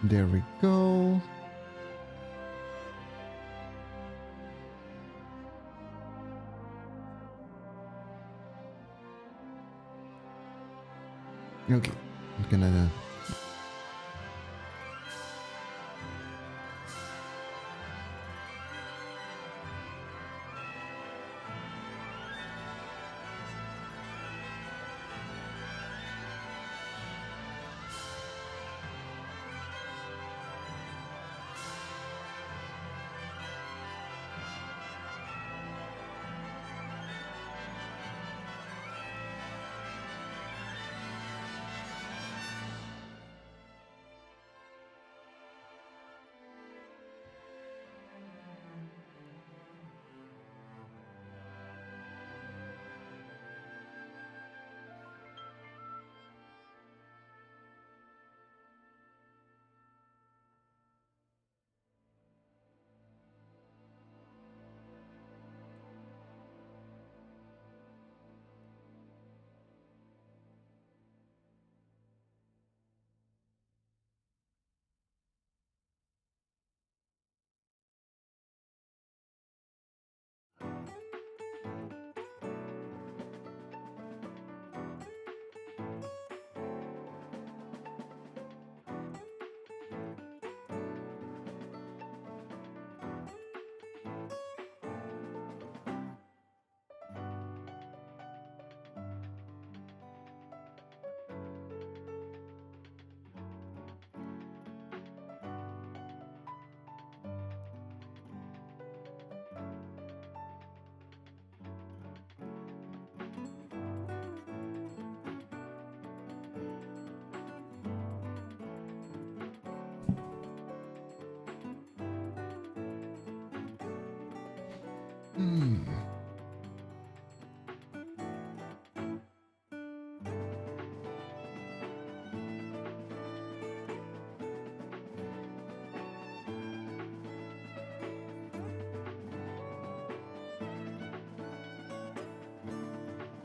There we go. Okay, I'm gonna...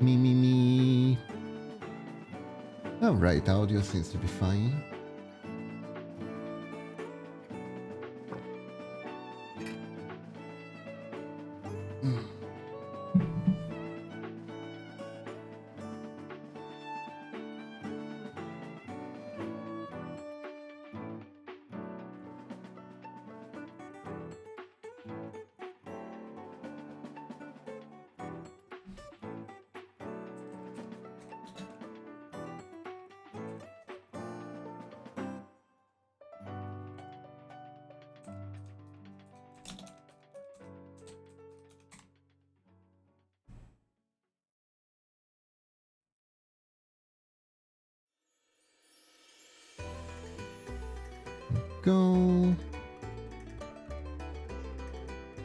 Me. Alright, audio seems to be fine. Go.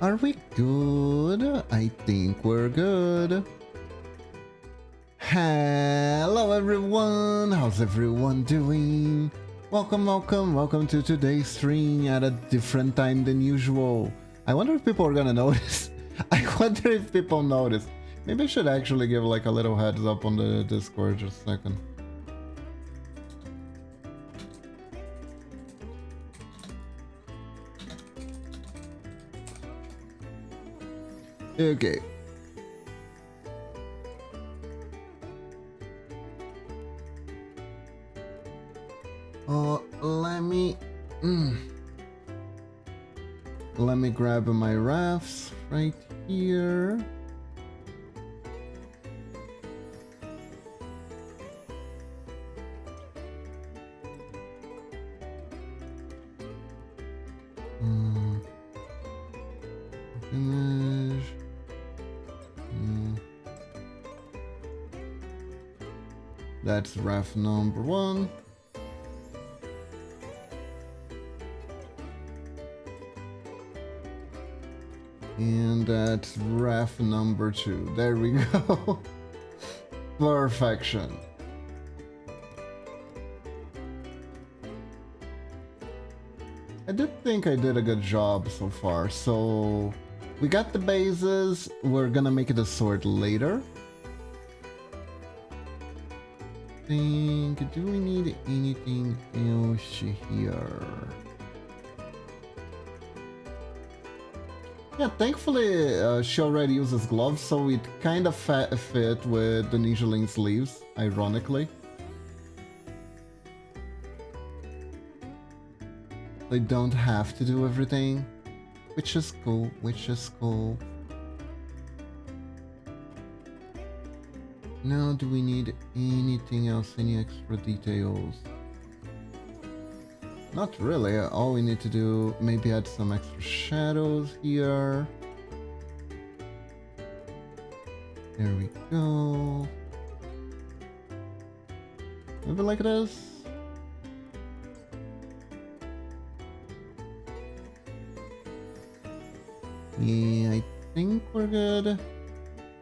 Are we good? I think we're good. Hello everyone, how's everyone doing? Welcome to today's stream at a different time than usual. I wonder if people are gonna notice. I wonder if people notice. Maybe I should actually give like a little heads up on the Discord just a second. Okay. Let me grab my rafts right here. Finish. That's raft number 1. And that's raft number 2. There we go. Perfection. I did think I did a good job so far. So we got the bases. We're gonna make it a sword later. think, do we need anything else here? Yeah, thankfully she already uses gloves, so it kind of fit with the Ninjaling sleeves, ironically. They don't have to do everything, which is cool, which is cool. Now, do we need anything else, any extra details? Not really, all we need to do, maybe add some extra shadows here. There we go. Maybe like this. Yeah, I think we're good.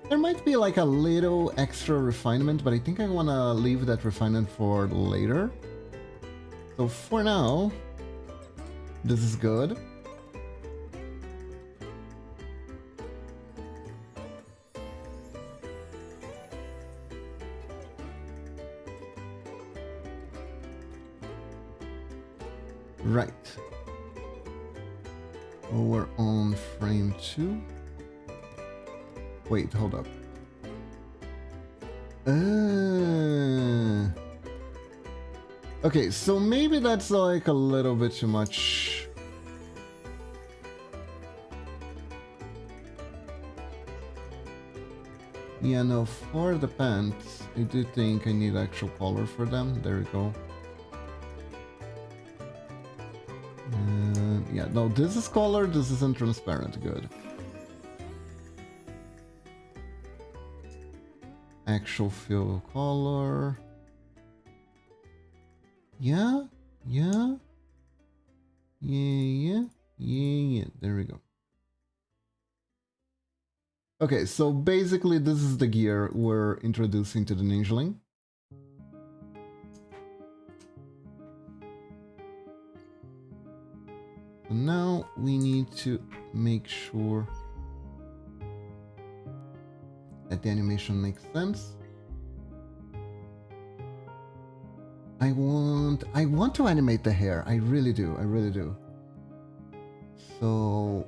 There might be like a little extra refinement, but I think I want to leave that refinement for later. So for now, this is good. Right. We're on frame 2. Wait, hold up. Okay, so maybe that's like a little bit too much. Yeah, no, for the pants, I do think I need actual color for them. There we go. Yeah, no, this is color, this isn't transparent. Good. Actual fill color. Yeah. There we go. Okay, so basically this is the gear we're introducing to the Ninjaling. So now we need to make sure that the animation makes sense. I want to animate the hair. I really do. So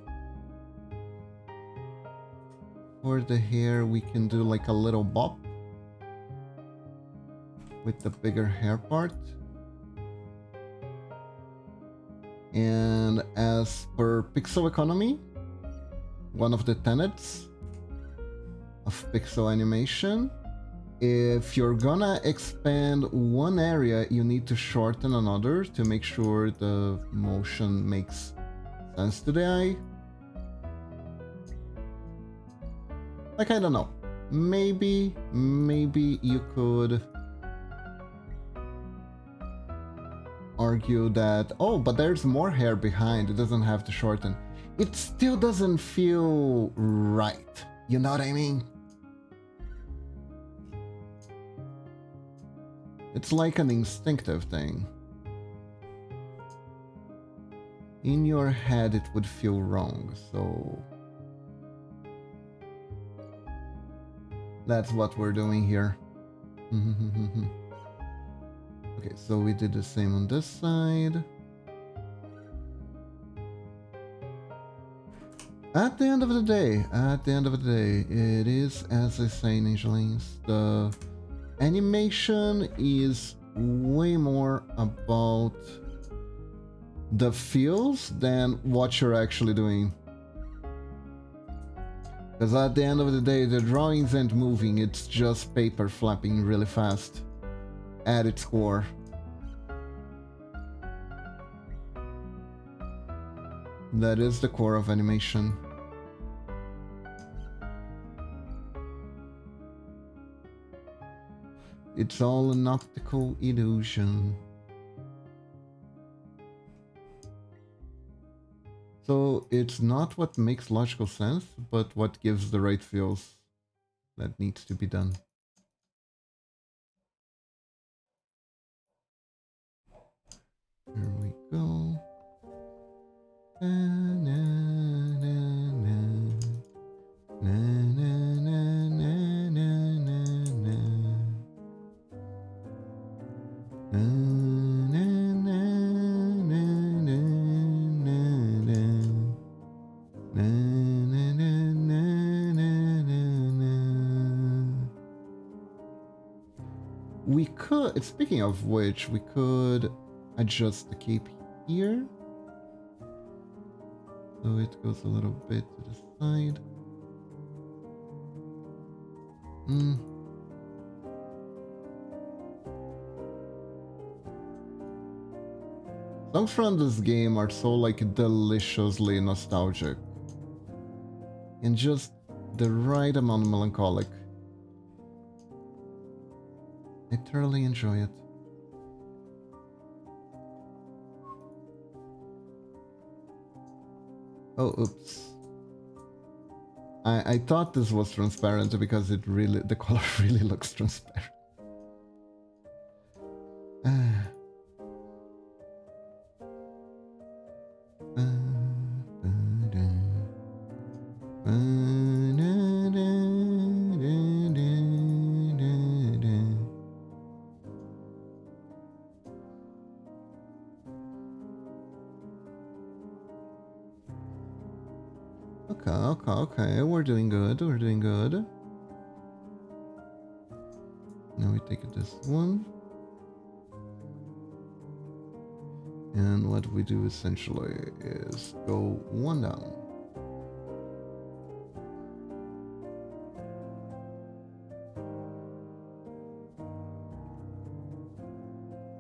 for the hair, we can do like a little bop with the bigger hair part. And as per pixel economy, one of the tenets of pixel animation, if you're gonna expand one area, you need to shorten another to make sure the motion makes sense to the eye. Like, I don't know. Maybe you could argue that, oh, but there's more hair behind, it doesn't have to shorten. It still doesn't feel right. You know what I mean? It's like an instinctive thing. In your head, it would feel wrong, so that's what we're doing here. Okay, so we did the same on this side. At the end of the day, it is, as I say, Ninjalings, the animation is way more about the feels than what you're actually doing. Because at the end of the day, the drawings aren't moving, it's just paper flapping really fast at its core. That is the core of animation. It's all an optical illusion. So it's not what makes logical sense, but what gives the right feels that needs to be done. Here we go. Na, na, na, na. Na, na, na, na, na, na, na. Na, na, na, na, na, na, na. Na, na, na, na, na, na, na. We could, speaking of which, we could adjust the cape here. So it goes a little bit to the side. Songs from this game are so like deliciously nostalgic. And just the right amount of melancholic. I thoroughly enjoy it. Oh, oops. I thought this was transparent because it really, the color really looks transparent. Okay, we're doing good, we're doing good. Now we take this one. And what we do essentially is go one down.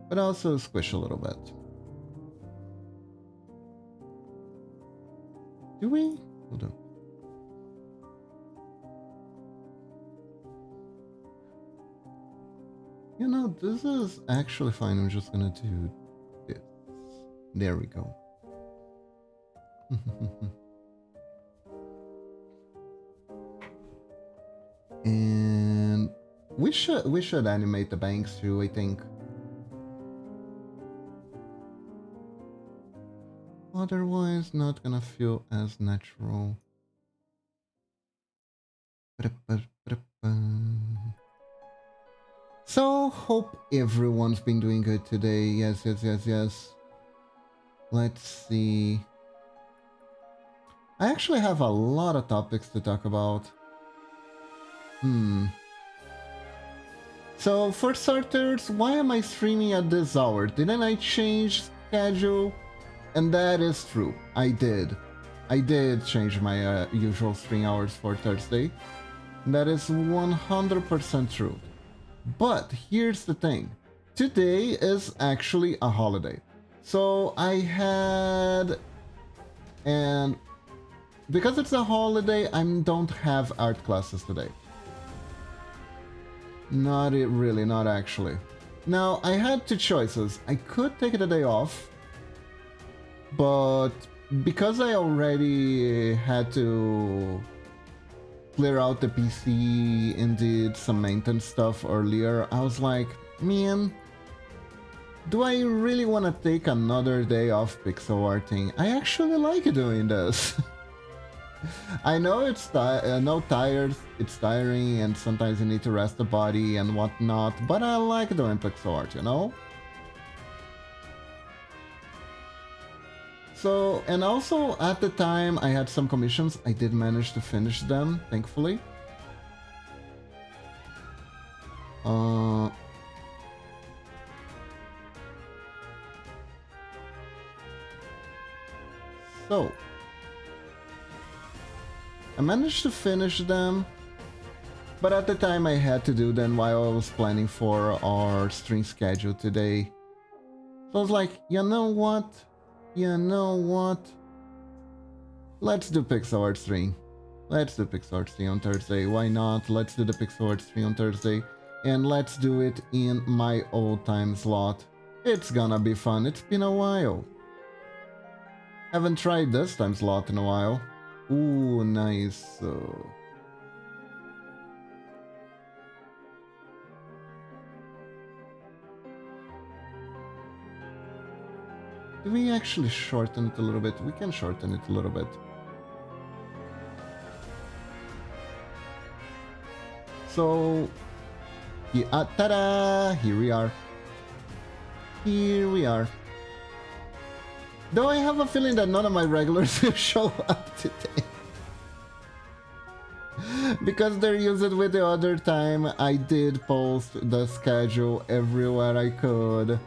But also squish a little bit. Do we? Hold on. You know, this is actually fine. I'm just gonna do this. There we go. And we should animate the banks too, I think. Otherwise, not gonna feel as natural. So, hope everyone's been doing good today. Yes. Let's see. I actually have a lot of topics to talk about. So, for starters, why am I streaming at this hour? Didn't I change schedule? And that is true. I did. I did change my usual stream hours for Thursday. That is 100% true. But here's the thing. Today is actually a holiday. So I had... And because it's a holiday, I don't have art classes today. Not really, not actually. Now, I had two choices. I could take the day off, but because I already had to clear out the PC and did some maintenance stuff earlier, I was like, man, do I really want to take another day off pixel arting? I actually like doing this. I know it's tired, it's tiring, and sometimes you need to rest the body and whatnot, but I like doing pixel art, you know? So, and also at the time I had some commissions. I did manage to finish them, thankfully. So, I managed to finish them, but at the time I had to do them while I was planning for our stream schedule today. So I was like, you know what? Let's do pixel art stream. Let's do pixel art stream on Thursday. Why not? Let's do the pixel art stream on Thursday. And let's do it in my old time slot. It's gonna be fun. It's been a while. Haven't tried this time slot in a while. Ooh, nice. Do we actually shorten it a little bit? We can shorten it a little bit. So, yeah, ta-da! Here we are. here we are. Though I have a feeling that none of my regulars will show up today. Because they're used with the other time, I did post the schedule everywhere I could.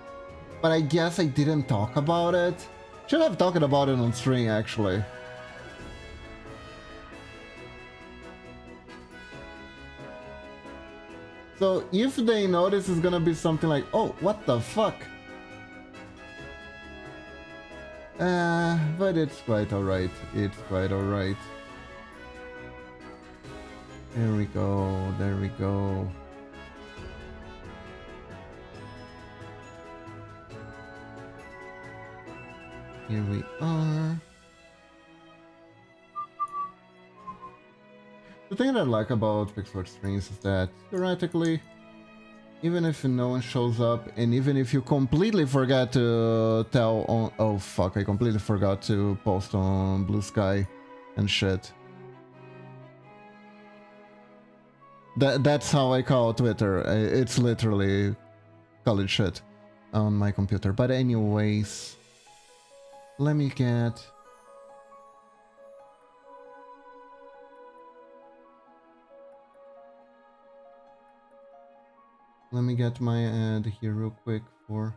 But I guess I didn't talk about it. Should have talked about it on stream, actually. So if they notice, it's gonna be something like, oh, what the fuck? But it's quite alright. It's quite alright. There we go. There we go. Here we are. The thing that I like about pixelart streams is that, theoretically, even if no one shows up, and even if you completely forgot to tell on... Oh fuck, I completely forgot to post on Blue Sky and shit. That's how I call Twitter. It's literally college shit on my computer. But anyways, let me get... Let me get my ad here real quick for...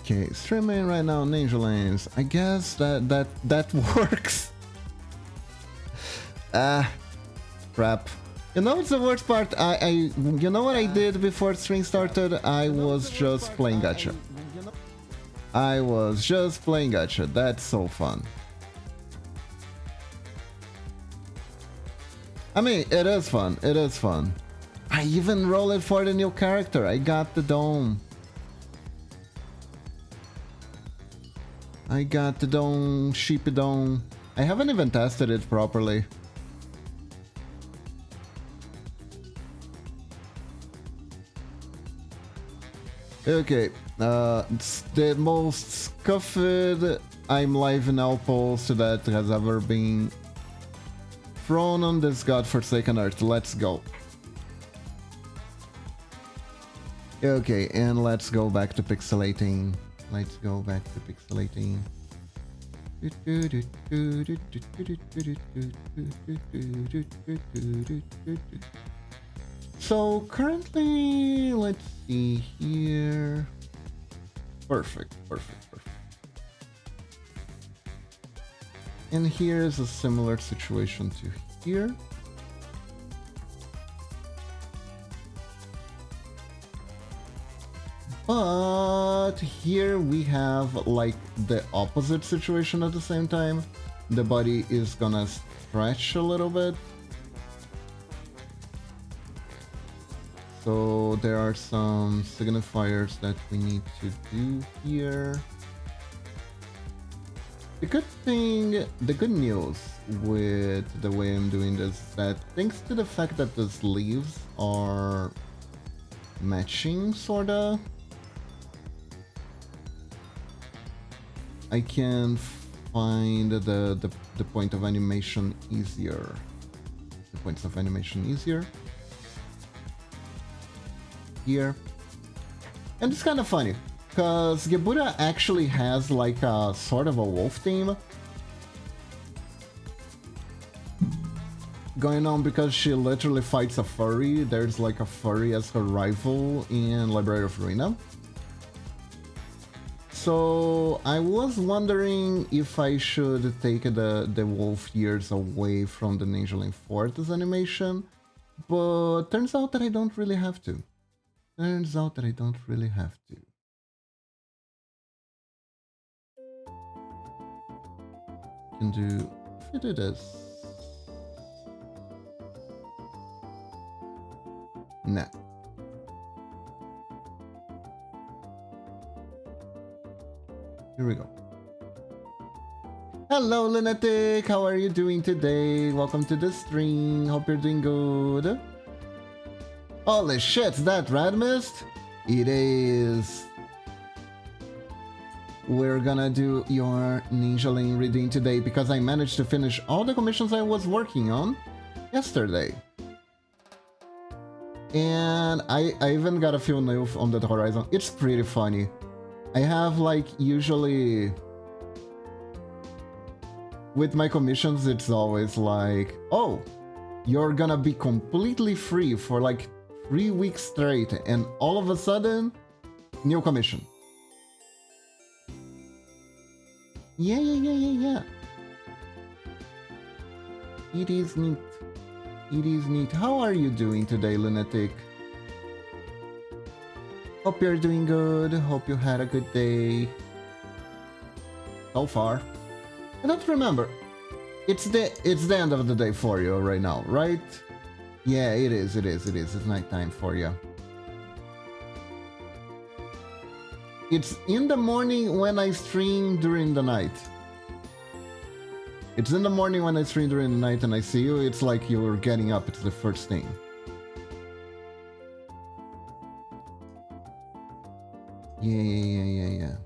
Okay, streaming right now, Ninja Lanes. I guess that works. Crap. You know what's the worst part? You know what I did before stream started? I was just playing gacha. I was just playing gacha. That's so fun. I mean, it is fun. It is fun. I even rolled it for the new character. I got the dome. I got the dome, sheepy dome. I haven't even tested it properly. Okay, it's the most scuffed I'm live now post that has ever been thrown on this godforsaken earth. Let's go. Okay, and let's go back to pixelating. Let's go back to pixelating. So currently, let's see here. Perfect, perfect, perfect. And here's a similar situation to here. But here we have like the opposite situation at the same time. The body is gonna stretch a little bit. So there are some signifiers that we need to do here. The good thing, the good news with the way I'm doing this is that thanks to the fact that the sleeves are matching sorta, I can find the point of animation easier. The points of animation easier. Here. And it's kind of funny, because Gebura actually has like a sort of a wolf theme going on, because she literally fights a furry. There's like a furry as her rival in Library of Ruina. So I was wondering if I should take the wolf ears away from the Ninja Lane Fortress animation, but turns out that I don't really have to. Turns out that I don't really have to. Can do, if I do this. Nah. Here we go. Hello, Lunatic. How are you doing today? Welcome to the stream. Hope you're doing good. Holy shit, that red mist? It is. We're gonna do your Ninja Lane reading today because I managed to finish all the commissions I was working on yesterday. And I even got a few new on the horizon. It's pretty funny. I have like usually with my commissions, it's always like, oh, you're gonna be completely free for like 3 weeks straight, and all of a sudden, new commission. Yeah. It is neat. It is neat. How are you doing today, Lunatic? Hope you're doing good. Hope you had a good day. So far. I don't remember. It's the end of the day for you right now, right? Yeah, it is. It's nighttime for you. It's in the morning when I stream during the night. It's in the morning when I stream during the night and I see you, it's like you're getting up, it's the first thing. Yeah.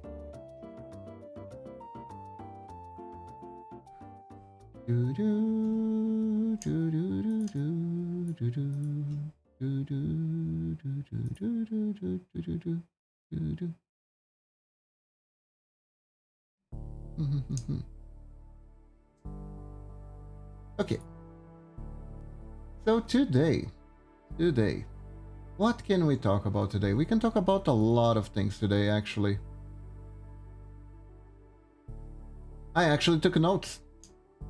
Okay. So today, what can we talk about today? We can talk about a lot of things today, actually. I actually took notes.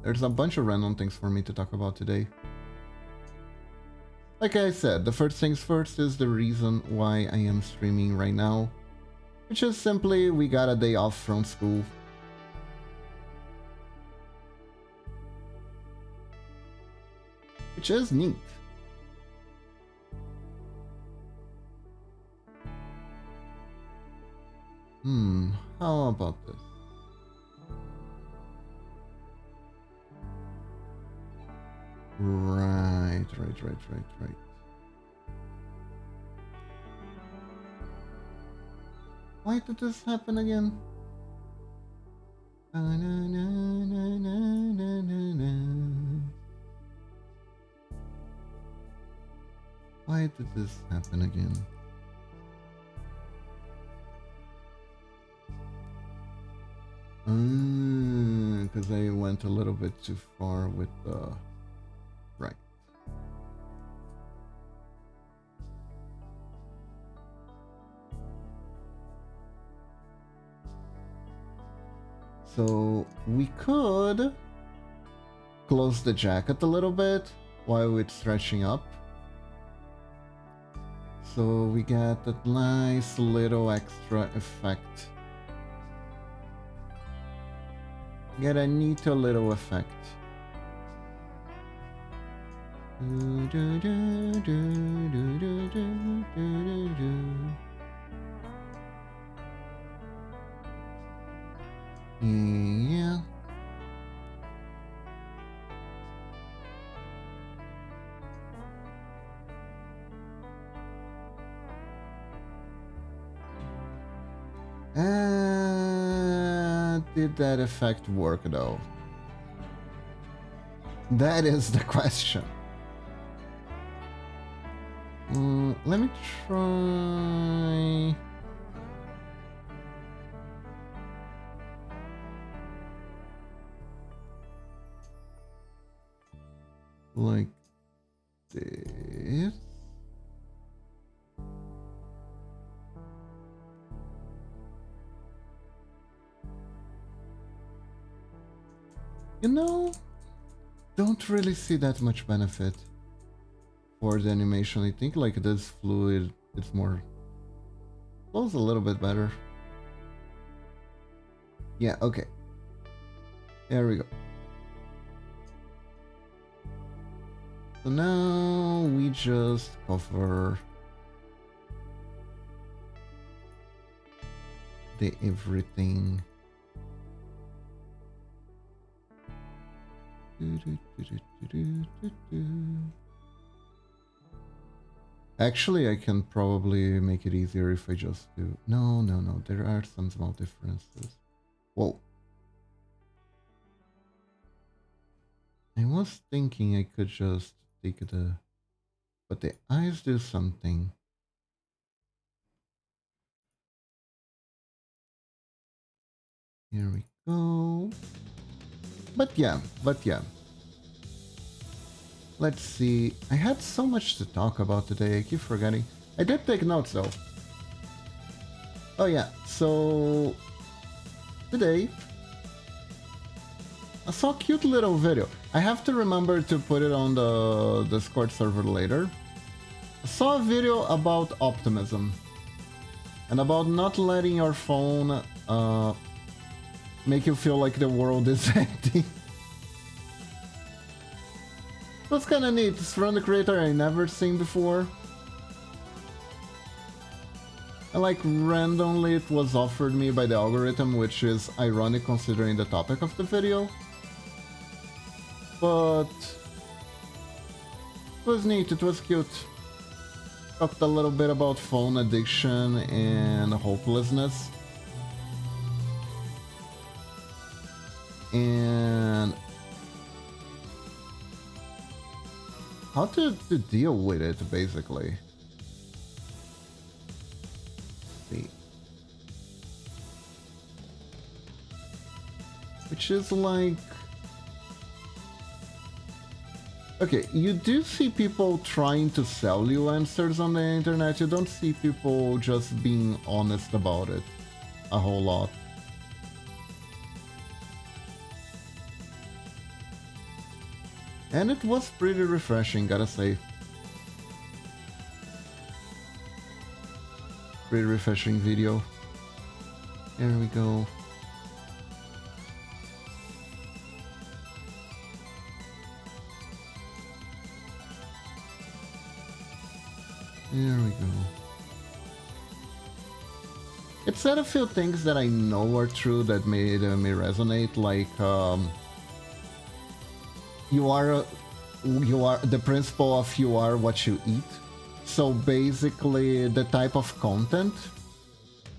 There's a bunch of random things for me to talk about today. Like I said, the first things first is the reason why I am streaming right now, which is simply we got a day off from school. Which is neat. How about this? Right. Why did this happen again? Why did this happen again? Because I went a little bit too far with the... Right. So we could close the jacket a little bit while it's stretching up. So we get that nice little extra effect. Get a neat little effect. Yeah. Did that effect work though? That is the question. Let me try. Like this. You know, don't really see that much benefit for the animation. I think like this fluid, it's more, flows a little bit better. Yeah, okay. There we go. So now we just cover the everything. Actually, I can probably make it easier if I just do... No, no, no. There are some small differences. Whoa. I was thinking I could just take the... But the eyes do something. Here we go. But yeah. Let's see. I had so much to talk about today. I keep forgetting. I did take notes though. Oh yeah. So today I saw a cute little video. I have to remember to put it on the Discord server later. I saw a video about optimism and about not letting your phone make you feel like the world is empty. It was kinda neat. It's from the creator I never seen before. And like randomly it was offered me by the algorithm, which is ironic considering the topic of the video. But it was neat, it was cute. Talked a little bit about phone addiction and hopelessness. And how to deal with it, basically. Let's see. Which is like... Okay, you do see people trying to sell you answers on the internet. You don't see people just being honest about it a whole lot. And it was pretty refreshing, gotta say. Pretty refreshing video. There we go. There we go. It said a few things that I know are true that made me resonate, like you are the principle of you are what you eat. So basically the type of content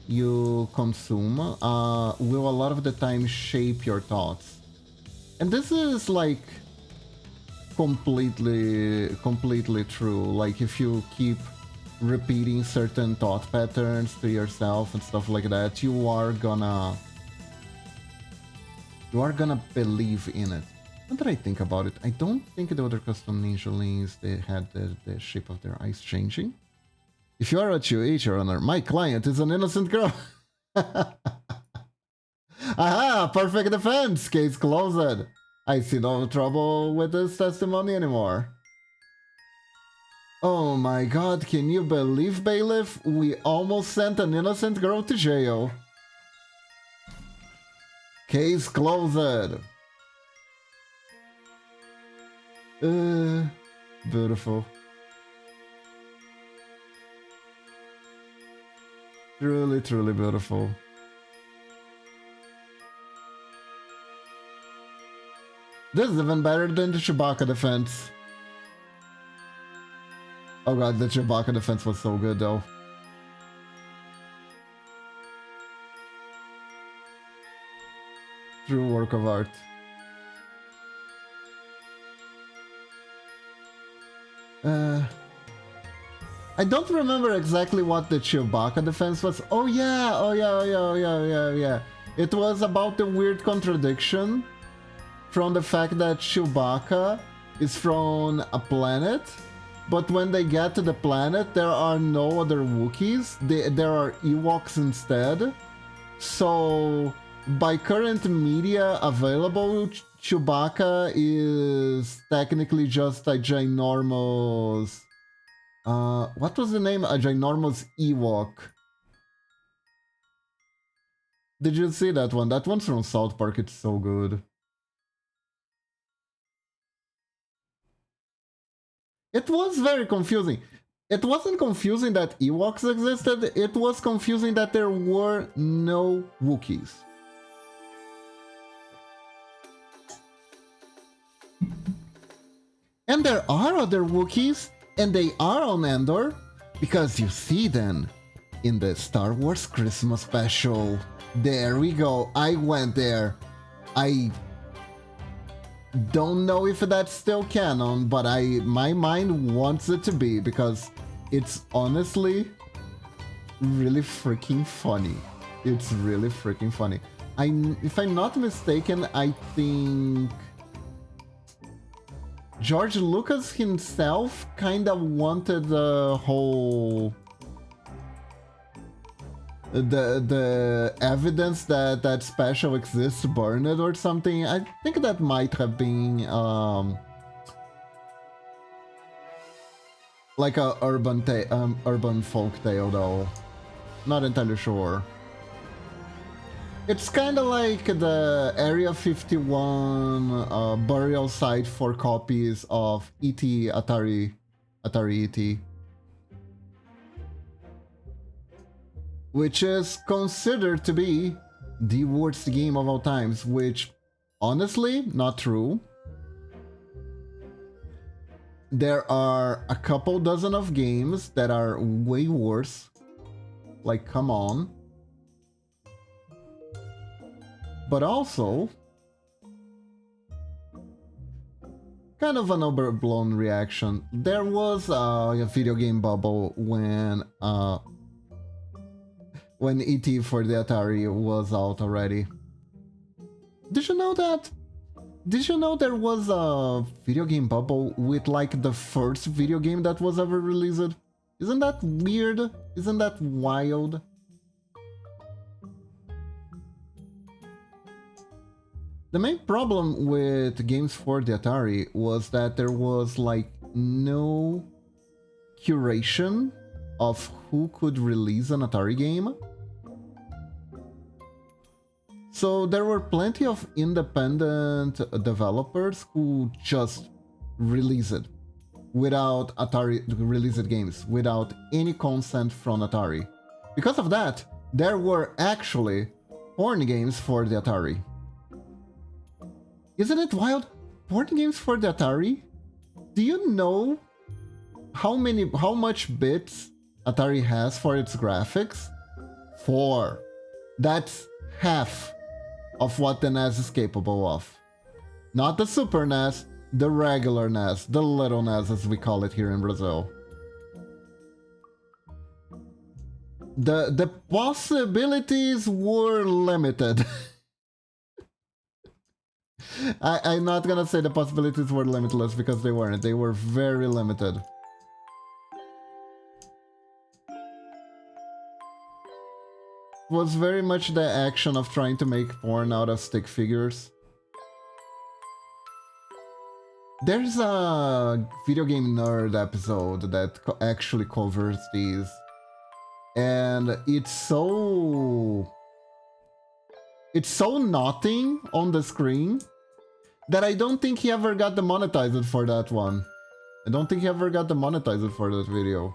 you consume will a lot of the time shape your thoughts. And this is like completely true. Like if you keep repeating certain thought patterns to yourself and stuff like that, you are gonna believe in it. Now that I think about it, I don't think the other custom ninja links they had the shape of their eyes changing. If you are what you eat, your honor, my client is an innocent girl. Aha! Perfect defense! Case closed. I see no trouble with this testimony anymore. Oh my god, can you believe, bailiff? We almost sent an innocent girl to jail. Case closed. Beautiful. Truly, truly beautiful. This is even better than the Chewbacca defense. Oh god, the Chewbacca defense was so good though. True work of art. I don't remember exactly what the Chewbacca defense was. Oh yeah. It was about the weird contradiction from the fact that Chewbacca is from a planet, but when they get to the planet, there are no other Wookiees. There are Ewoks instead. So, by current media available, Chewbacca is technically just a ginormous... what was the name? A ginormous Ewok. Did you see that one? That one's from South Park, it's so good. It was very confusing. It wasn't confusing that Ewoks existed, it was confusing that there were no Wookiees. And there are other Wookiees, and they are on Endor, because you see them in the Star Wars Christmas special. There we go, I went there. I don't know if that's still canon, but my mind wants it to be, because it's honestly really freaking funny. It's really freaking funny. If I'm not mistaken, I think George Lucas himself kind of wanted the whole the evidence that that special exists burned or something. I think that might have been like a urban folk tale though. Not entirely sure. It's kind of like the Area 51 burial site for copies of E.T. Atari E.T. Which is considered to be the worst game of all times, which honestly, not true. There are a couple dozen of games that are way worse. Like, come on. But also, kind of an overblown reaction. There was a video game bubble when E.T. for the Atari was out already. Did you know that? Did you know there was a video game bubble with like the first video game that was ever released? Isn't that weird? Isn't that wild? The main problem with games for the Atari was that there was like no curation of who could release an Atari game. So there were plenty of independent developers who just released it without Atari released games, without any consent from Atari. Because of that, there were actually porn games for the Atari. Isn't it wild? Porn games for the Atari? Do you know how much bits Atari has for its graphics? 4. That's half of what the NES is capable of. Not the Super NES, the regular NES, the little NES as we call it here in Brazil. The possibilities were limited. I'm not gonna say the possibilities were limitless because they weren't. They were very limited. It was very much the action of trying to make porn out of stick figures. There's a video game nerd episode that actually covers these. And it's so nothing on the screen that I don't think he ever got demonetized for that one. I don't think he ever got demonetized for that video.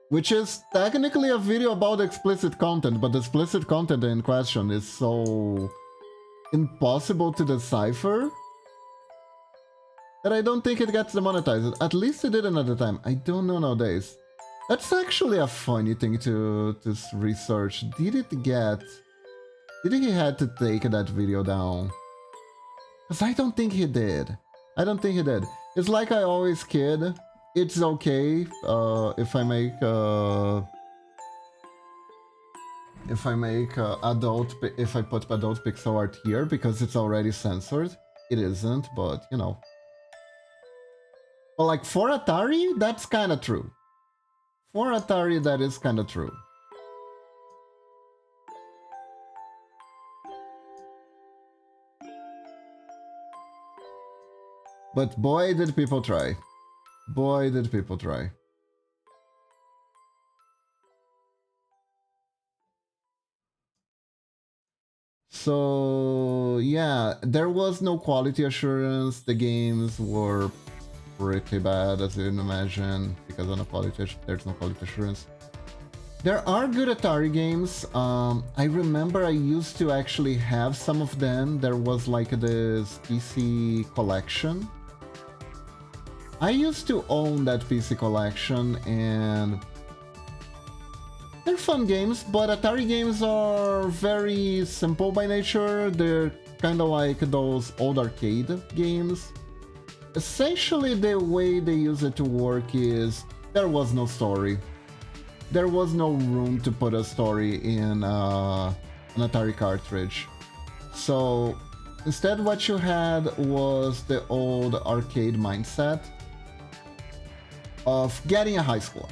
Which is technically a video about explicit content, but the explicit content in question is so impossible to decipher that I don't think it gets demonetized. At least it didn't at the time. I don't know nowadays. That's actually a funny thing to research. Did he had to take that video down? Because I don't think he did. I don't think he did. It's like I always kid. It's okay if I make if I put adult pixel art here because it's already censored. It isn't, but you know. But like for Atari, that's kind of true. For Atari, that is kind of true. But boy, did people try. Boy, did people try. So, yeah, there was no quality assurance. The games were pretty bad, as you can imagine, because of there's no quality assurance. There are good Atari games. I remember I used to actually have some of them. There was like this PC collection. I used to own that PC collection, and they're fun games, but Atari games are very simple by nature. They're kind of like those old arcade games. Essentially, the way they use it to work is there was no story. There was no room to put a story in an Atari cartridge. So instead what you had was the old arcade mindset of getting a high score.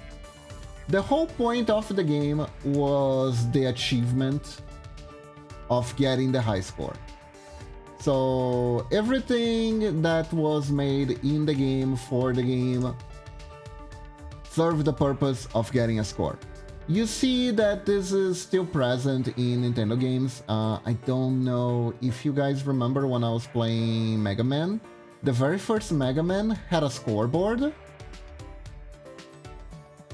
The whole point of the game was the achievement of getting the high score. So everything that was made in the game for the game serve the purpose of getting a score. You see that this is still present in Nintendo games. I don't know if you guys remember when I was playing Mega Man. The very first Mega Man had a scoreboard,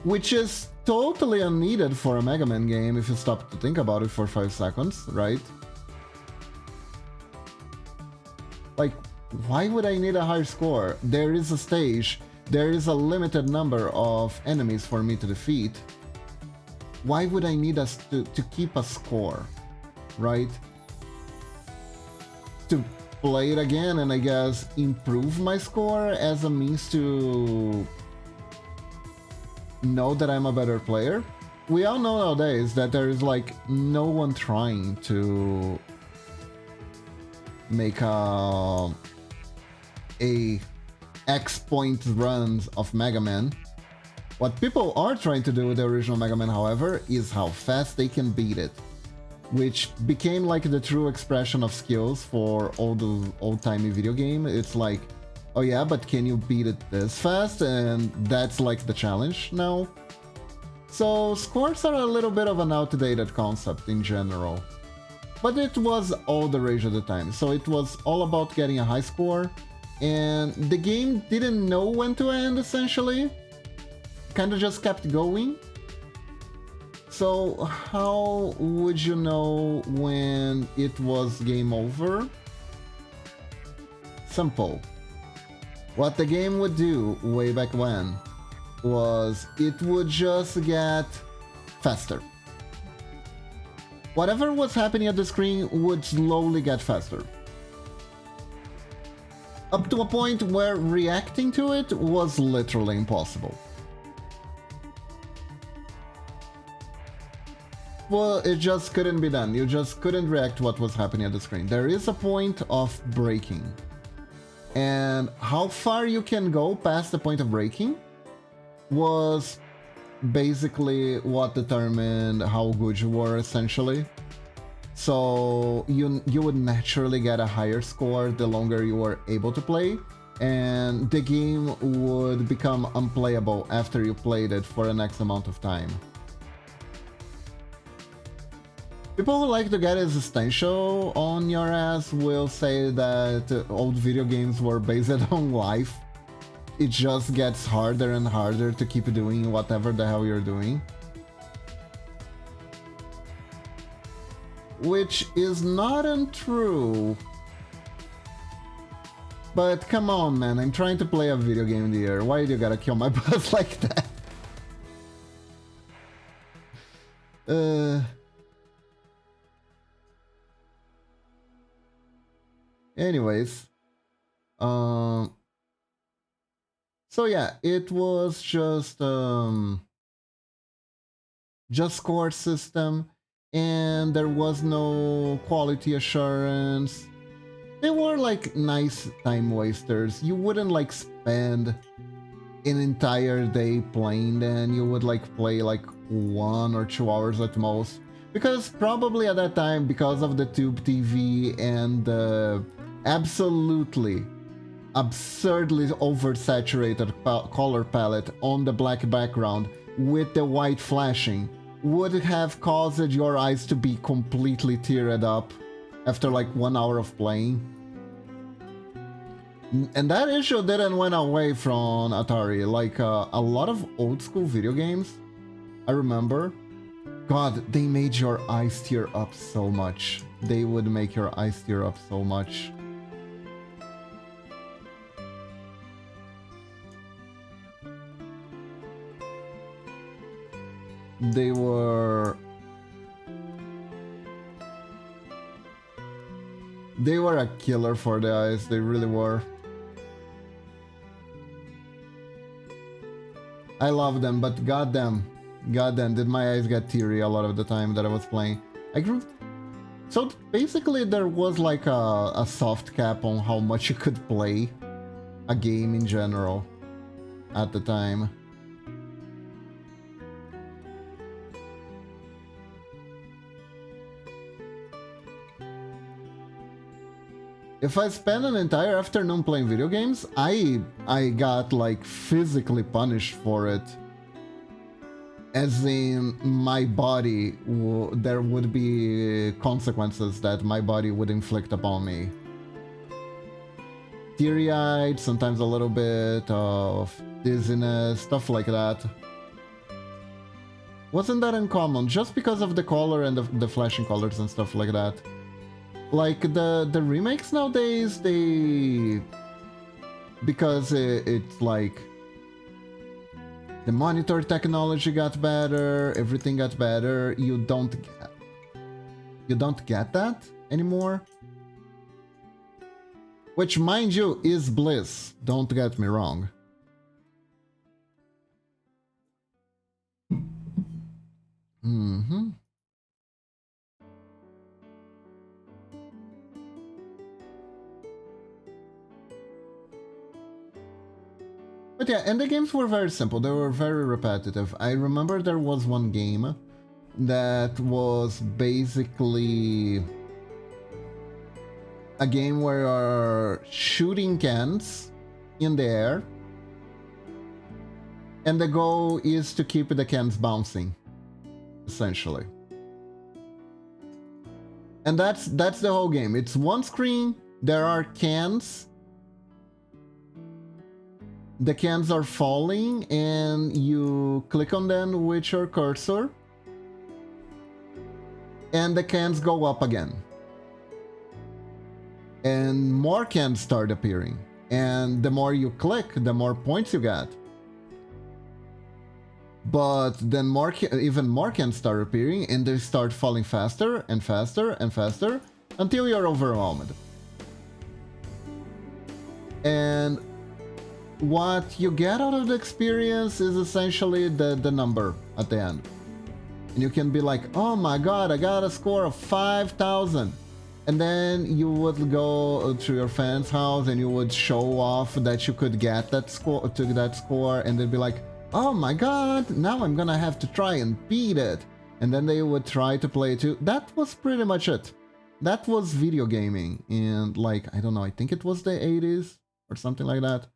which is totally unneeded for a Mega Man game if you stop to think about it for 5 seconds, right? Like, why would I need a higher score? There is a stage. There is a limited number of enemies for me to defeat. Why would I need us to keep a score, right? To play it again and I guess improve my score as a means to know that I'm a better player? We all know nowadays that there is like no one trying to make a X point runs of Mega Man. What people are trying to do with the original Mega Man, however, is how fast they can beat it, which became like the true expression of skills for old-timey video game. It's like, oh yeah, but can you beat it this fast? And that's like the challenge now. So scores are a little bit of an outdated concept in general, but it was all the rage at the time. So it was all about getting a high score, and the game didn't know when to end, essentially. Kind of just kept going. So how would you know when it was game over? Simple. What the game would do way back when was it would just get faster. Whatever was happening at the screen would slowly get faster, up to a point where reacting to it was literally impossible. Well, it just couldn't be done. You just couldn't react to what was happening at the screen. There is a point of breaking. And how far you can go past the point of breaking was basically what determined how good you were, essentially. So you would naturally get a higher score the longer you were able to play, and the game would become unplayable after you played it for an X amount of time. People who like to get existential on your ass will say that old video games were based on life. It just gets harder and harder to keep doing whatever the hell you're doing. Which is not untrue. But come on, man, I'm trying to play a video game here. Why do you gotta kill my butt like that? Anyways. So yeah, it was just score system, and there was no quality assurance. They were like nice time wasters. You wouldn't like spend an entire day playing them. You would like play like 1 or 2 hours at most, because probably at that time, because of the tube TV and the absolutely absurdly oversaturated color palette on the black background with the white flashing would have caused your eyes to be completely teared up after like 1 hour of playing. And that issue didn't went away from Atari. Like a lot of old school video games, I remember, God, they made your eyes tear up so much. They would make your eyes tear up so much. They were a killer for the eyes, they really were. I love them, but goddamn, did my eyes get teary a lot of the time that I was playing. So basically there was like a soft cap on how much you could play a game in general at the time. If I spend an entire afternoon playing video games, I got like physically punished for it. As in my body, there would be consequences that my body would inflict upon me. Teary-eyed, sometimes a little bit of dizziness, stuff like that. Wasn't that uncommon, just because of the color and the flashing colors and stuff like that. Like the remakes nowadays, because it's like the monitor technology got better, everything got better. You don't get that anymore. Which, mind you, is bliss. Don't get me wrong. But yeah, and the games were very simple, they were very repetitive. I remember there was one game that was basically a game where you're shooting cans in the air, and the goal is to keep the cans bouncing, essentially. And that's the whole game. It's one screen, there are cans. The cans are falling and you click on them with your cursor and the cans go up again. And more cans start appearing. And the more you click, the more points you get. But then even more cans start appearing and they start falling faster and faster and faster until you're overwhelmed. And what you get out of the experience is essentially the number at the end. And you can be like, oh my god, I got a score of 5,000. And then you would go to your friend's house and you would show off that you could get that score, and they'd be like, oh my god, now I'm gonna have to try and beat it. And then they would try to play it too. That was pretty much it. That was video gaming. And like, I don't know, I think it was the 80s or something like that.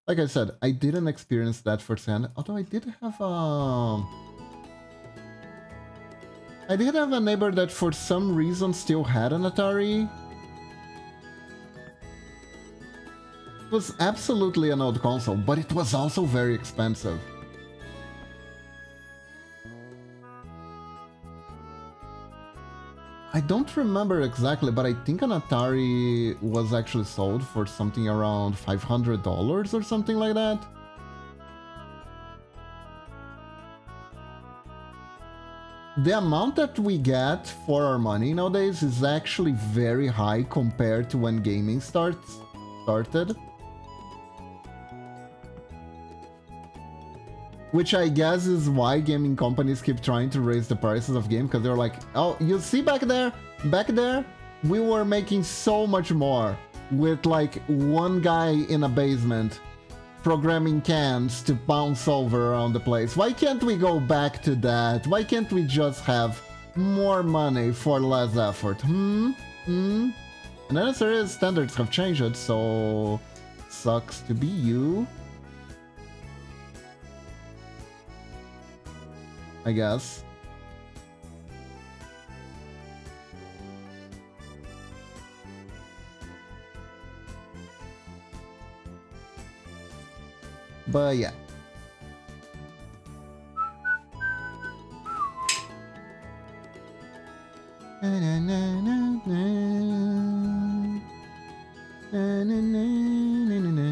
Like I said, I didn't experience that firsthand, although I did have a neighbor that for some reason still had an Atari. It was absolutely an old console, but it was also very expensive. I don't remember exactly, but I think an Atari was actually sold for something around $500 or something like that. The amount that we get for our money nowadays is actually very high compared to when gaming started. Which I guess is why gaming companies keep trying to raise the prices of games, because they're like, oh, you see back there, we were making so much more with like one guy in a basement programming cans to bounce over around the place. Why can't we go back to that? Why can't we just have more money for less effort? And then necessarily standards have changed, so sucks to be you, I guess. But yeah. Na, na, na, na, na. Na, na, na, na, na, na.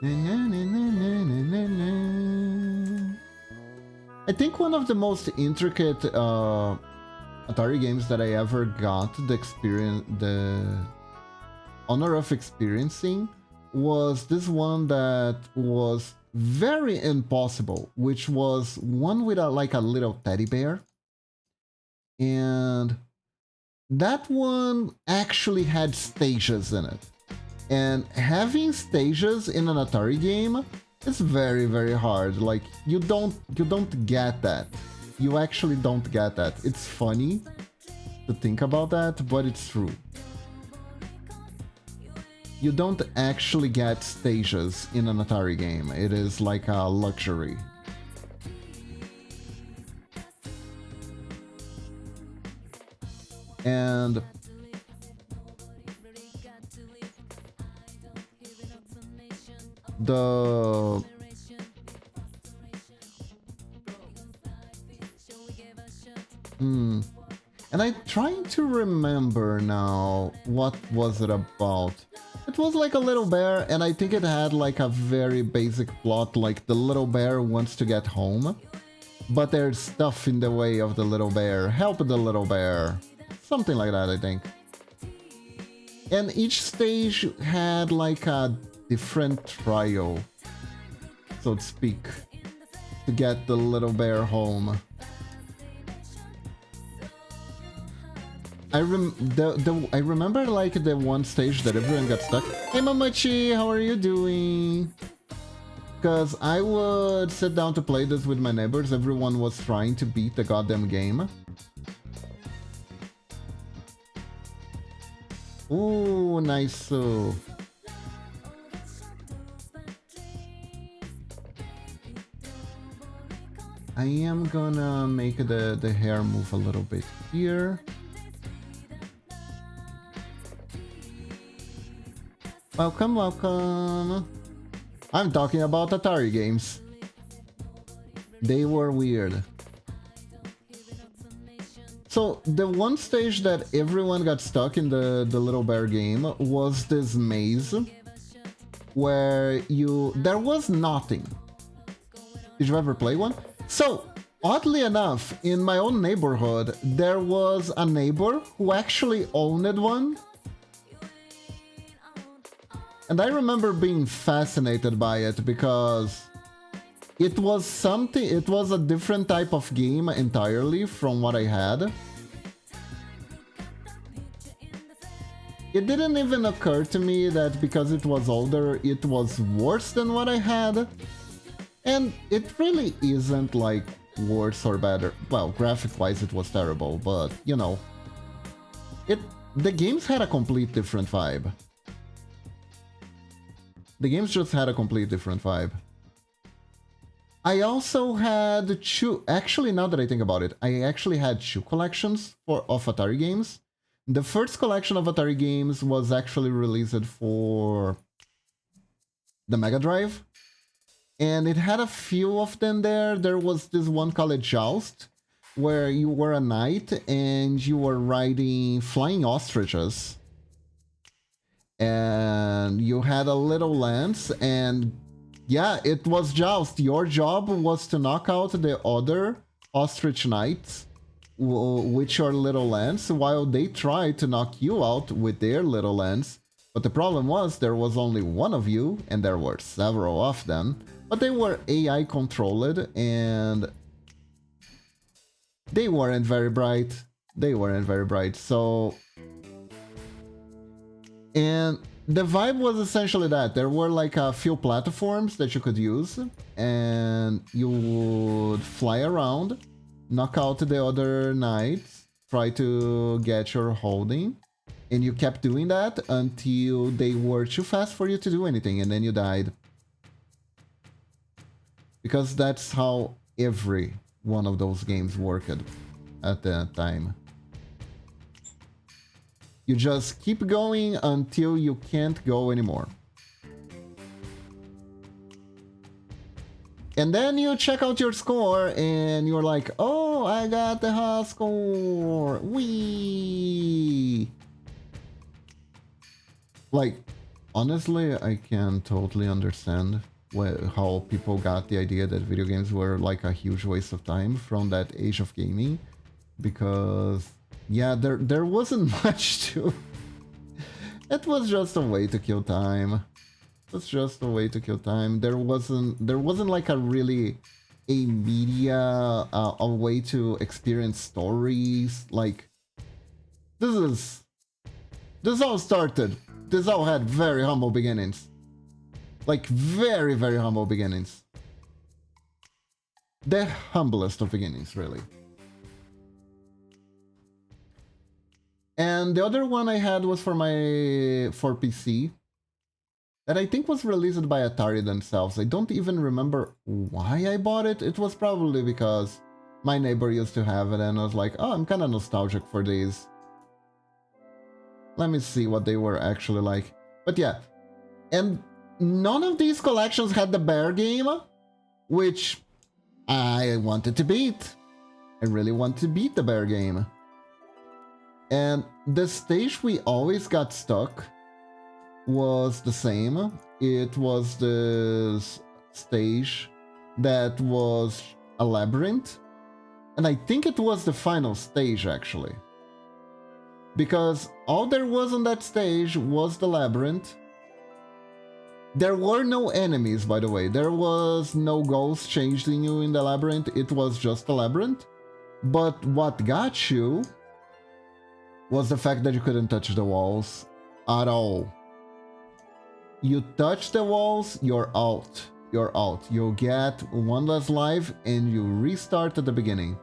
Na, na, na, na, na, na, na. I think one of the most intricate Atari games that I ever got the honor of experiencing was this one that was very impossible, which was one with like a little teddy bear. And that one actually had stages in it. And having stages in an Atari game is very, very hard. Like you don't get that. You actually don't get that. It's funny to think about that, but it's true. You don't actually get stages in an Atari game. It is like a luxury. And the and I'm trying to remember now what was it about. It was like a little bear, and I think it had like a very basic plot, like the little bear wants to get home, but there's stuff in the way of the little bear. Help the little bear. Something like that, I think. And each stage had like a different trial, so to speak, to get the little bear home. I remember like the one stage that everyone got stuck. Hey Mamachi, how are you doing? Because I would sit down to play this with my neighbors. Everyone was trying to beat the goddamn game. Ooh, nice. I am gonna make the hair move a little bit here. Welcome, welcome. I'm talking about Atari games. They were weird. So the one stage that everyone got stuck in the little bear game was this maze where there was nothing. Did you ever play one? So oddly enough, in my own neighborhood, there was a neighbor who actually owned one. And I remember being fascinated by it because it was a different type of game entirely from what I had. It didn't even occur to me that because it was older, it was worse than what I had. And it really isn't like worse or better. Well, graphic-wise it was terrible, but you know. The games had a complete different vibe. The games just had a complete different vibe. I also had two... Actually, now that I think about it, I actually had two collections of Atari games. The first collection of Atari games was actually released for the Mega Drive. And it had a few of them there. There was this one called Joust, where you were a knight and you were riding flying ostriches. And you had a little lance, and yeah, it was Joust. Your job was to knock out the other ostrich knights with your little lance, while they tried to knock you out with their little lance. But the problem was there was only one of you, and there were several of them, but they were AI controlled, and they weren't very bright. They weren't very bright, so... And the vibe was essentially that. There were like a few platforms that you could use, and you would fly around, knock out the other knights, try to get your holding, and you kept doing that until they were too fast for you to do anything, and then you died. Because that's how every one of those games worked at that time. You just keep going until you can't go anymore. And then you check out your score and you're like, oh, I got the high score. Whee! Like, honestly, I can totally understand how people got the idea that video games were like a huge waste of time from that age of gaming. Because, yeah, there wasn't much to... It was just a way to kill time. It's just a way to kill time. There wasn't like a really a media a way to experience stories. Like this all started. This all had very humble beginnings. Like very, very humble beginnings. The humblest of beginnings, really. And the other one I had was for PC. That I think was released by Atari themselves. I don't even remember why I bought it. It was probably because my neighbor used to have it and I was like, oh, I'm kind of nostalgic for these. Let me see what they were actually like. But yeah, and none of these collections had the bear game, which I wanted to beat. I really want to beat the bear game. And the stage we always got stuck was the same. It was the stage that was a labyrinth, and I think it was the final stage actually, because all there was on that stage was the labyrinth. There were no enemies, by the way. There was no ghosts chasing you in the labyrinth. It was just a labyrinth. But what got you was the fact that you couldn't touch the walls at all. You touch the walls, you're out. You're out. You get one less life and you restart at the beginning.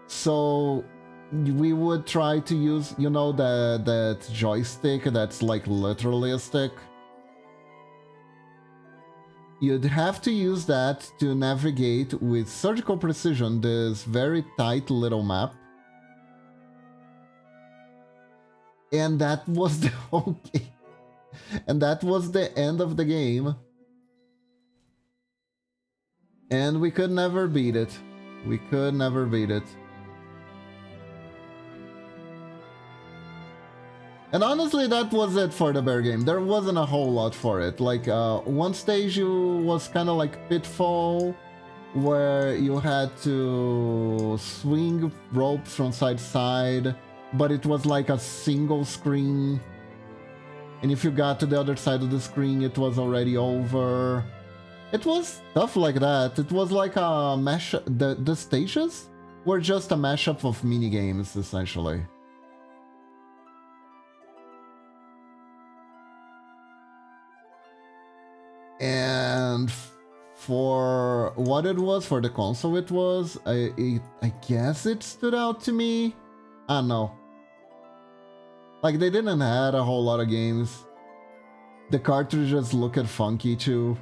So we would try to use, you know, that joystick that's like literally a stick. You'd have to use that to navigate with surgical precision this very tight little map. And that was the whole game. And that was the end of the game. And we could never beat it. We could never beat it. And honestly, that was it for the bear game. There wasn't a whole lot for it. Like, one stage was kind of like Pitfall, where you had to swing ropes from side to side, but it was like a single screen. And if you got to the other side of the screen, it was already over. It was stuff like that. It was like a mash. The stages were just a mashup of mini games, essentially. And for what it was, for the console it was, I guess it stood out to me. I don't know. Like, they didn't have a whole lot of games. The cartridges looked funky too.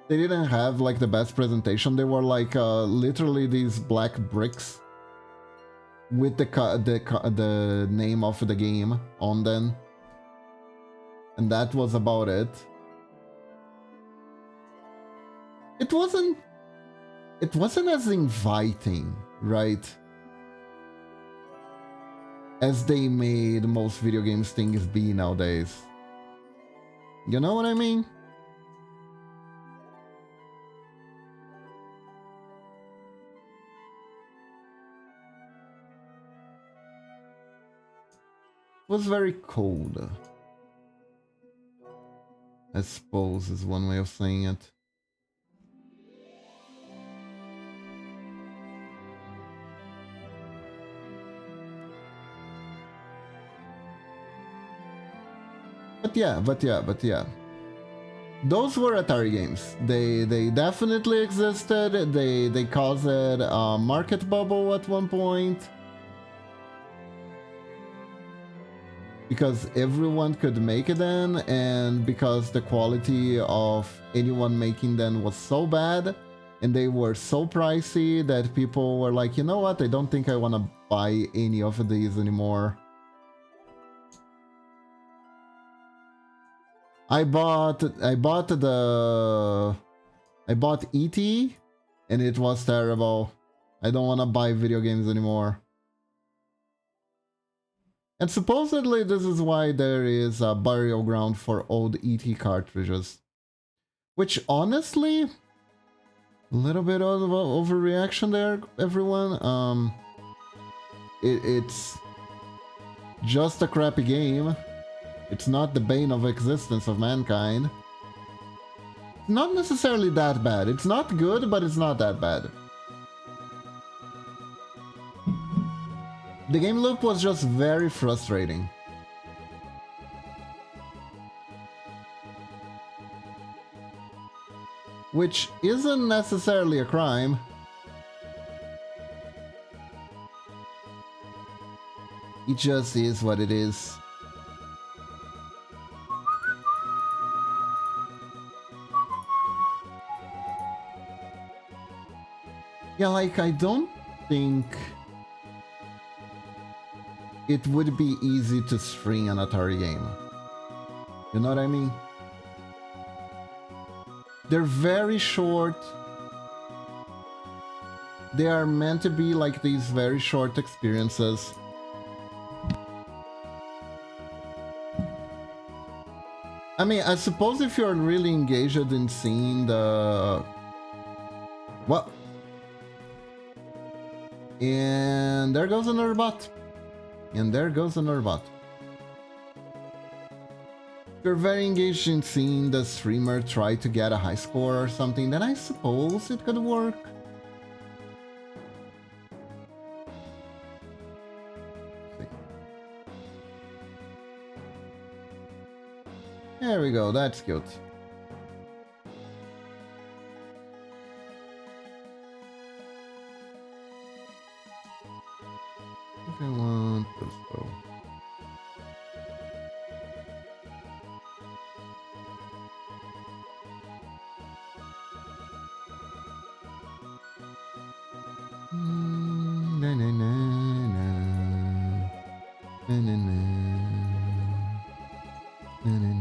They didn't have like the best presentation. They were like literally these black bricks with the name of the game on them. And that was about it. It wasn't as inviting, right? As they made most video games things be nowadays. You know what I mean? It was very cold, I suppose, is one way of saying it. But yeah. Those were Atari games. They definitely existed. They caused a market bubble at one point. Because everyone could make it then, and because the quality of anyone making them was so bad, and they were so pricey that people were like, you know what, I don't think I want to buy any of these anymore. I bought ET and it was terrible. I don't want to buy video games anymore. And supposedly this is why there is a burial ground for old ET cartridges. Which honestly, a little bit of an overreaction there, everyone. It's just a crappy game. It's not the bane of existence of mankind. Not necessarily that bad. It's not good, but it's not that bad. The game loop was just very frustrating. Which isn't necessarily a crime. It just is what it is. Yeah, like, I don't think it would be easy to string an Atari game. You know what I mean? They're very short. They are meant to be like these very short experiences. I mean, I suppose if you're really engaged in seeing the... What? And there goes another bot. And there goes another bot. If you're very engaged in seeing the streamer try to get a high score or something, then I suppose it could work. There we go, that's cute. I want this though. Na na na na na na na na na na.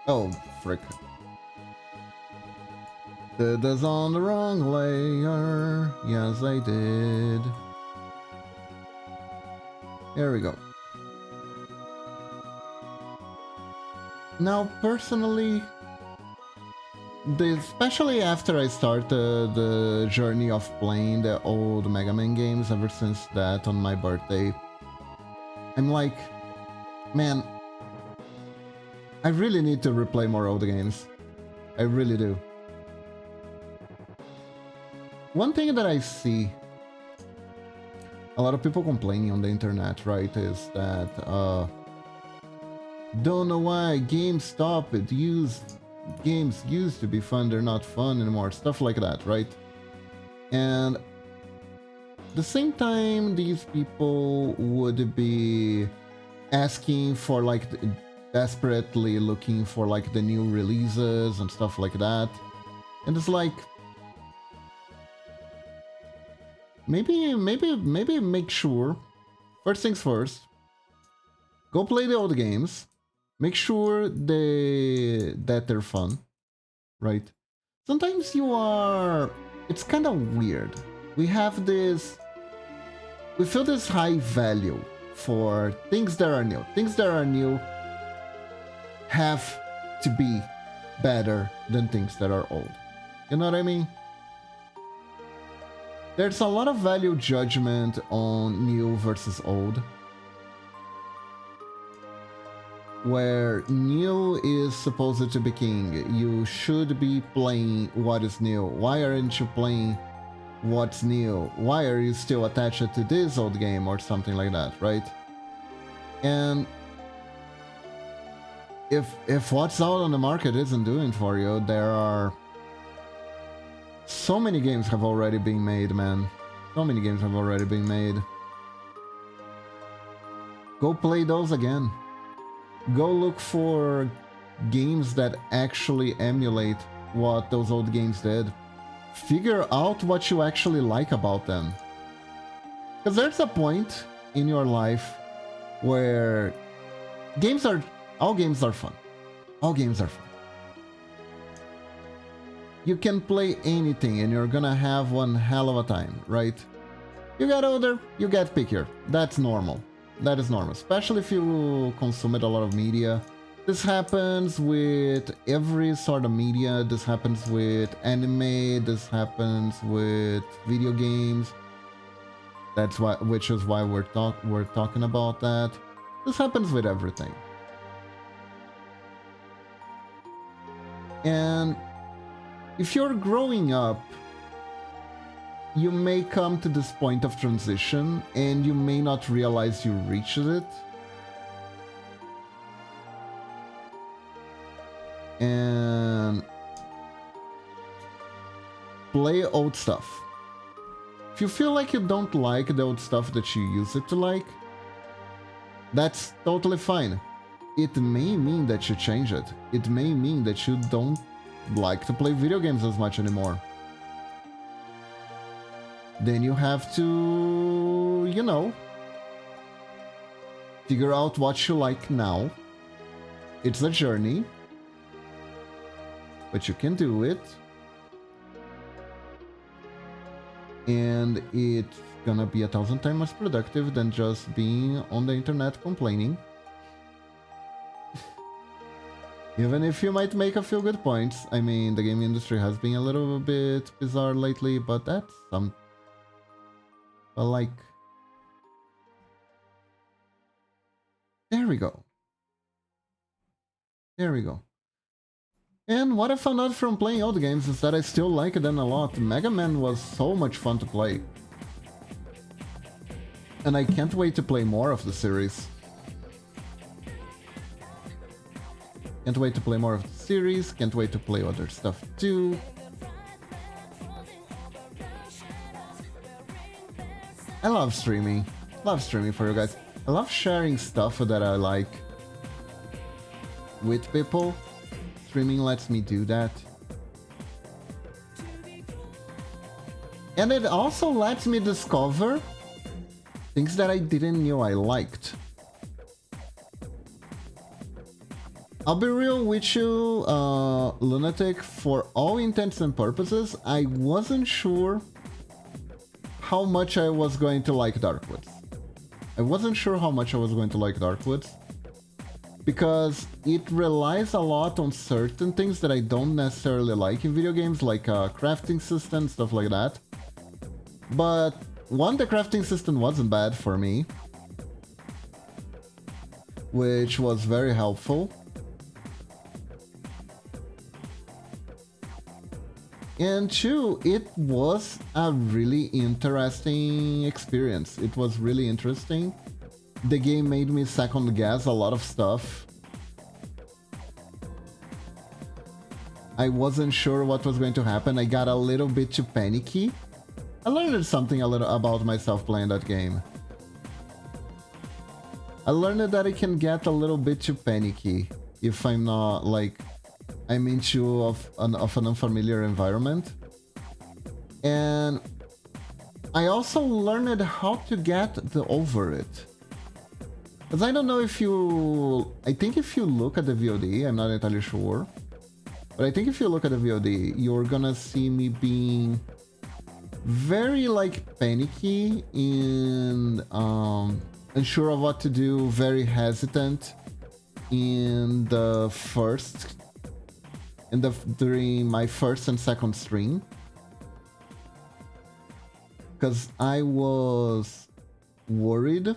Oh, frick. Did this on the wrong layer. Yes, I did. There we go. Now, personally, especially after I started the journey of playing the old Mega Man games ever since that on my birthday, I'm like, man, I really need to replay more old games. I really do. One thing that I see a lot of people complaining on the internet, right, is that don't know why games stop it. Games used to be fun, they're not fun anymore, stuff like that, right? And at the same time, these people would be asking for like desperately looking for like the new releases and stuff like that, and it's like maybe make sure, first things first, go play the old games, make sure that they're fun, right? Sometimes it's kind of weird. We feel this high value for things that are new. Things that are new have to be better than things that are old. You know what I mean? There's a lot of value judgment on new versus old, where new is supposed to be king. You should be playing what is new. Why aren't you playing what's new? Why are you still attached to this old game or something like that, right? And if what's out on the market isn't doing for you, there are so many games have already been made, man. So many games have already been made. Go play those again. Go look for games that actually emulate what those old games did. Figure out what you actually like about them. Because there's a point in your life where all games are fun. All games are fun. You can play anything and you're gonna have one hell of a time, right? You get older, you get pickier. That's normal. That is normal, especially if you consume a lot of media. This happens with every sort of media. This happens with anime. This happens with video games. Which is why we're talking about that. This happens with everything. And if you're growing up, you may come to this point of transition and you may not realize you reached it. And play old stuff. If you feel like you don't like the old stuff that you used to like, that's totally fine. It may mean that you change it. It may mean that you don't like to play video games as much anymore. Then you have to, you know, figure out what you like now. It's a journey, but you can do it. And it's gonna be 1,000 times more productive than just being on the internet complaining. Even if you might make a few good points. I mean, the game industry has been a little bit bizarre lately, but that's some... But like... There we go. There we go. And what I found out from playing old games is that I still like them a lot. Mega Man was so much fun to play. And I can't wait to play more of the series. Can't wait to play more of the series, can't wait to play other stuff too. I love streaming. Love streaming for you guys. I love sharing stuff that I like with people. Streaming lets me do that. And it also lets me discover things that I didn't know I liked. I'll be real with you, Lunatic, for all intents and purposes, I wasn't sure how much I was going to like Darkwoods. I wasn't sure how much I was going to like Darkwoods, because it relies a lot on certain things that I don't necessarily like in video games, like a crafting system, stuff like that. But one, the crafting system wasn't bad for me, which was very helpful. And two, it was a really interesting experience. It was really interesting. The game made me second guess a lot of stuff. I wasn't sure what was going to happen. I got a little bit too panicky. I learned something a little about myself playing that game. I learned that I can get a little bit too panicky if I'm not like... I'm into an unfamiliar environment. And I also learned how to get over it. Because I don't know if you... I think if you look at the VOD, I'm not entirely sure. But I think if you look at the VOD, you're gonna see me being very like panicky and unsure of what to do, very hesitant in the first... during my first and second stream, because I was worried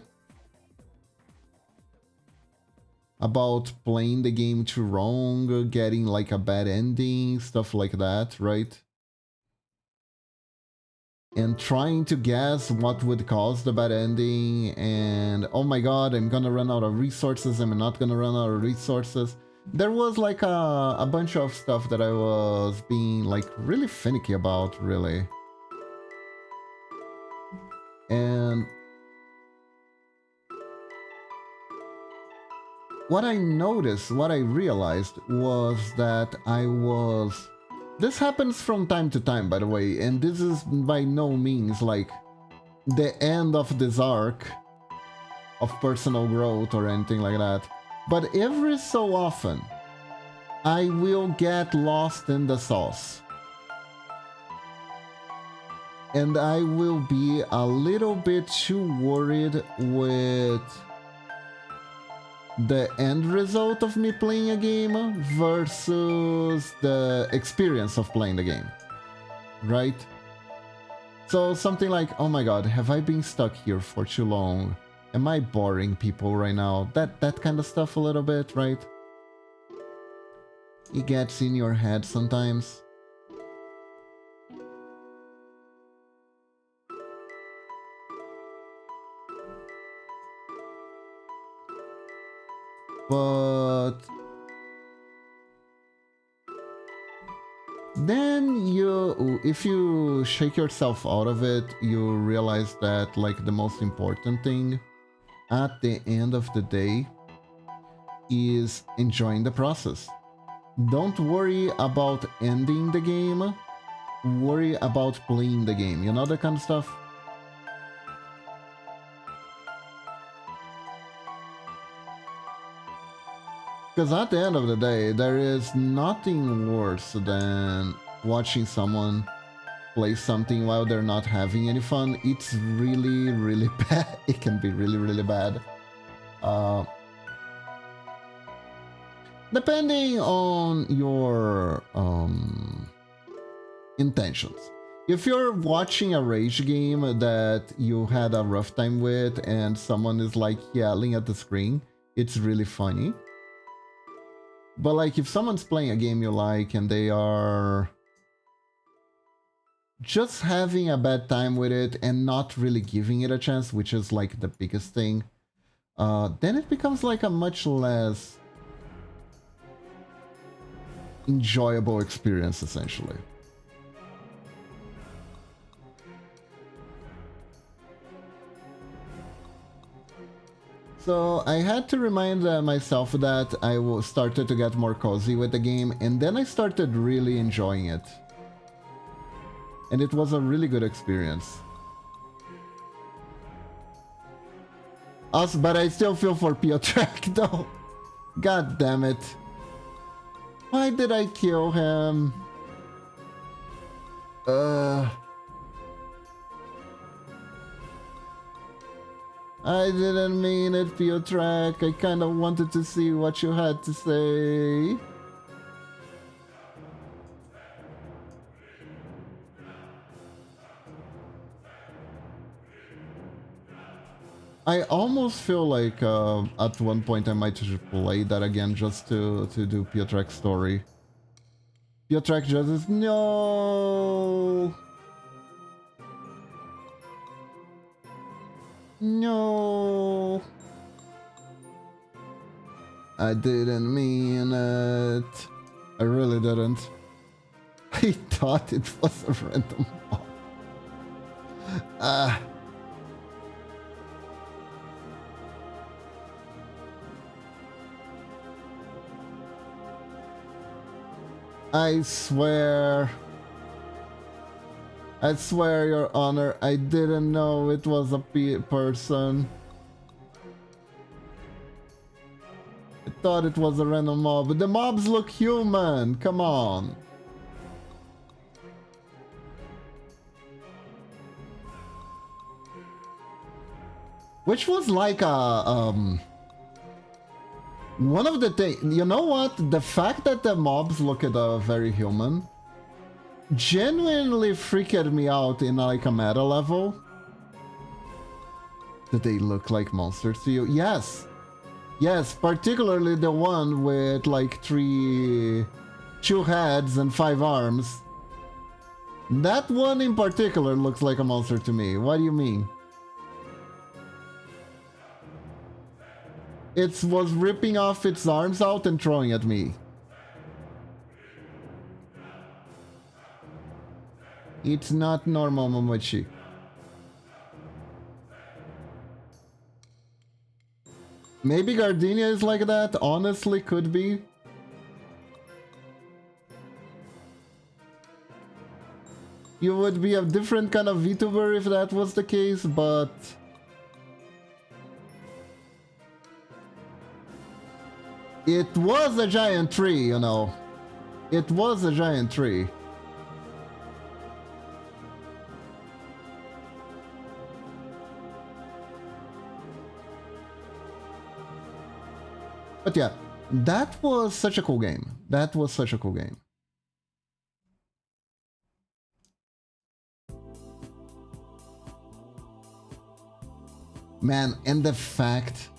about playing the game too wrong, getting like a bad ending, stuff like that, right? And trying to guess what would cause the bad ending, and oh my god, I'm gonna run out of resources, I'm not gonna run out of resources. There was like a bunch of stuff that I was being like really finicky about, really. And what I noticed, what I realized was that this happens from time to time, by the way, and this is by no means like the end of this arc of personal growth or anything like that. But every so often, I will get lost in the sauce. And I will be a little bit too worried with the end result of me playing a game versus the experience of playing the game, right? So something like, oh my god, have I been stuck here for too long? Am I boring people right now? That kind of stuff a little bit, right? It gets in your head sometimes. But then if you shake yourself out of it, you realize that like the most important thing at the end of the day is enjoying the process. Don't worry about ending the game, worry about playing the game, you know, that kind of stuff. Because at the end of the day, there is nothing worse than watching someone play something while they're not having any fun. It's really, really bad. It can be really, really bad. Depending on your intentions. If you're watching a rage game that you had a rough time with and someone is like yelling at the screen, it's really funny. But like if someone's playing a game you like and they are just having a bad time with it and not really giving it a chance, which is like the biggest thing, then it becomes like a much less enjoyable experience, essentially. So I had to remind myself that I started to get more cozy with the game, and then I started really enjoying it. And it was a really good experience. But I still feel for Piotrek though. God damn it. Why did I kill him? I didn't mean it, Piotrek. I kind of wanted to see what you had to say. I almost feel like at one point I might just play that again just to do Piotrek's story. Piotrek just is no. No. I didn't mean it. I really didn't. I thought it was a random mob. I swear, Your Honor, I didn't know it was a person. I thought it was a random mob, but the mobs look human, come on. Which was like a, one of the things, you know what? The fact that the mobs look very human genuinely freaked me out in like a meta level. Did they look like monsters to you? Yes. Yes, particularly the one with like 2 heads and 5 arms. That one in particular looks like a monster to me. What do you mean? It was ripping off its arms out and throwing at me. It's not normal, Momochi. Maybe Gardenia is like that, honestly, could be. You would be a different kind of VTuber if that was the case, but... It was a giant tree, you know. It was a giant tree. But yeah, that was such a cool game. That was such a cool game. Man, and the fact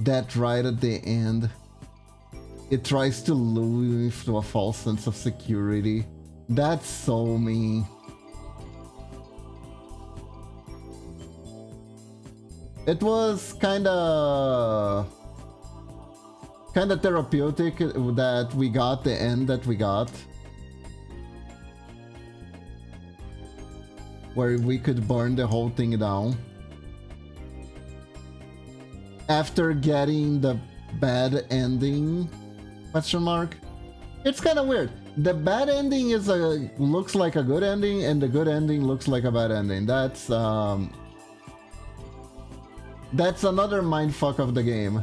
that right at the end, it tries to lure you into a false sense of security. That's so me. It was kinda therapeutic that we got the end that we got. Where we could burn the whole thing down. After getting the bad ending, question mark? It's kind of weird. The bad ending is looks like a good ending, and the good ending looks like a bad ending. That's another mindfuck of the game.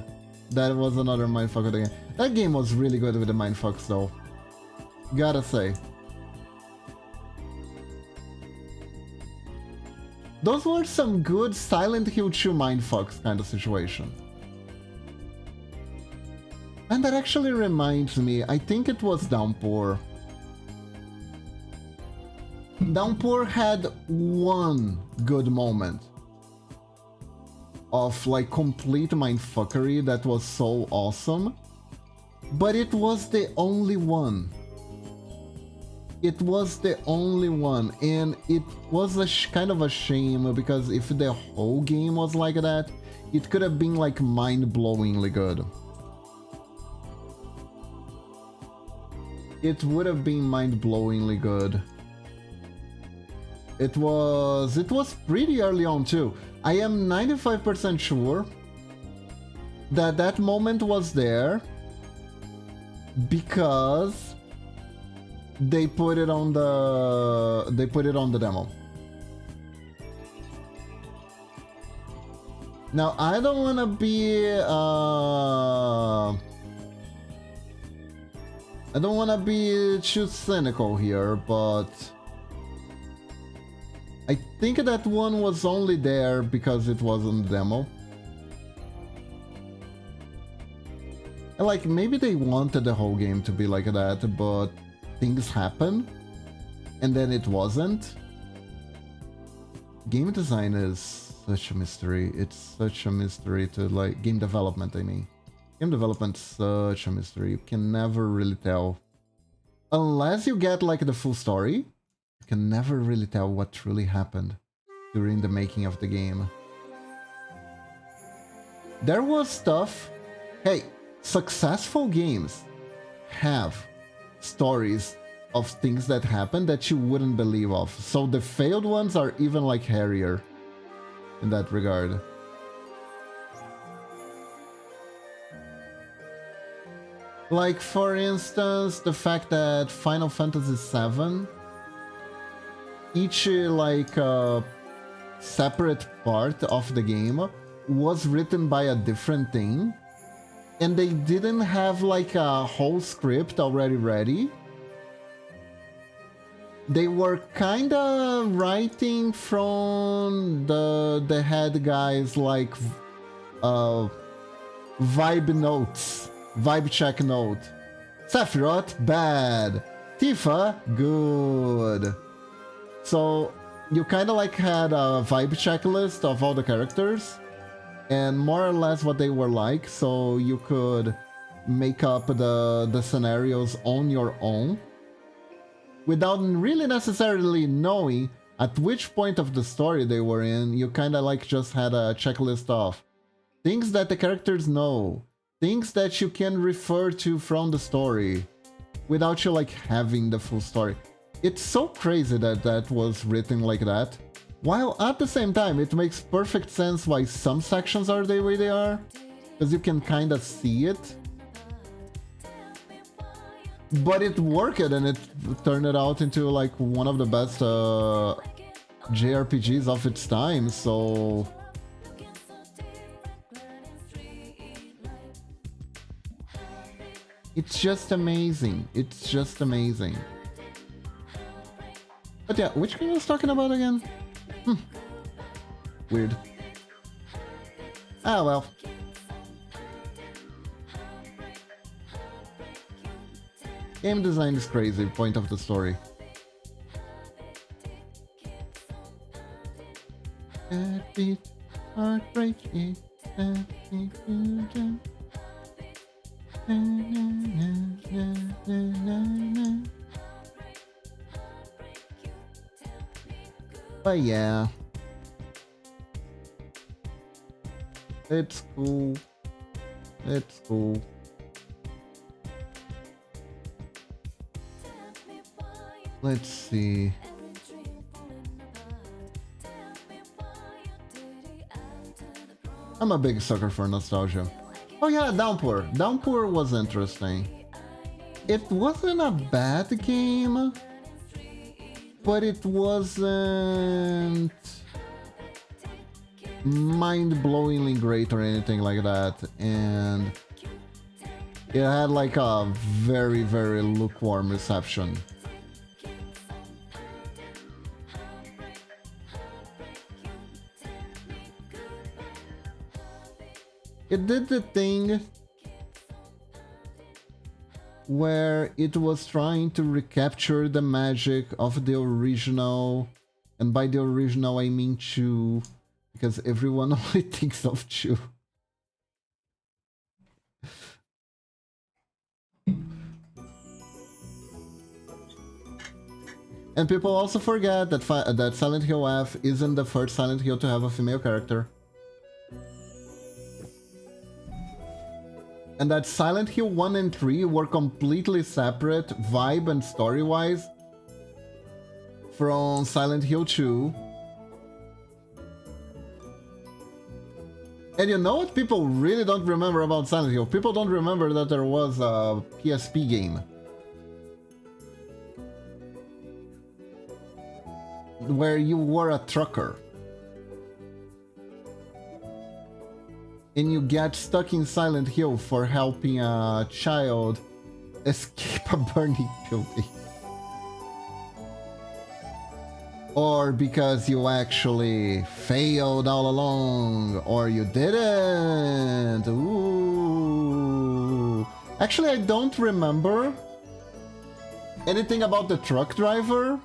That was another mindfuck of the game. That game was really good with the mindfucks though. Gotta say. Those were some good Silent Hill 2 mindfucks kind of situation. And that actually reminds me, I think it was Downpour. Downpour had one good moment of like complete mindfuckery that was so awesome, but it was the only one. It was the only one, and it was a kind of a shame, because if the whole game was like that, it could have been like mind-blowingly good. It would have been mind-blowingly good. It was pretty early on too. I am 95% sure that that moment was there because they put it on the demo. Now I don't want to be too cynical here, but I think that one was only there because it was on the demo. And like, maybe they wanted the whole game to be like that, but things happen, and then it wasn't. Game design is such a mystery. It's such a mystery to like, game development, I mean. Game development is such a mystery. You can never really tell. Unless you get like the full story, you can never really tell what truly happened during the making of the game. There was stuff... Hey, successful games have stories of things that happen that you wouldn't believe of. So the failed ones are even like hairier in that regard. Like, for instance, the fact that Final Fantasy VII, each like separate part of the game was written by a different thing, and they didn't have like a whole script already ready. They were kinda writing from the head guys like vibe notes. Vibe check note. Sephiroth, bad. Tifa, good. So you kind of like had a vibe checklist of all the characters and more or less what they were like, so you could make up the scenarios on your own without really necessarily knowing at which point of the story they were in. You kind of like just had a checklist of things that the characters know, things that you can refer to from the story without you like having the full story. It's so crazy that that was written like that, while at the same time it makes perfect sense why some sections are the way they are. because you can kind of see it. But it worked, and it turned it out into like one of the best JRPGs of its time, so... It's just amazing. It's just amazing. But yeah, which game I was talking about again? Weird. Ah, well. Game design is crazy, point of the story. But yeah, it's cool. It's cool. Let's see. I'm a big sucker for nostalgia. Oh yeah, Downpour. Downpour was interesting. It wasn't a bad game, but it wasn't mind-blowingly great or anything like that, and it had like a very, very lukewarm reception. It did the thing where it was trying to recapture the magic of the original, and by the original I mean 2, because everyone only thinks of 2. And people also forget that that Silent Hill F isn't the first Silent Hill to have a female character. And that Silent Hill 1 and 3 were completely separate, vibe and story-wise, from Silent Hill 2. And you know what people really don't remember about Silent Hill? People don't remember that there was a PSP game. Where you were a trucker. And you get stuck in Silent Hill for helping a child escape a burning building. Or because you actually failed all along, or you didn't. Ooh. Actually, I don't remember anything about the truck driver.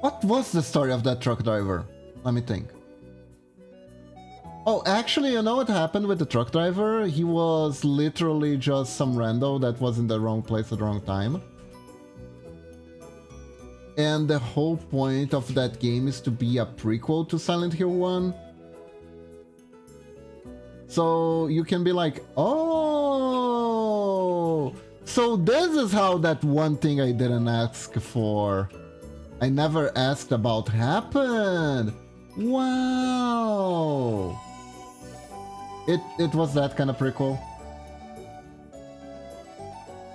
What was the story of that truck driver? Let me think. Oh, actually, you know what happened with the truck driver? He was literally just some rando that was in the wrong place at the wrong time. And the whole point of that game is to be a prequel to Silent Hill 1. So you can be like, oh, so this is how that one thing I didn't ask for, I never asked about, happened. Wow. It was that kind of prequel.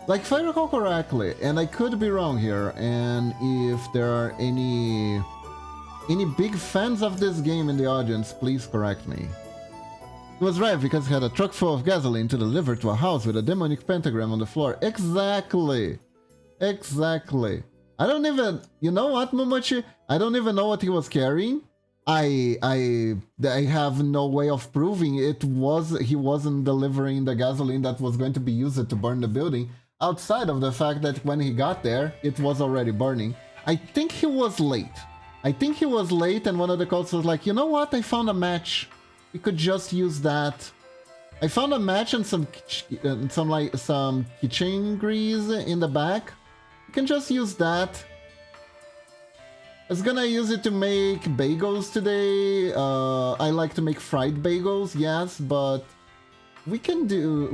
Like, if I recall correctly, and I could be wrong here, and if there are any big fans of this game in the audience, please correct me. He was right because he had a truck full of gasoline to deliver to a house with a demonic pentagram on the floor. Exactly! Exactly. I don't even... You know what, Momochi? I don't even know what he was carrying. I have no way of proving he wasn't delivering the gasoline that was going to be used to burn the building, outside of the fact that when he got there, it was already burning. I think he was late. And one of the cults was like, you know what? I found a match. We could just use that. I found a match and some kitchen grease in the back. You can just use that. I was gonna use it to make bagels today. I like to make fried bagels, yes, but we can do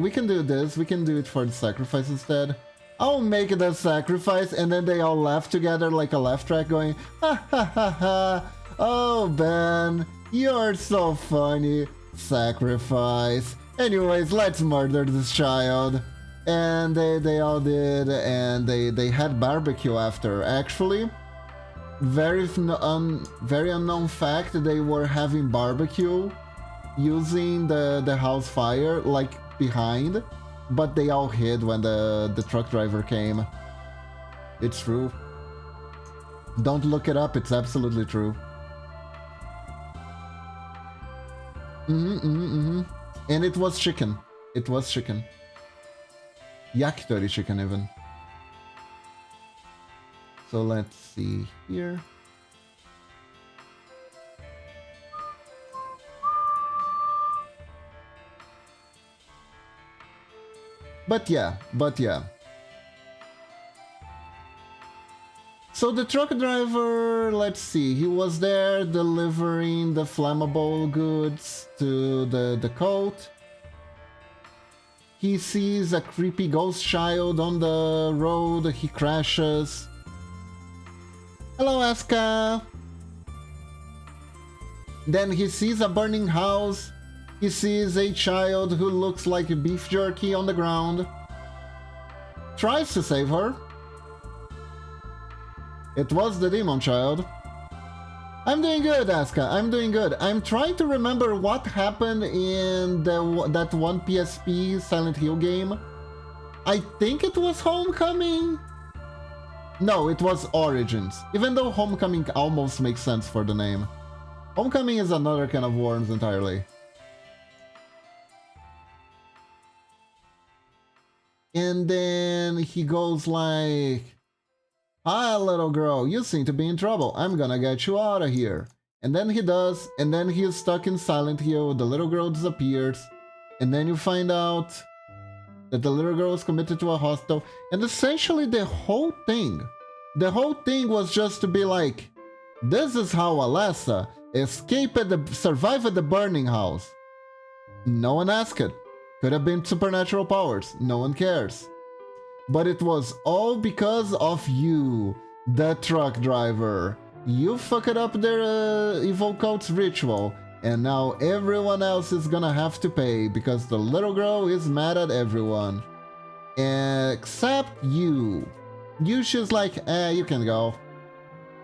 this. We can do it for the sacrifice instead. I'll make the sacrifice, and then they all laugh together like a laugh track going, ha ha ha ha. Oh, Ben, you're so funny. Sacrifice. Anyways, let's murder this child. And they all did, and they had barbecue after. Actually, very unknown fact, they were having barbecue using the house fire, like, behind, but they all hid when the truck driver came. It's true. Don't look it up, it's absolutely true. And it was chicken. It was chicken. Yakitori chicken, even. So let's see here. But yeah. So the truck driver, let's see, he was there delivering the flammable goods to the cult. He sees a creepy ghost child on the road, he crashes. Hello, Asuka! Then he sees a burning house. He sees a child who looks like beef jerky on the ground. Tries to save her. It was the demon child. I'm doing good, Asuka. I'm doing good. I'm trying to remember what happened in that one PSP Silent Hill game. I think it was Homecoming. No, it was Origins. Even though Homecoming almost makes sense for the name. Homecoming is another can of worms entirely. And then he goes like, "Hi, little girl, you seem to be in trouble. I'm gonna get you out of here." And then he does, and then he is stuck in Silent Hill, the little girl disappears, and then you find out that the little girl is committed to a hostel, and essentially the whole thing was just to be like, this is how Alessa survived the burning house. No one asked it. Could have been supernatural powers, no one cares. But it was all because of you, the truck driver. You fucked up their evil cult's ritual, and now everyone else is gonna have to pay because the little girl is mad at everyone. Except you. She's like, you can go.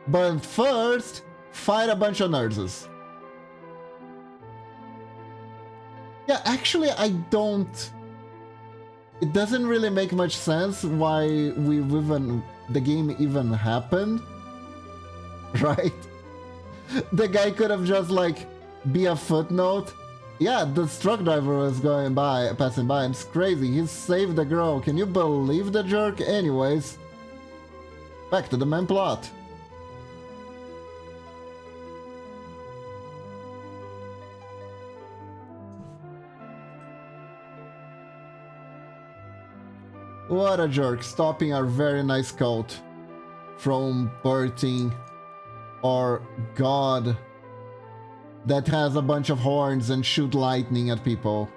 But first, fight a bunch of nurses. Yeah, actually, it doesn't really make much sense why the game even happened, right? The guy could have just like be a footnote. Yeah, the truck driver was passing by. It's crazy. He saved the girl. Can you believe the jerk? Anyways, back to the main plot. What a jerk, stopping our very nice cult from birthing our god that has a bunch of horns and shoot lightning at people.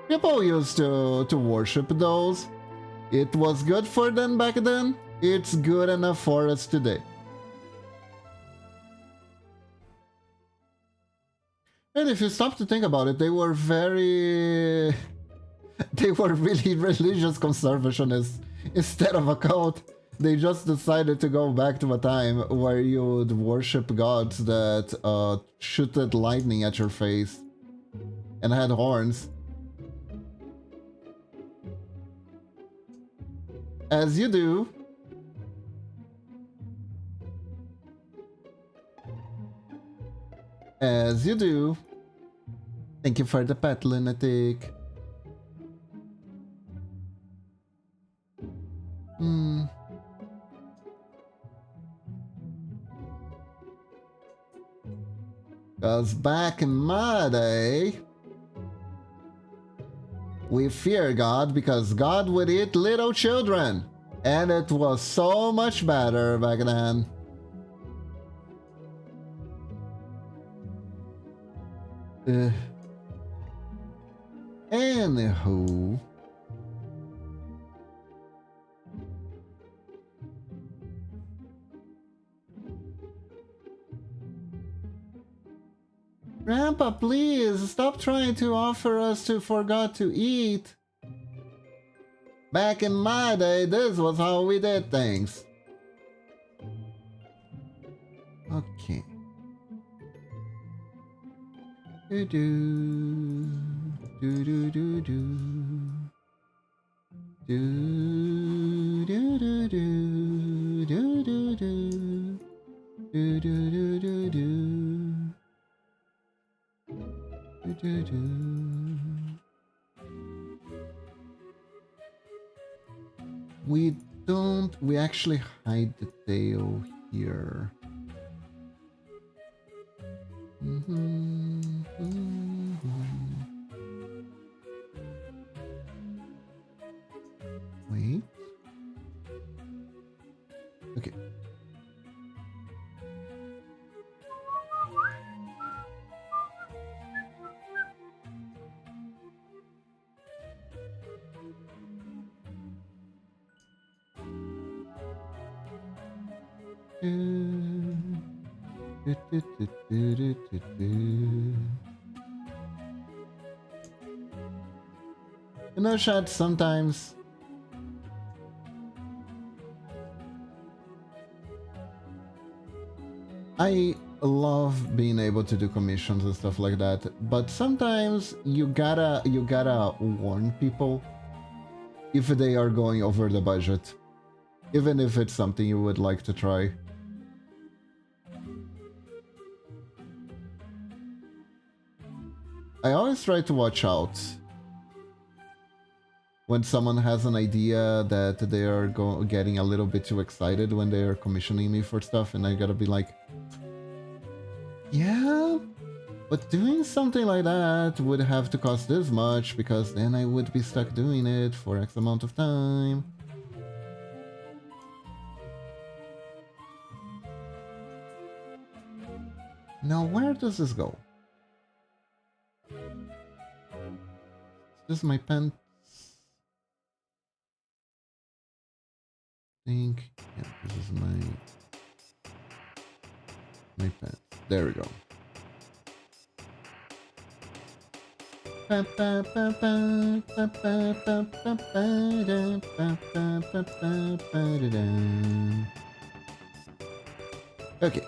People used to worship those. It was good for them back then. It's good enough for us today. And if you stop to think about it, they were really religious conservationists. Instead of a cult, they just decided to go back to a time where you would worship gods that shooted lightning at your face and had horns. As you do. As you do. Thank you for the pet, lunatic. Cause back in my day, we fear God because God would eat little children. And it was so much better back then. Anywho. Grandpa, please stop trying to offer us to forgot to eat. Back in my day, this was how we did things. Okay. Do do do do do do do do do do do do do do do do do do. We actually hide the tail here. Wait. Okay. You know, chat, sometimes I love being able to do commissions and stuff like that, but sometimes you gotta warn people if they are going over the budget, even if it's something you would like to try. I always try to watch out when someone has an idea that they are getting a little bit too excited when they are commissioning me for stuff, and I gotta be like, yeah, but doing something like that would have to cost this much, because then I would be stuck doing it for X amount of time. Now, where does this go? Is this my pen? I think, yeah, this is my pen. There we go. Okay.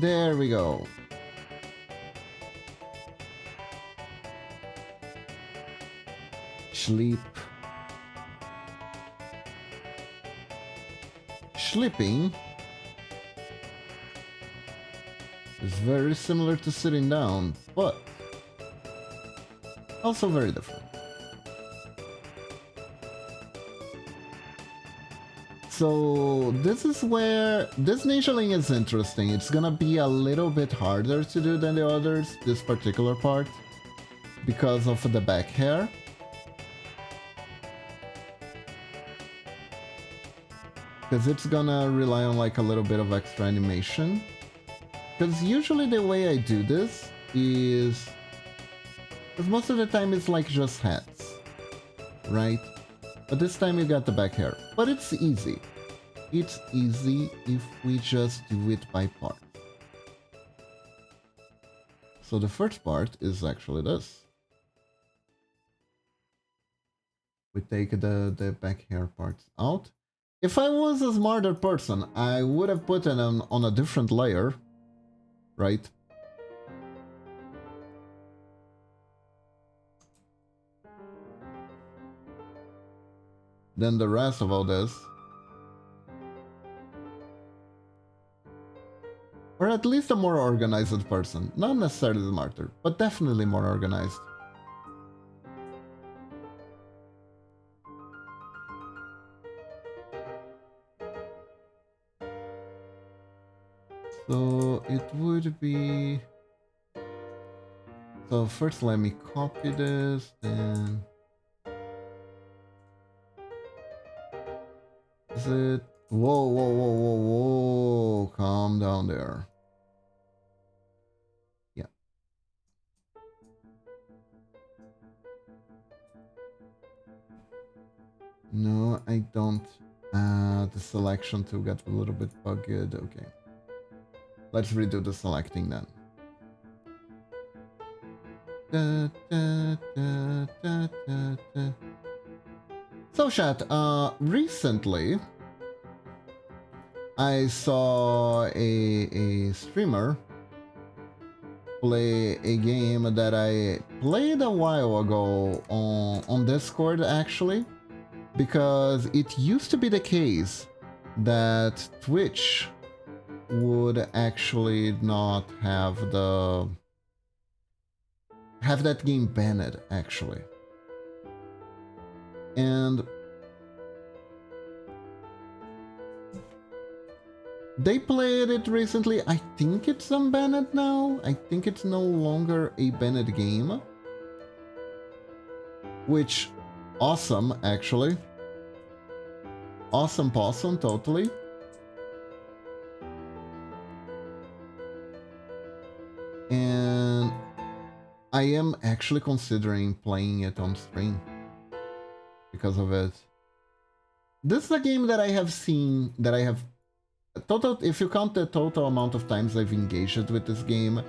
There we go. Sleep. Sleeping is very similar to sitting down, but also very different. So this is where this ninjaling is interesting. It's gonna be a little bit harder to do than the others, this particular part, because of the back hair. Because it's gonna rely on like a little bit of extra animation. Because usually the way I do this is... because most of the time it's like just hats, right? But this time you got the back hair. But it's easy. It's easy if we just do it by parts. So the first part is actually this. We take the back hair parts out. If I was a smarter person, I would have put it on a different layer, right? Than the rest of all this. Or at least a more organized person. Not necessarily smarter, but definitely more organized. So it would be... so first let me copy this, then... is it... whoa, whoa, whoa, whoa, whoa, calm down there. Yeah. No, I don't The selection tool got a little bit bugged. Okay. Let's redo the selecting then. So chat, recently I saw a streamer play a game that I played a while ago on Discord actually, because it used to be the case that Twitch would actually not have that game banned actually. And they played it recently. I think it's unbanned now. I think it's no longer a banned game. Which, awesome, actually. Awesome possum, totally. And I am actually considering playing it on stream because of it. This is a game that I have seen, that I have total, if you count the total amount of times I've engaged with this game,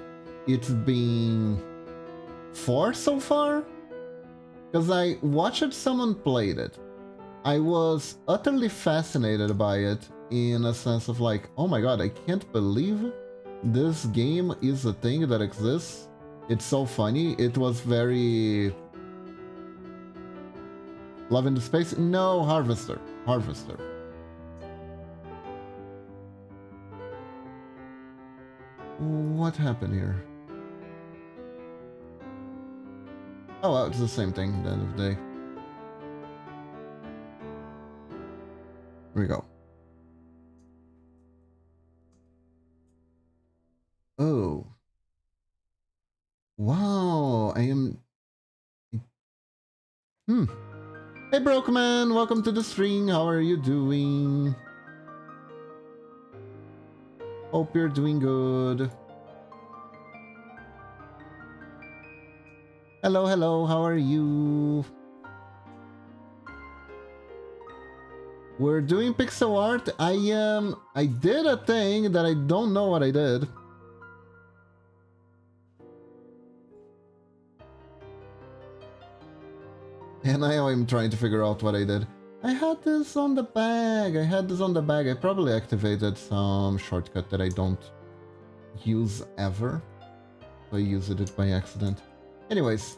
it's been 4 so far? Because I watched someone played it. I was utterly fascinated by it in a sense of like, oh my god, I can't believe this game is a thing that exists. It's so funny. It was very... Love in the Space? No, Harvester. Harvester. What happened here? Oh, well, it's the same thing at the end of the day. Here we go. Oh. Wow, I am... Hey, Brokeman, welcome to the stream. How are you doing? Hope you're doing good. Hello, hello, how are you? We're doing pixel art. I did a thing that I don't know what I did. And now I'm trying to figure out what I did. I had this on the bag. I probably activated some shortcut that I don't use ever. So I used it by accident. Anyways.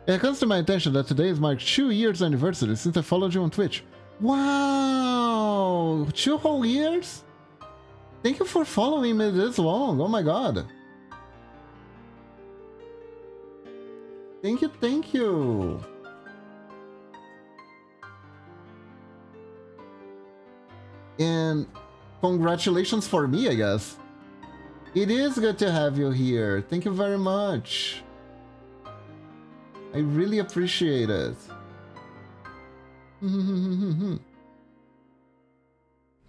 It comes to my attention that today is my 2 years anniversary since I followed you on Twitch. Wow! 2 whole years? Thank you for following me this long. Oh my god. Thank you, thank you. And congratulations for me, I guess. It is good to have you here. Thank you very much. I really appreciate it.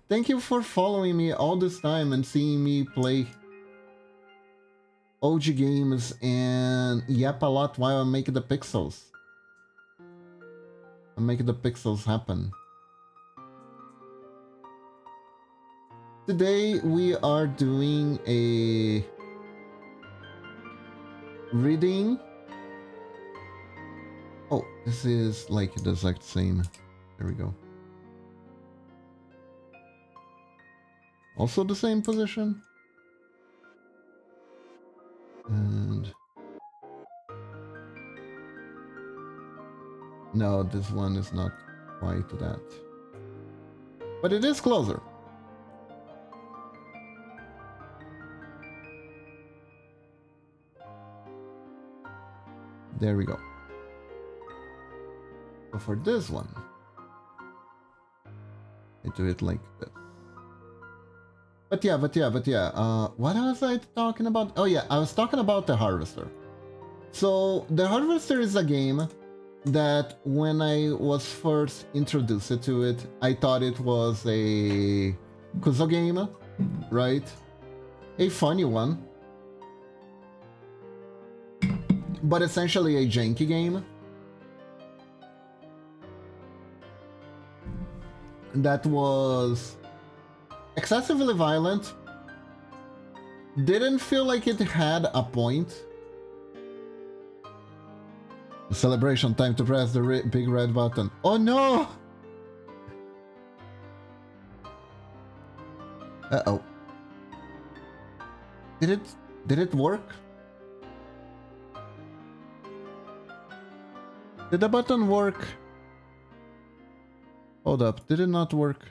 Thank you for following me all this time and seeing me play OG games and yap a lot while I'm making the pixels. I'm making the pixels happen. Today we are doing a reading. Oh, this is like the exact same. There we go. Also the same position. And no, this one is not quite that. But it is closer. There we go. So for this one, I do it like this. But yeah, what was I talking about? Oh yeah, I was talking about the Harvester. So the Harvester is a game that when I was first introduced to it, I thought it was a Kuzo game, right? A funny one. But essentially a janky game. that was excessively violent. Didn't feel like it had a point. Celebration time to press the big red button. Oh no! Uh-oh. Did it work? Did the button work? Hold up, did it not work?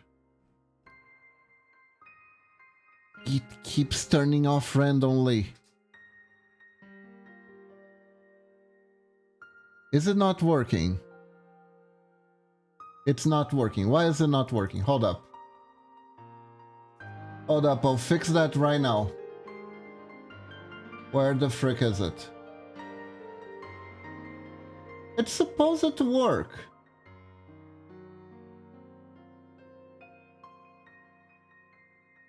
It keeps turning off randomly. Is it not working? It's not working. Why is it not working? Hold up. Hold up, I'll fix that right now. Where the frick is it? It's supposed to work.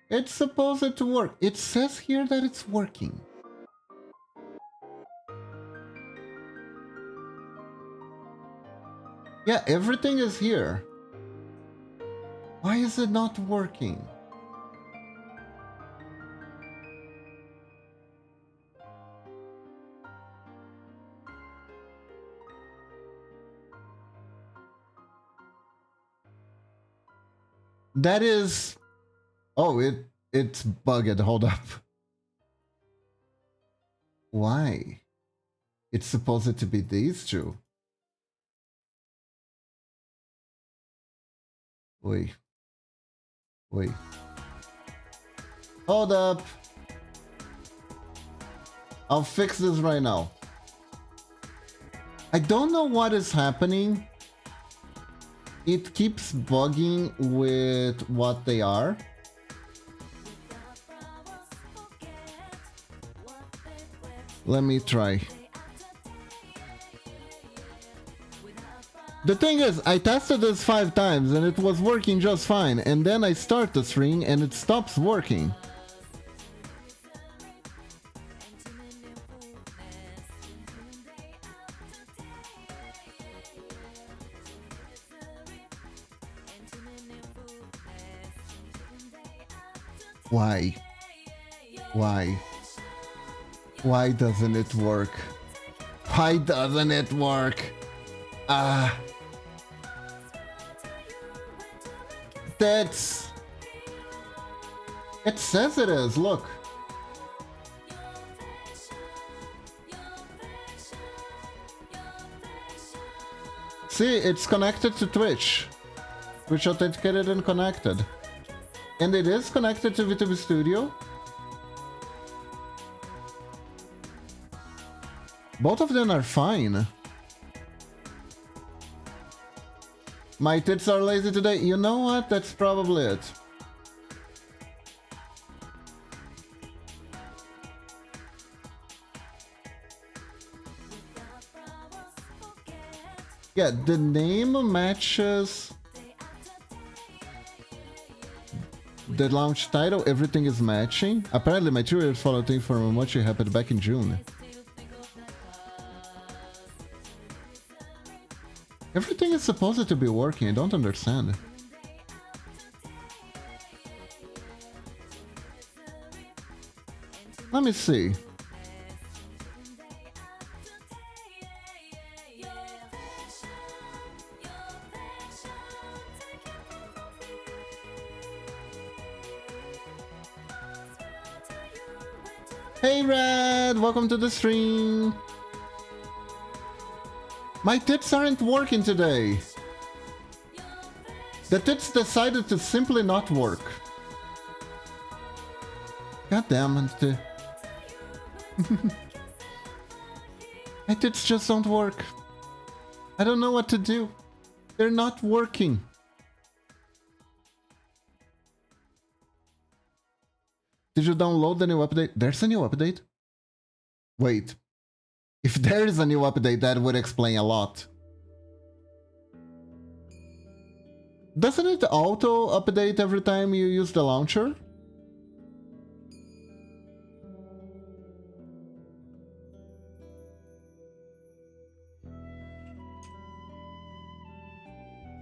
It's supposed to work. It says here that it's working. Yeah, everything is here. Why is it not working? That is... Oh, it's bugged. Hold up. Why? It's supposed to be these two. Wait. Wait. Hold up. I'll fix this right now. I don't know what is happening. It keeps bugging with what they are. Let me try. The thing is, I tested this 5 times and it was working just fine, and then I start the string and it stops working. Why? Why? Why doesn't it work? Why doesn't it work? That's... It says it is, look. See, it's connected to Twitch. Twitch authenticated and connected. And it is connected to VTube Studio. Both of them are fine. My tits are lazy today. You know what? That's probably it. Yeah, the name matches the launch title. Everything is matching. Apparently, my 2-year follow thing for Momochi happened back in June. Everything is supposed to be working, I don't understand. Let me see. Hey Red, welcome to the stream. My tits aren't working today. The tits decided to simply not work. God damn it. My tits just don't work. I don't know what to do. They're not working. Did you download the new update? There's a new update? Wait. If there is a new update, that would explain a lot. Doesn't it auto-update every time you use the launcher?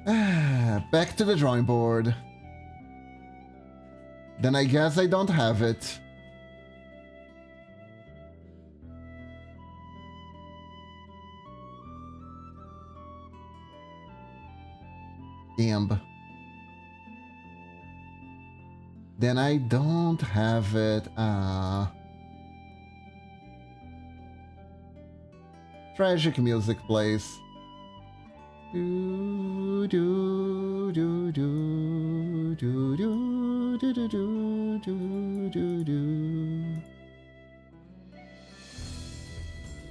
Back to the drawing board. Then I guess I don't have it. Damn. Then I don't have it. Tragic music plays. Do do do do do do do do do do do.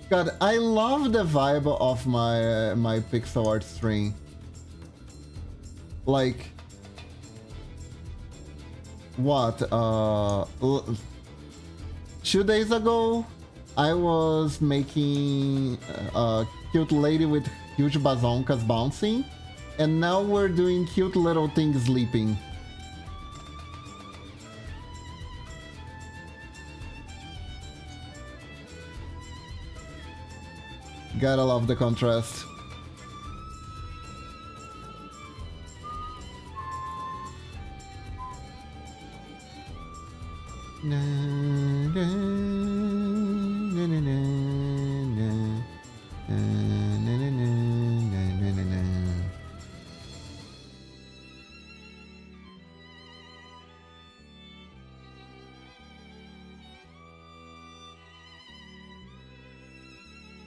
God, I love the vibe of my pixel art string. Like, what? 2 days ago, I was making a cute lady with huge bazonkas bouncing, and now we're doing cute little things sleeping. Gotta love the contrast. Na, na, na, na, na, na, na, na, na, na, na.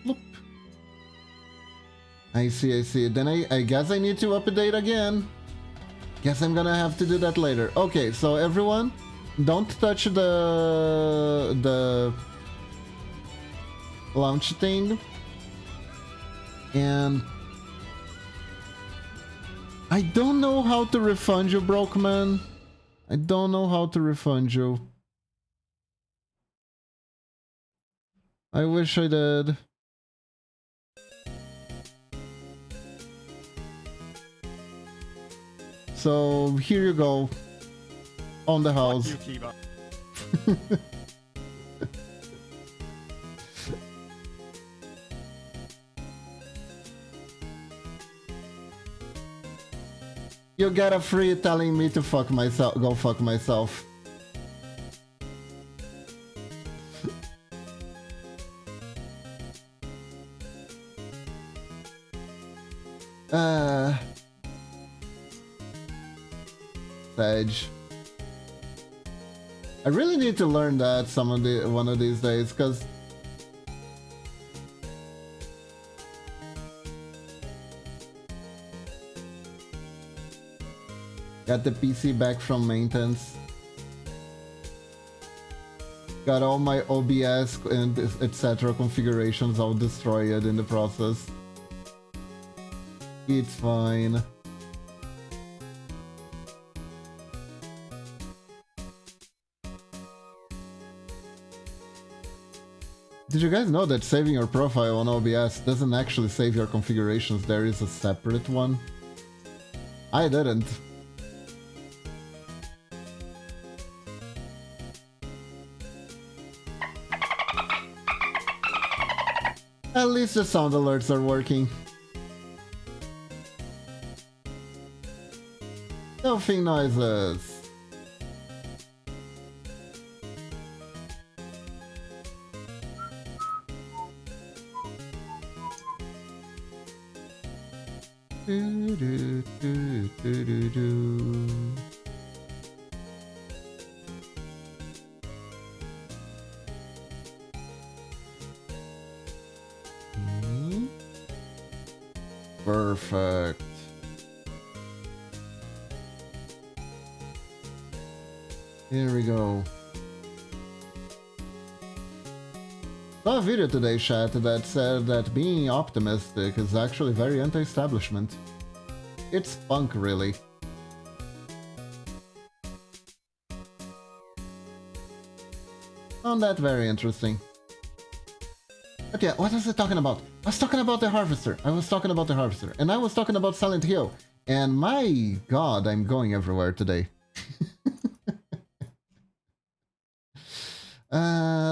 Loop. I see, I see. Then I guess I need to update again. Guess I'm gonna have to do that later. Okay, so everyone, don't touch the launch thing. And I don't know how to refund you, Brokeman. I don't know how to refund you. I wish I did. So here you go. On the house. Fuck you, Kiva. You get a free telling me to fuck myself. Go fuck myself. Sage. I really need to learn that one of these days, cause got the PC back from maintenance. Got all my OBS and etc. configurations all destroyed in the process. It's fine. Did you guys know that saving your profile on OBS doesn't actually save your configurations? There is a separate one. I didn't. At least the sound alerts are working. Selfing noises. Do, do, do, do, do, do. Perfect. Here we go. Saw a video today, chat, that said that being optimistic is actually very anti-establishment. It's punk, really. Found that very interesting. But yeah, what was I talking about? I was talking about the Harvester. And I was talking about Silent Hill. And my god, I'm going everywhere today.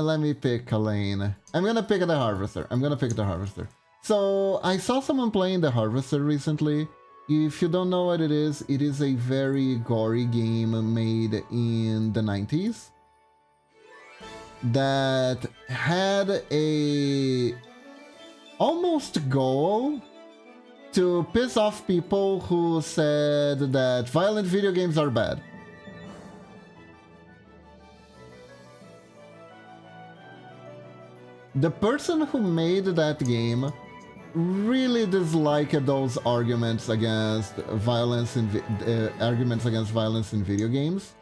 Let me pick a lane. I'm gonna pick the Harvester. So I saw someone playing the Harvester recently, If you don't know what it is a very gory game made in the 90s that had a almost goal to piss off people who said that violent video games are bad. The person who made that game really disliked those arguments against violence in video games,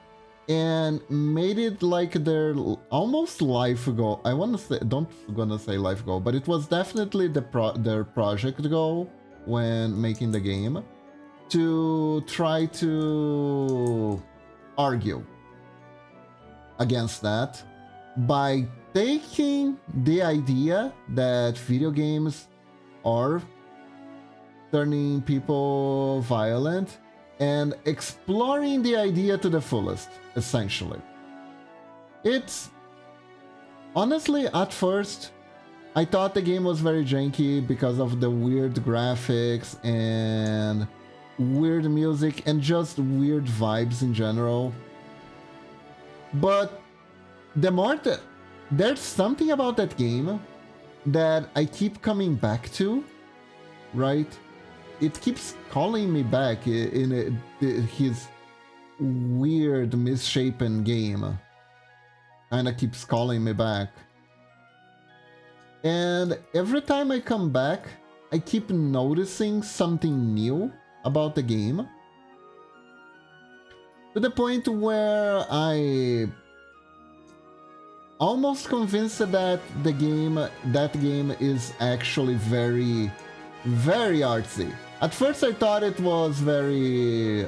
and made it like their almost life goal. I want to say, don't gonna say life goal, but it was definitely their project goal when making the game, to try to argue against that by taking the idea that video games are turning people violent and exploring the idea to the fullest, essentially. It's honestly, at first, I thought the game was very janky because of the weird graphics and weird music and just weird vibes in general. But the more that there's something about that game that I keep coming back to, right? It keeps calling me back in his weird, misshapen game. Kinda keeps calling me back. And every time I come back, I keep noticing something new about the game. To the point where I almost convinced that that game is actually very, very artsy. At first I thought it was very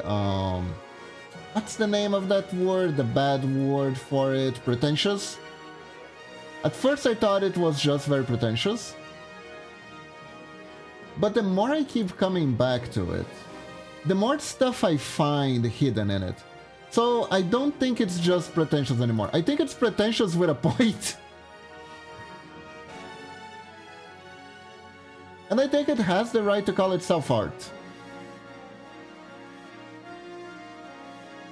what's the name of that word? The bad word for it? Pretentious? At first I thought it was just very pretentious. But the more I keep coming back to it, the more stuff I find hidden in it. So I don't think it's just pretentious anymore. I think it's pretentious with a point. And I think it has the right to call itself art.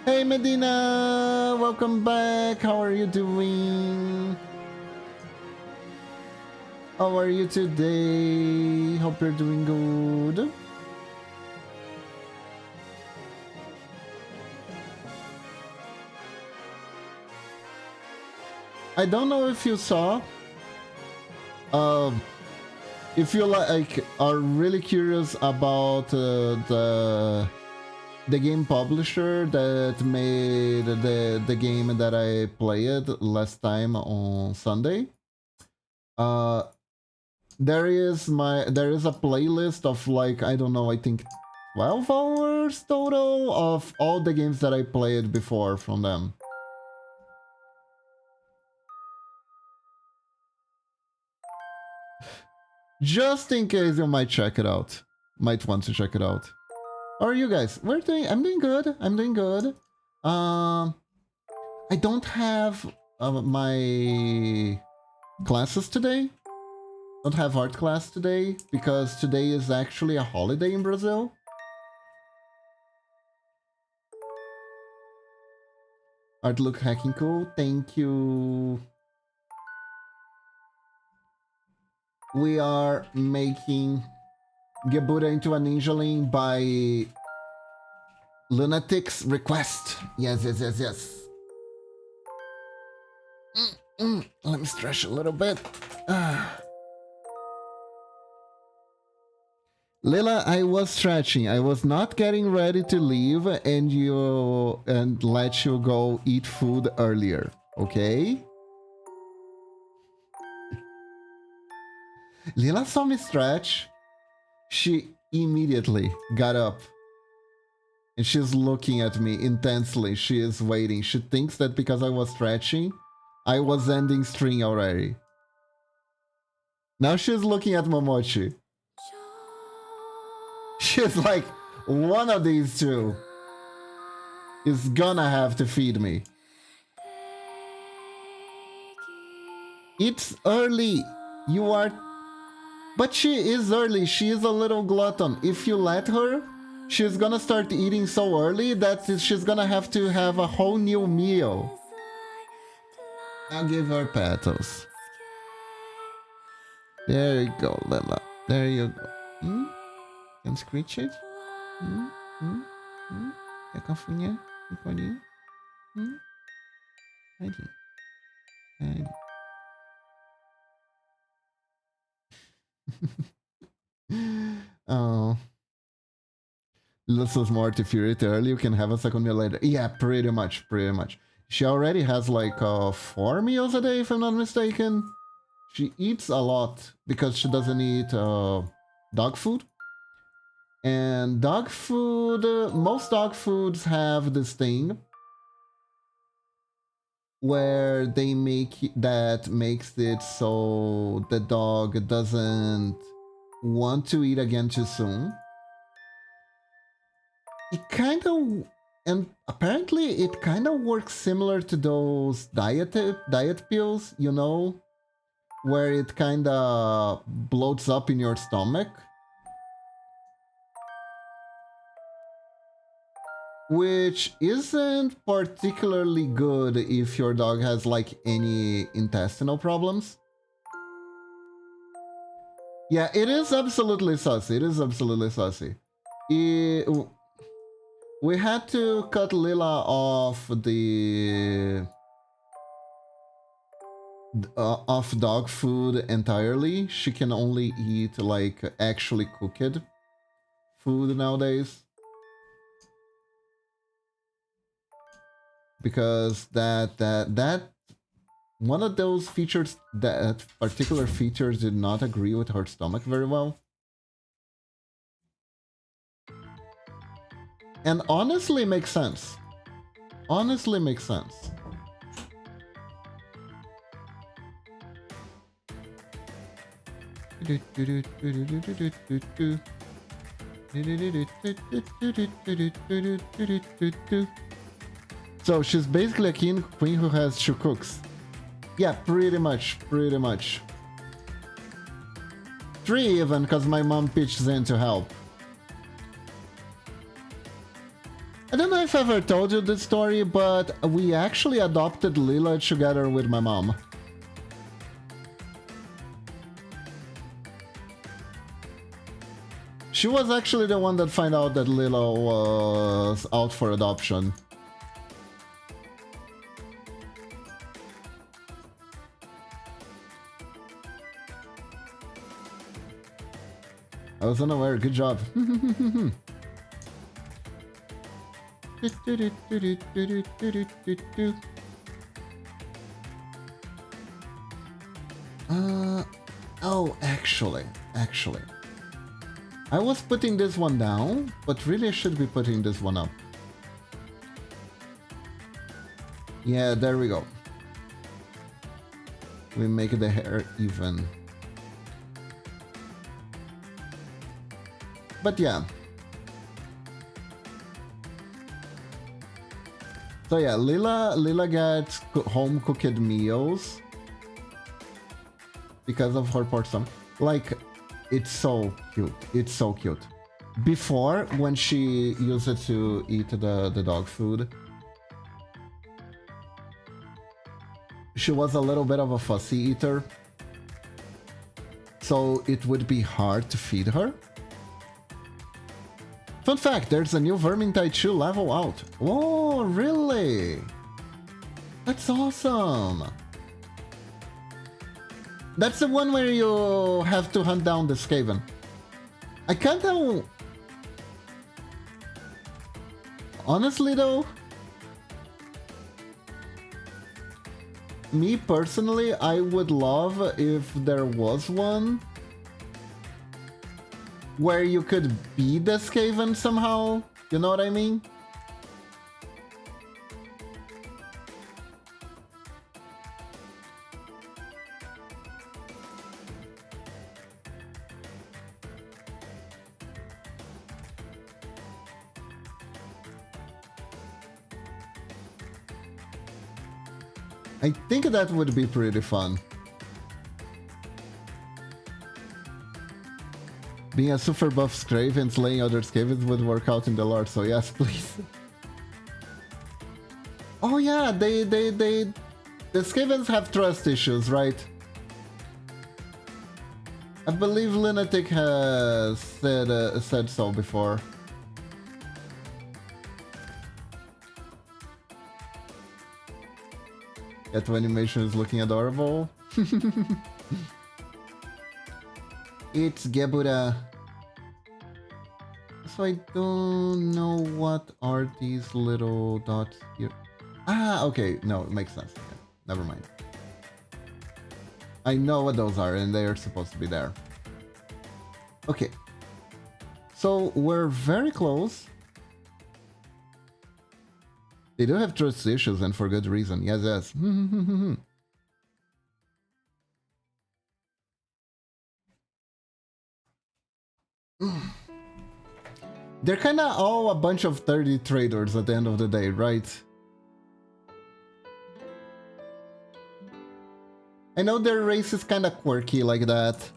Hey Medina, welcome back. How are you doing? How are you today? Hope you're doing good. I don't know if you saw, if you like are really curious about the game publisher that made the game that I played last time on Sunday. There is a playlist of like, I don't know, I think 12 hours total of all the games that I played before from them. Just in case you might check it out. Might want to check it out. How are you guys? I'm doing good. I'm doing good. I don't have my classes today. Don't have art class today because today is actually a holiday in Brazil. Art look hacking cool. Thank you. We are making Gebuda into a ninjaling by Lunatic's request. Yes. Let me stretch a little bit. Lila, I was stretching. I was not getting ready to leave and let you go eat food earlier. Okay? Lila saw me stretch. She immediately got up. And she's looking at me intensely. She is waiting. She thinks that because I was stretching, I was ending string already. Now she's looking at Momochi. She's like, one of these two is gonna have to feed me. It's early. You are... But she is early. She is a little glutton. If you let her, she's gonna start eating so early that she's gonna have to have a whole new meal. I'll give her petals. There you go, Lila. There you go. Can screech it? Quer cafunha? Picolinha? Ready. Oh. This was more to Fury early. You can have a second meal later. Yeah, pretty much. She already has like 4 meals a day, if I'm not mistaken. She eats a lot because she doesn't eat dog food. And dog food, most dog foods have this thing where they makes it so the dog doesn't want to eat again too soon. It kind of, and apparently it kind of works similar to those diet pills, you know, where it kind of bloats up in your stomach. Which isn't particularly good if your dog has like any intestinal problems. Yeah, it is absolutely sussy. We had to cut Lila off off dog food entirely. She can only eat like actually cooked food nowadays. Because that one of those features, that particular features, did not agree with her stomach very well. And honestly makes sense. So she's basically a queen who has 2 cooks. Yeah, pretty much. 3 even, because my mom pitches in to help. I don't know if I ever told you this story, but we actually adopted Lila together with my mom. She was actually the one that found out that Lila was out for adoption. I was unaware. Good job. Oh, actually. I was putting this one down, but really I should be putting this one up. Yeah, there we go. We make the hair even. But yeah. So yeah, Lila gets home cooked meals because of her poor stomach. Like, it's so cute. Before, when she used it to eat the dog food, she was a little bit of a fussy eater, so it would be hard to feed her. Fun fact, there's a new Vermintide 2 level out. Oh, really? That's awesome. That's the one where you have to hunt down the Skaven. I kinda... Honestly though, me personally, I would love if there was one where you could be the Skaven somehow. You know what I mean? I think that would be pretty fun. Being a super buff Scrave and slaying other Skavens would work out in the lore, so yes, please. Oh yeah, the Skavens have trust issues, right? I believe Lunatic has said so before. That animation is looking adorable. It's Gebura. So I don't know what are these little dots here. Ah, okay. No, it makes sense. Okay. Never mind. I know what those are, and they are supposed to be there. Okay. So we're very close. They do have trust issues, and for good reason. Yes, yes. They're kind of all a bunch of 30 traders at the end of the day, right? I know their race is kind of quirky like that.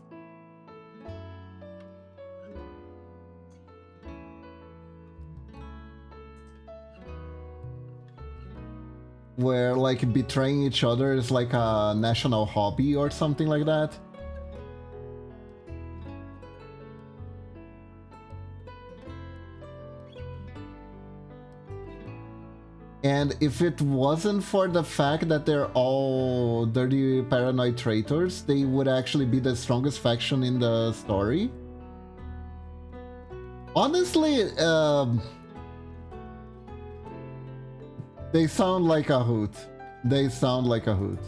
Where like betraying each other is like a national hobby or something like that. And if it wasn't for the fact that they're all dirty paranoid traitors, they would actually be the strongest faction in the story. Honestly, they sound like a hoot. They sound like a hoot.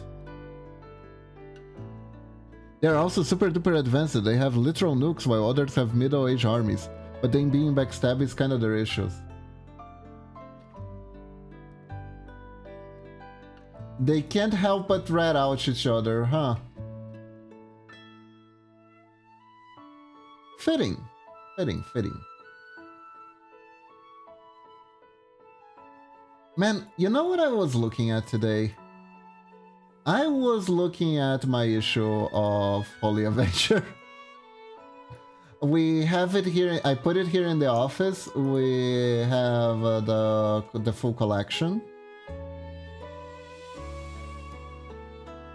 They're also super duper advanced. They have literal nukes while others have middle-aged armies. But then being backstabbed is kind of their issues. They can't help but rat out each other, huh? Fitting. Fitting, fitting. Man, you know what I was looking at today? I was looking at my issue of Holy Avenger. We have it here. I put it here in the office. We have the full collection.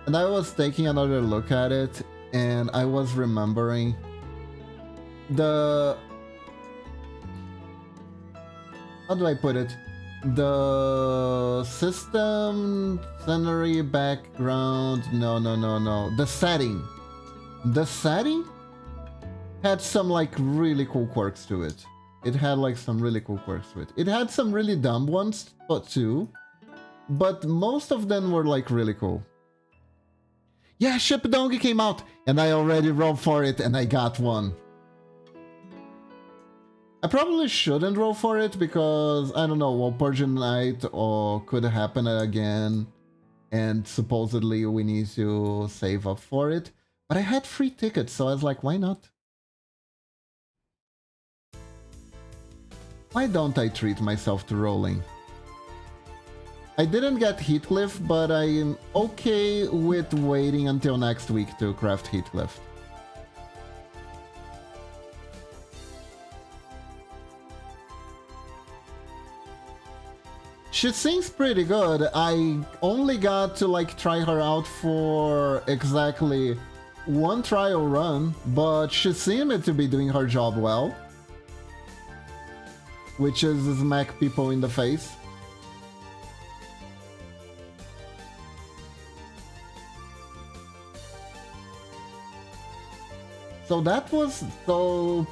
And I was taking another look at it, and I was remembering the... How do I put it? The system, scenery, background... No. The setting. The setting had some, like, really cool quirks to it. It had, like, some really cool quirks to it. It had some really dumb ones, too. But most of them were, like, really cool. Yeah, Ship Donkey came out, and I already rolled for it, and I got one. I probably shouldn't roll for it, because, I don't know, well, Purging Night or could happen again, and supposedly we need to save up for it. But I had free tickets, so I was like, why not? Why don't I treat myself to rolling? I didn't get Heathcliff, but I am okay with waiting until next week to craft Heathcliff. She sings pretty good. I only got to like try her out for exactly one trial run, but she seemed to be doing her job well. Which is smack people in the face. So that was so...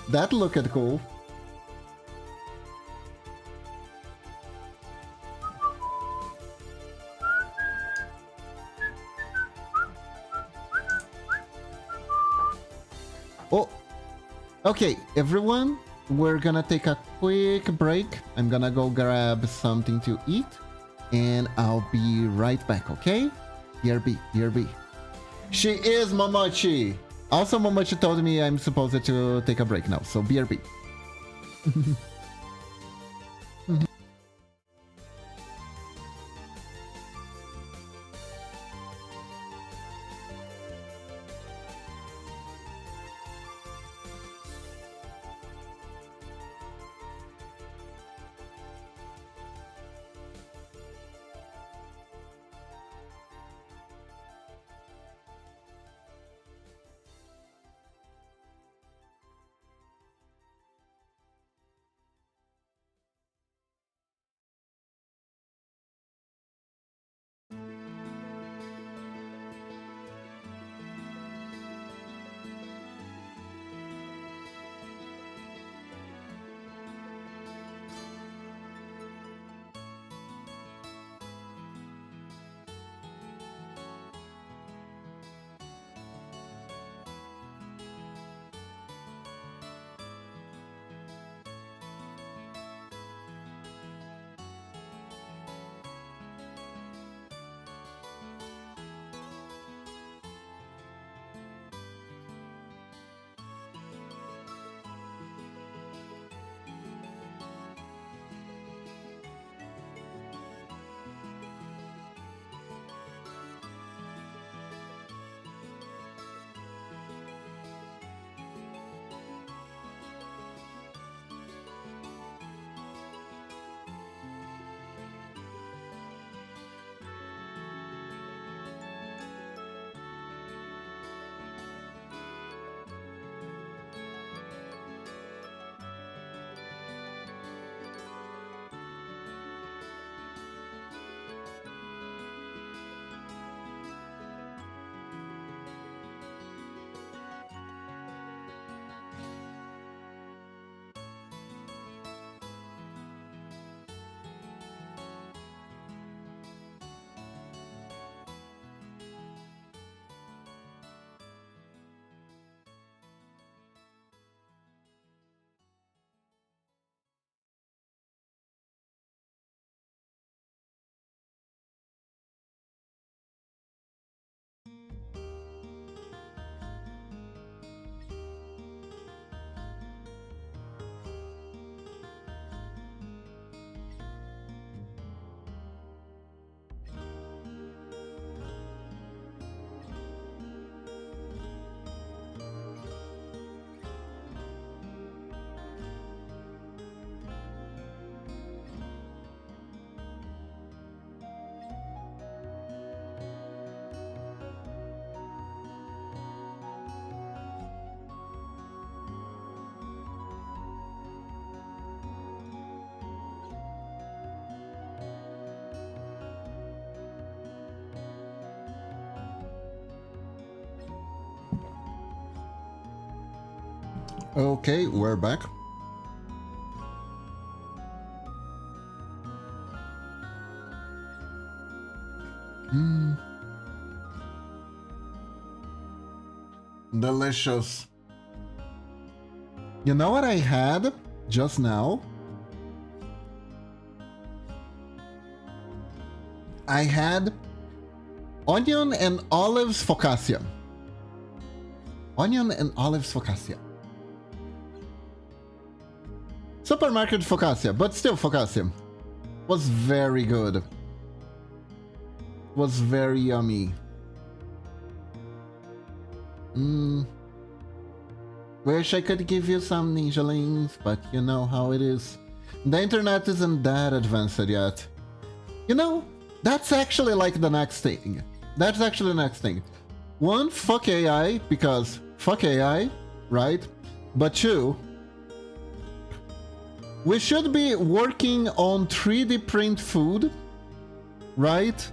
That looked cool. Oh, okay, everyone, we're gonna take a quick break. I'm gonna go grab something to eat, and I'll be right back, okay? BRB, BRB. She is Momochi! Also, Momochi told me I'm supposed to take a break now, so BRB. Okay, we're back. Delicious. You know what I had just now? I had onion and olives focaccia. Onion and olives focaccia. Supermarket focaccia, but still focaccia. Was very good. Was very yummy. Wish I could give you some ninjalings, but you know how it is. The internet isn't that advanced yet. You know, that's actually like the next thing. That's actually the next thing. One, fuck AI, because fuck AI, right? But two, we should be working on 3D print food, right?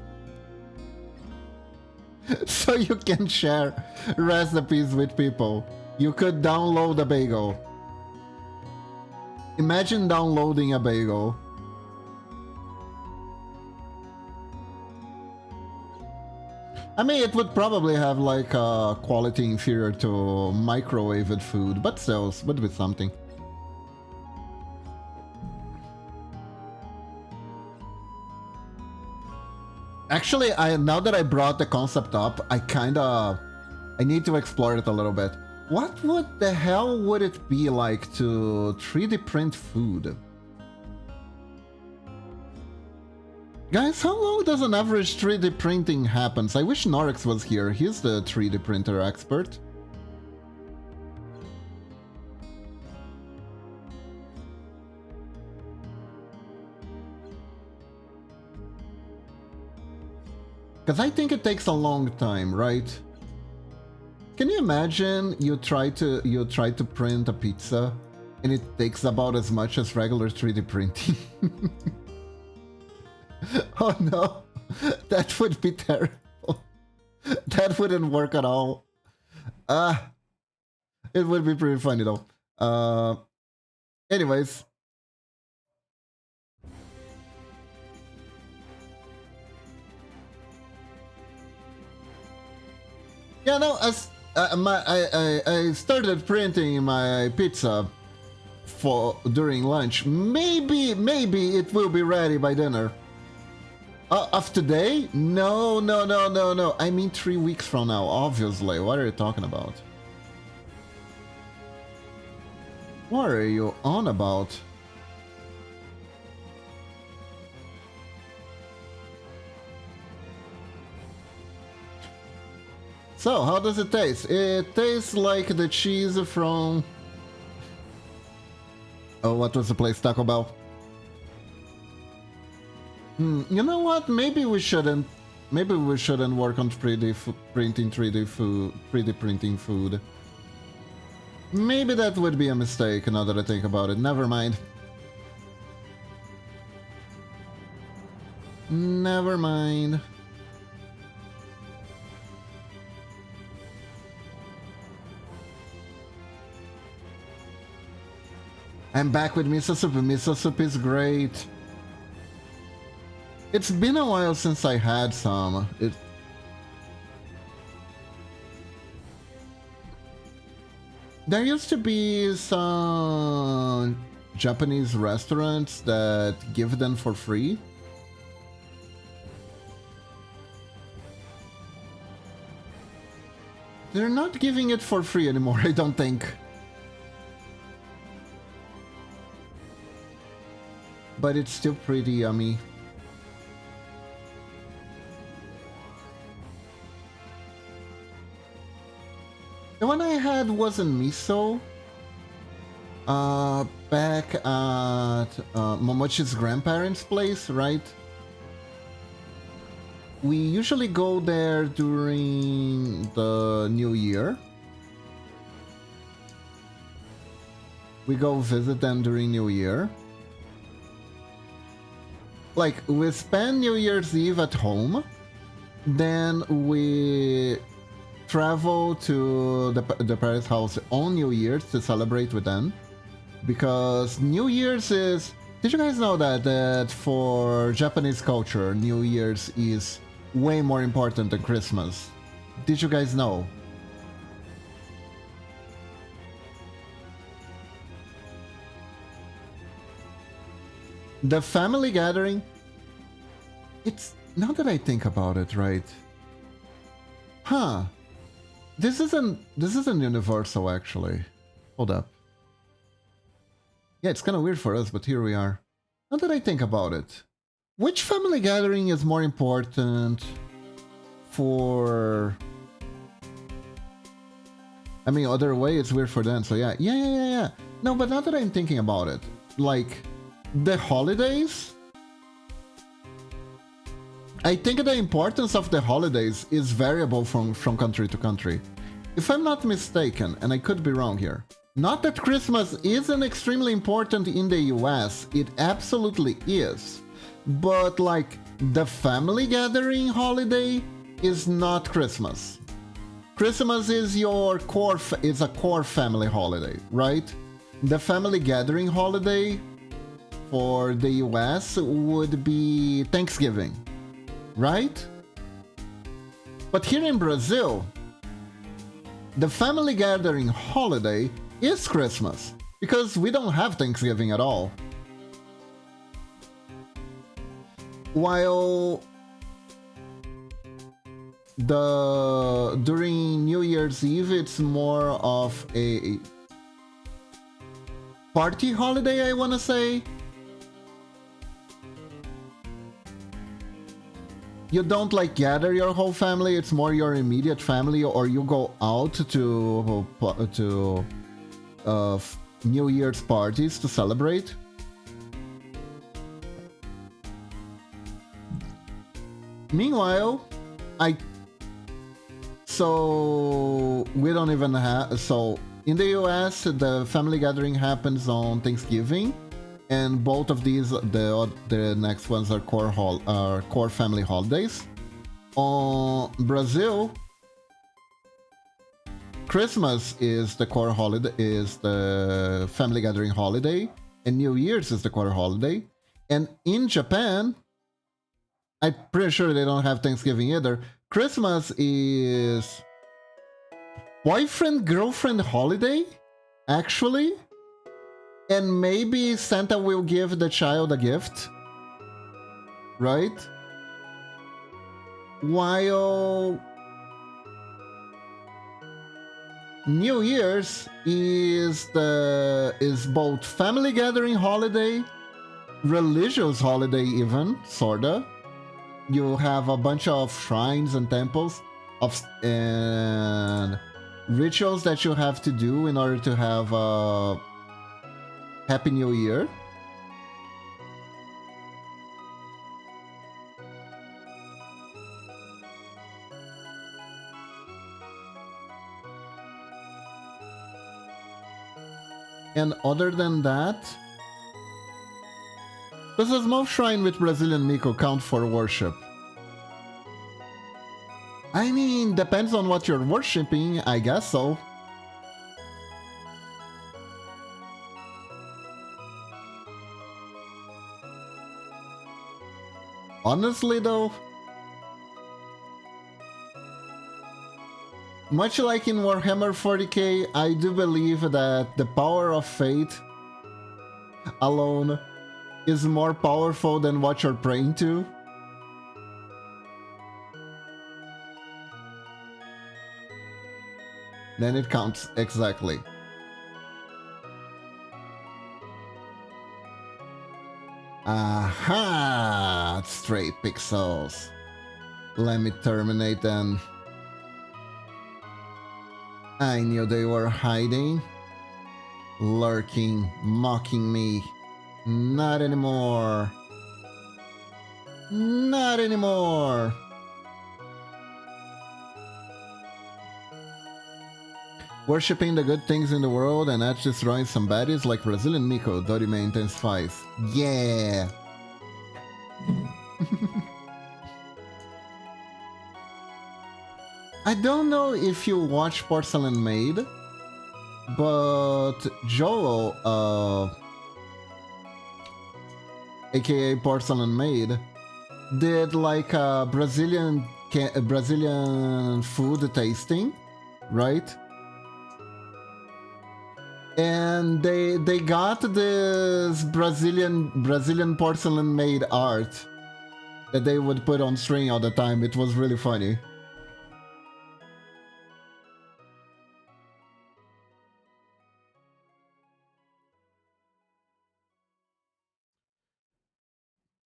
So you can share recipes with people. You could download a bagel. Imagine downloading a bagel. I mean, it would probably have like a quality inferior to microwaved food, but still, would be something. Actually, now that I brought the concept up, I need to explore it a little bit. What would the hell would it be like to 3D print food? Guys, how long does an average 3D printing happens? I wish Norix was here. He's the 3D printer expert. Because I think it takes a long time, right? Can you imagine you try to print a pizza and it takes about as much as regular 3D printing? Oh no, that would be terrible. That wouldn't work at all. It would be pretty funny though. Anyways. Yeah, no, I started printing my pizza during lunch. Maybe it will be ready by dinner. Of today? No. I mean 3 weeks from now, obviously. What are you talking about? What are you on about? So, how does it taste? It tastes like the cheese from... Oh, what was the place? Taco Bell? You know what? Maybe we shouldn't work on 3D printing food. Maybe that would be a mistake now that I think about it. Never mind. Never mind. I'm back with miso soup. Miso soup is great. It's been a while since I had some. There used to be some Japanese restaurants that give them for free. They're not giving it for free anymore, I don't think. But it's still pretty yummy. The one I had wasn't miso. Back at Momochi's grandparents' place, right? We usually go there during the New Year. We go visit them during New Year. Like, we spend New Year's Eve at home, then we travel to the parents' house on New Year's to celebrate with them. Because New Year's is... Did you guys know that for Japanese culture, New Year's is way more important than Christmas? Did you guys know? The family gathering... It's... Now that I think about it, right? Huh. This isn't universal, actually. Hold up. Yeah, it's kind of weird for us, but here we are. Now that I think about it, which family gathering is more important for... I mean, other way, it's weird for them, so yeah. No, but now that I'm thinking about it, like, the holidays... I think the importance of the holidays is variable from country to country. If I'm not mistaken, and I could be wrong here, not that Christmas isn't extremely important in the US, it absolutely is. But like, the family gathering holiday is not Christmas. Christmas is your core, it's a core family holiday, right? The family gathering holiday for the US would be Thanksgiving, right? But here in Brazil, the family gathering holiday is Christmas, because we don't have Thanksgiving at all. While during New Year's Eve, it's more of a party holiday, I wanna say. You don't like gather your whole family, it's more your immediate family, or you go out to New Year's parties to celebrate. Meanwhile, so we don't even have, so in the US, the family gathering happens on Thanksgiving, and both of these, the next ones are core family holidays. On Brazil, Christmas is the core holiday, is the family gathering holiday, and New Year's is the core holiday. And in Japan, I'm pretty sure they don't have Thanksgiving either. Christmas is boyfriend-girlfriend holiday, actually. And maybe Santa will give the child a gift, right? While New Year's is both family gathering holiday, religious holiday even, sorta. You have a bunch of shrines and temples and rituals that you have to do in order to have a Happy New Year. And other than that, does a small shrine with Brazilian Miko count for worship? I mean, depends on what you're worshipping, I guess so. Honestly though, much like in Warhammer 40k, I do believe that the power of fate alone is more powerful than what you're praying to. Then it counts, exactly. Aha! Straight pixels. Let me terminate them. I knew they were hiding. Lurking, mocking me. Not anymore. Not anymore. Worshipping the good things in the world and not destroying some baddies like Brazilian Miko, Dorime intensifies. Yeah! I don't know if you watch Porcelain Maid, but Joel, aka Porcelain Maid, did like a Brazilian food tasting, right? And they got this Brazilian porcelain made art that they would put on string all the time. It was really funny.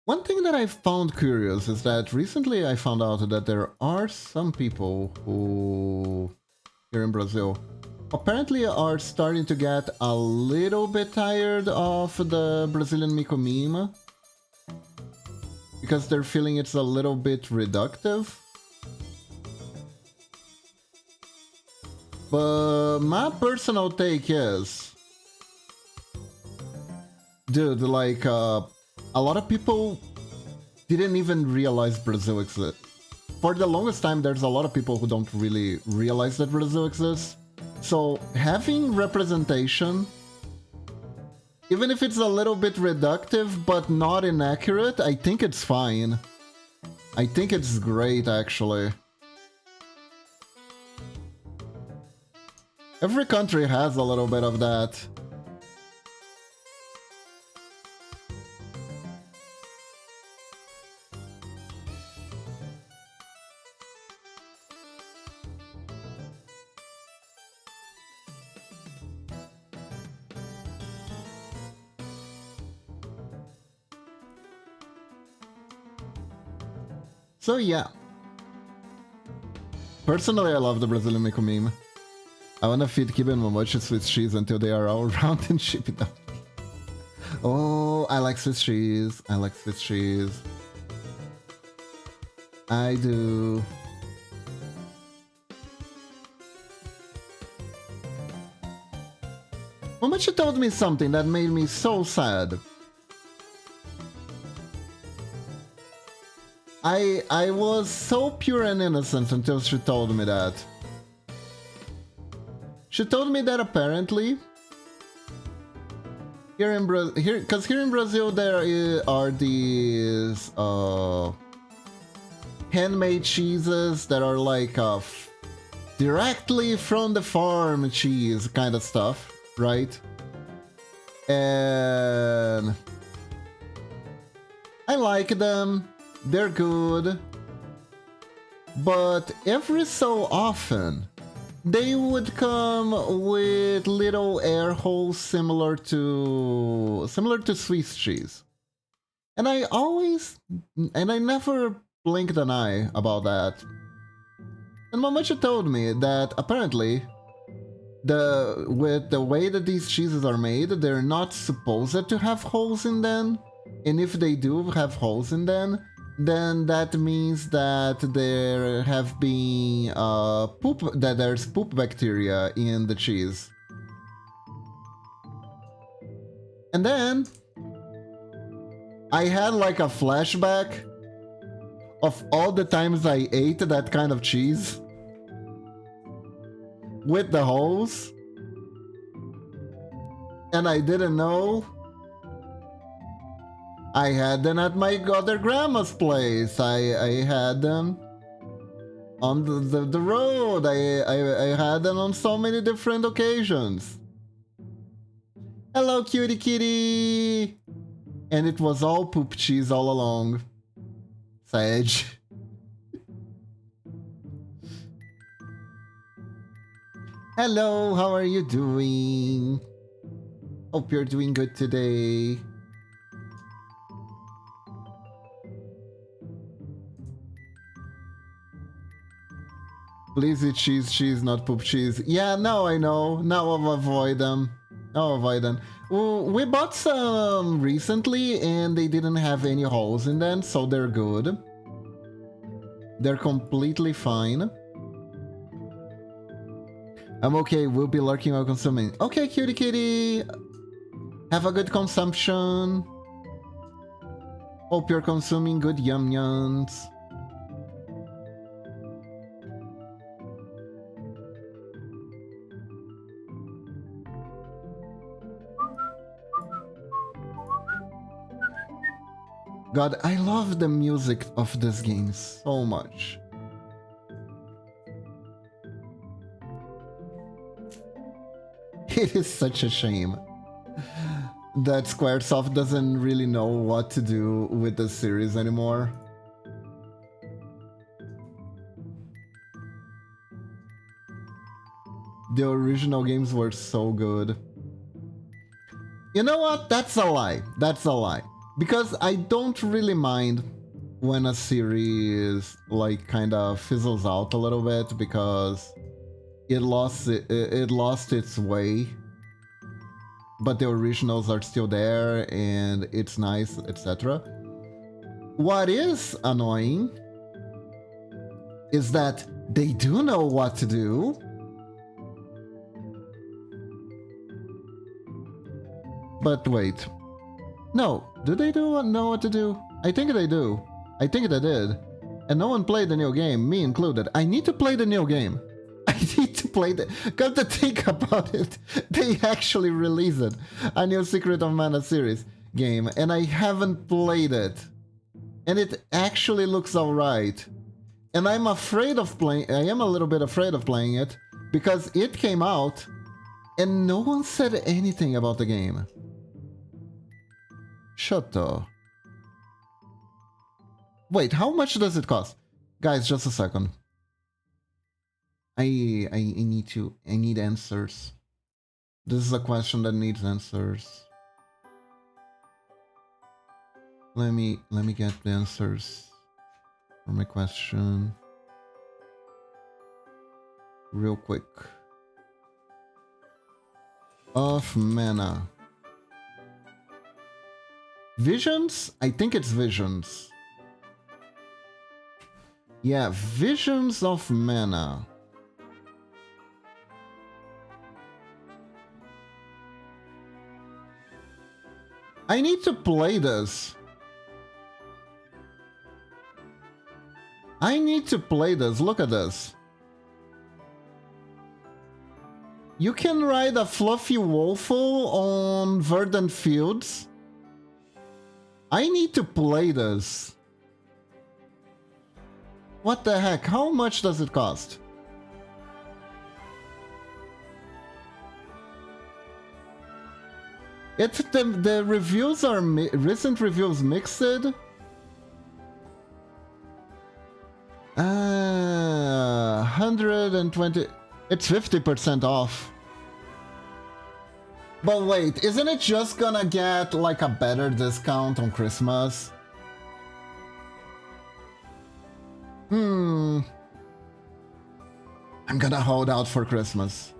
One thing that I found curious is that recently I found out that there are some people who, here in Brazil, apparently are starting to get a little bit tired of the Brazilian Miko meme. Because they're feeling it's a little bit reductive. But my personal take is, dude, like, a lot of people didn't even realize Brazil exists. For the longest time, there's a lot of people who don't really realize that Brazil exists. So having representation, even if it's a little bit reductive but not inaccurate, I think it's fine. I think it's great, actually. Every country has a little bit of that. So yeah. Personally, I love the Brazilian Miko meme. I wanna feed Kiba and Momochi Swiss cheese until they are all round and ship it out. Oh, I like Swiss cheese. I like Swiss cheese. I do. Momochi told me something that made me so sad. I was so pure and innocent until she told me that. She told me that apparently here in Brazil there are these handmade cheeses that are like directly from the farm cheese kind of stuff, right? And I like them. They're good, but every so often they would come with little air holes similar to Swiss cheese, and I never blinked an eye about that. And Momochi told me that apparently with the way that these cheeses are made, they're not supposed to have holes in them, and if they do have holes in them, then that means that there have been there's poop bacteria in the cheese. And then I had like a flashback of all the times I ate that kind of cheese with the holes, and I didn't know. I had them at my other grandma's place. I had them on the road. I had them on so many different occasions. Hello, cutie kitty! And it was all poop cheese all along. Sage. Hello, how are you doing? Hope you're doing good today. Please eat cheese, not poop cheese. Yeah, now I know. Now I'll avoid them. I'll avoid them. We bought some recently and they didn't have any holes in them, so they're good. They're completely fine. I'm okay, we'll be lurking while consuming. Okay, cutie kitty! Have a good consumption. Hope you're consuming good yum yums. god, I love the music of this game so much. It is such a shame that Squaresoft doesn't really know what to do with the series anymore. The original games were so good. You know what? That's a lie. That's a lie. Because I don't really mind when a series like kind of fizzles out a little bit because it lost its way. But the originals are still there and it's nice, etc. What is annoying is that they do know what to do. But wait. No, do they know what to do? I think they do. I think they did. And no one played the new game, me included. I need to play the new game. I need to play the... Come to think about it, they actually released it. A new Secret of Mana series game, and I haven't played it. And it actually looks alright. And I'm afraid of playing... I am a little bit afraid of playing it, because it came out, and no one said anything about the game. Shut up. Wait, how much does it cost? Guys, just a second. I need answers. This is a question that needs answers. Let me get the answers for my question. Real quick. Of Mana. Visions? I think it's Visions. Yeah, Visions of Mana. I need to play this. I need to play this. Look at this. You can ride a fluffy woeful on verdant fields. I need to play this. What the heck? How much does it cost? It's the reviews are recent reviews mixed. 120. It's 50% off. But wait, isn't it just gonna get like a better discount on Christmas? I'm gonna hold out for Christmas.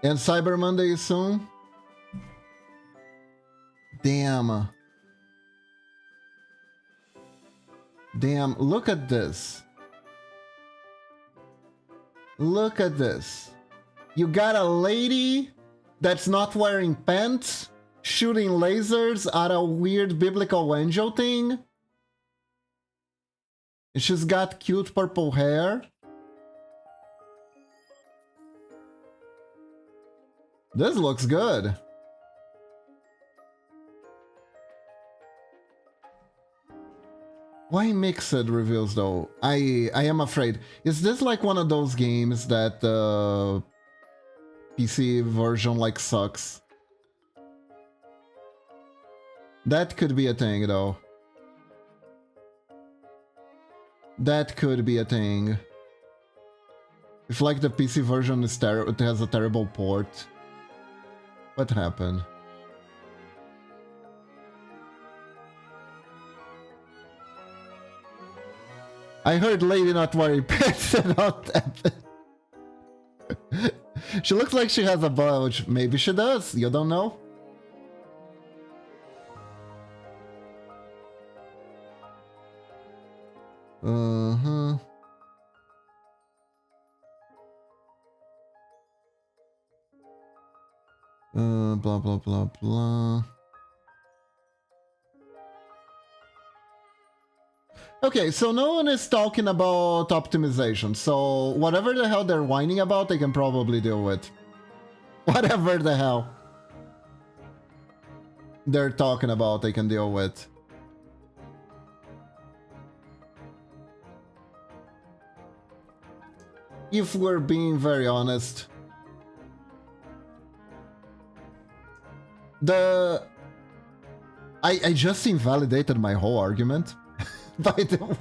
And Cyber Monday is soon? Damn. Damn, look at this. Look at this. You got a lady that's not wearing pants, shooting lasers at a weird biblical angel thing. And she's got cute purple hair. This looks good. Why mixed reviews though? I am afraid. Is this like one of those games that the PC version like sucks? That could be a thing though. That could be a thing. If like the PC version is it has a terrible port. What happened? I heard lady not wearing pants and not that. She looks like she has a bulge. Maybe she does. You don't know? Uh-huh. Blah, blah, blah, blah. Okay, so no one is talking about optimization, so whatever the hell they're whining about, they can probably deal with. Whatever the hell. they're talking about I can deal with. If we're being very honest, I just invalidated my whole argument, by the way.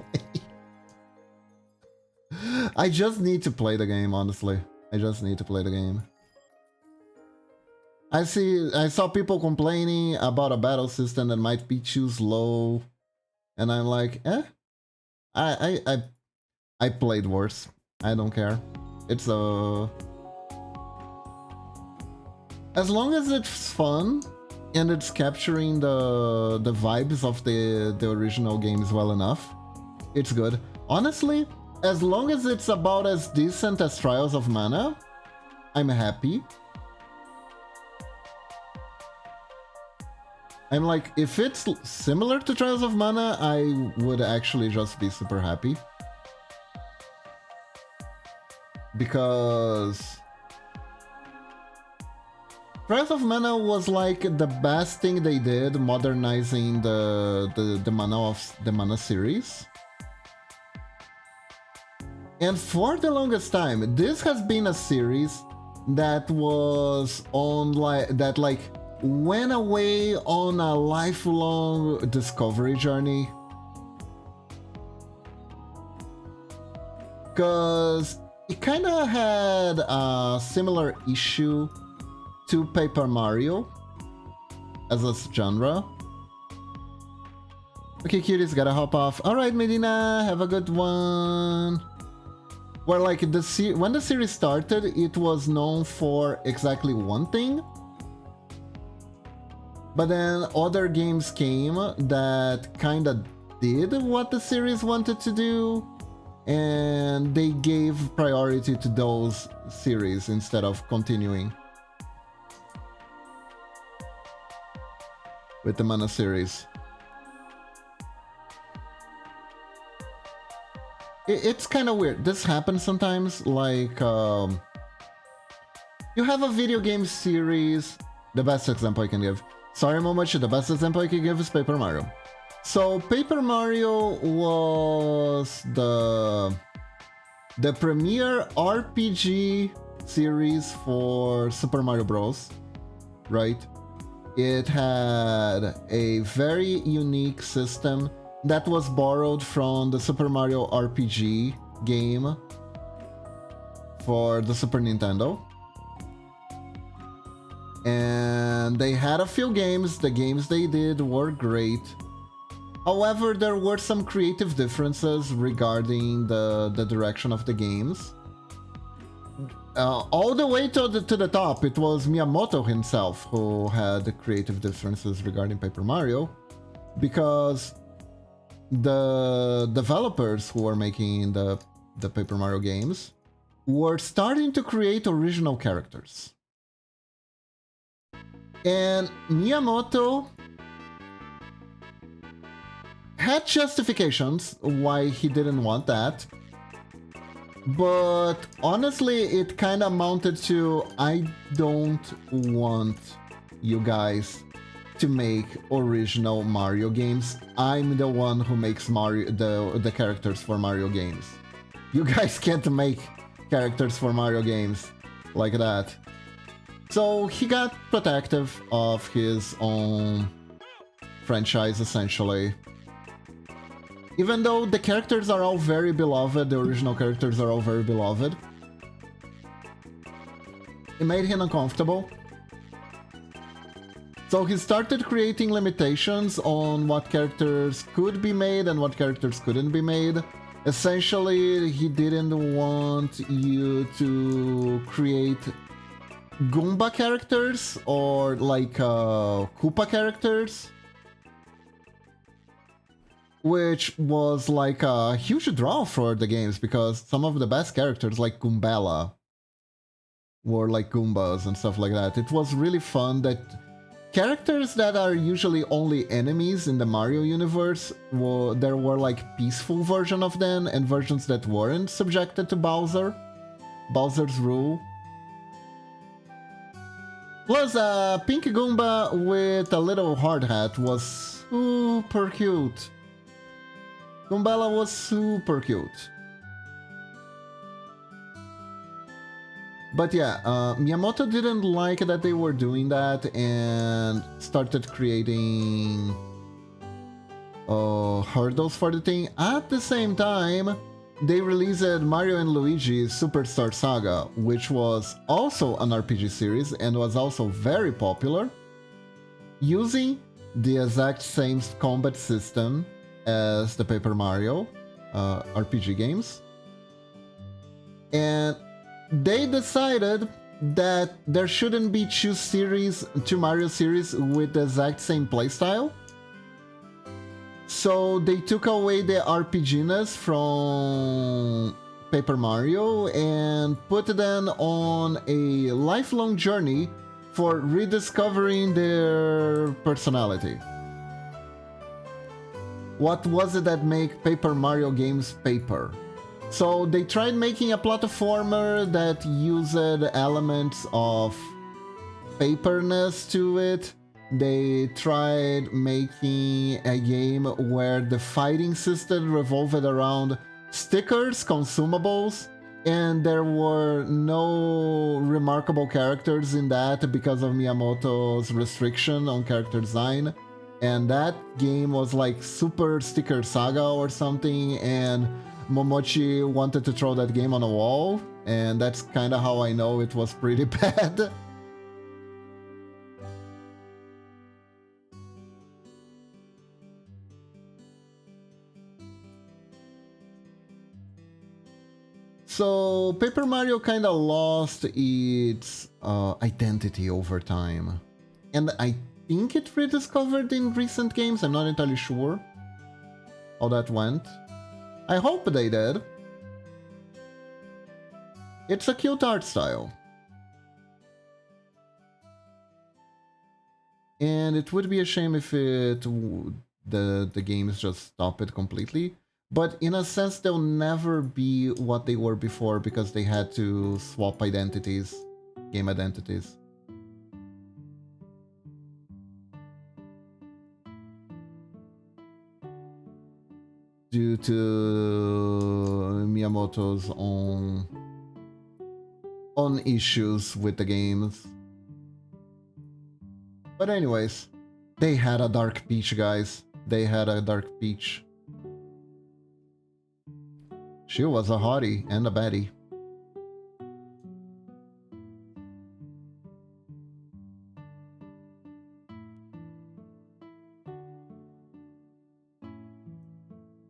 I just need to play the game, honestly. I just need to play the game. I saw people complaining about a battle system that might be too slow, and I'm like, I played worse. I don't care. It's as long as it's fun and it's capturing the vibes of the original games well enough, it's good. Honestly, as long as it's about as decent as Trials of Mana, I'm happy. I'm like, if it's similar to Trials of Mana, I would actually just be super happy. Because Trials of Mana was like the best thing they did modernizing the Mana series. And for the longest time, this has been a series that was on like went away on a lifelong discovery journey. Cause it kinda had a similar issue to Paper Mario as a genre. Okay, cuties, gotta hop off. Alright, Medina, have a good one. Where like when the series started, it was known for exactly one thing. But then other games came that kinda did what the series wanted to do, and they gave priority to those series instead of continuing with the Mana series. It's kind of weird. This happens sometimes, like you have a video game series. The best example I can give. Sorry, Momochi, the best example I can give is Paper Mario. So Paper Mario was the premier RPG series for Super Mario Bros. Right? It had a very unique system that was borrowed from the Super Mario RPG game for the Super Nintendo. And they had a few games. The games they did were great. However, there were some creative differences regarding the direction of the games. All the way to the top, it was Miyamoto himself who had the creative differences regarding Paper Mario, because the developers who were making the Paper Mario games were starting to create original characters. And Miyamoto had justifications why he didn't want that. But honestly, it kind of amounted to, I don't want you guys to make original Mario games. I'm the one who makes Mario the characters for Mario games. You guys can't make characters for Mario games like that. So he got protective of his own franchise, essentially. Even though the characters are all very beloved, the original characters are all very beloved, it made him uncomfortable. So he started creating limitations on what characters could be made and what characters couldn't be made. Essentially, he didn't want you to create Goomba characters or like Koopa characters, which was like a huge draw for the games, because some of the best characters like Goombella were like Goombas and stuff like that. It was really fun that characters that are usually only enemies in the Mario universe, there were like peaceful versions of them and versions that weren't subjected to Bowser's rule. Plus, pink Goomba with a little hard hat was super cute. Goombella was super cute. But yeah, Miyamoto didn't like that they were doing that and started creating hurdles for the thing. At the same time, they released Mario and Luigi Superstar Saga, which was also an RPG series and was also very popular, using the exact same combat system as the Paper Mario RPG games. And they decided that there shouldn't be two Mario series with the exact same playstyle. So they took away the RPGness from Paper Mario and put them on a lifelong journey for rediscovering their personality. What was it that made Paper Mario games paper? So they tried making a platformer that used elements of paperness to it. They tried making a game where the fighting system revolved around stickers, consumables, and there were no remarkable characters in that because of Miyamoto's restriction on character design. And that game was like Super Sticker Saga or something, and Momochi wanted to throw that game on a wall, and that's kind of how I know it was pretty bad. So Paper Mario kind of lost its identity over time, and I think it rediscovered in recent games. I'm not entirely sure how that went. I hope they did. It's a cute art style. And it would be a shame if the games just stop it completely. But in a sense, they'll never be what they were before because they had to swap identities, game identities. Due to Miyamoto's own issues with the games. But anyways, they had a Dark Peach, guys. They had a Dark Peach. She was a hottie and a baddie.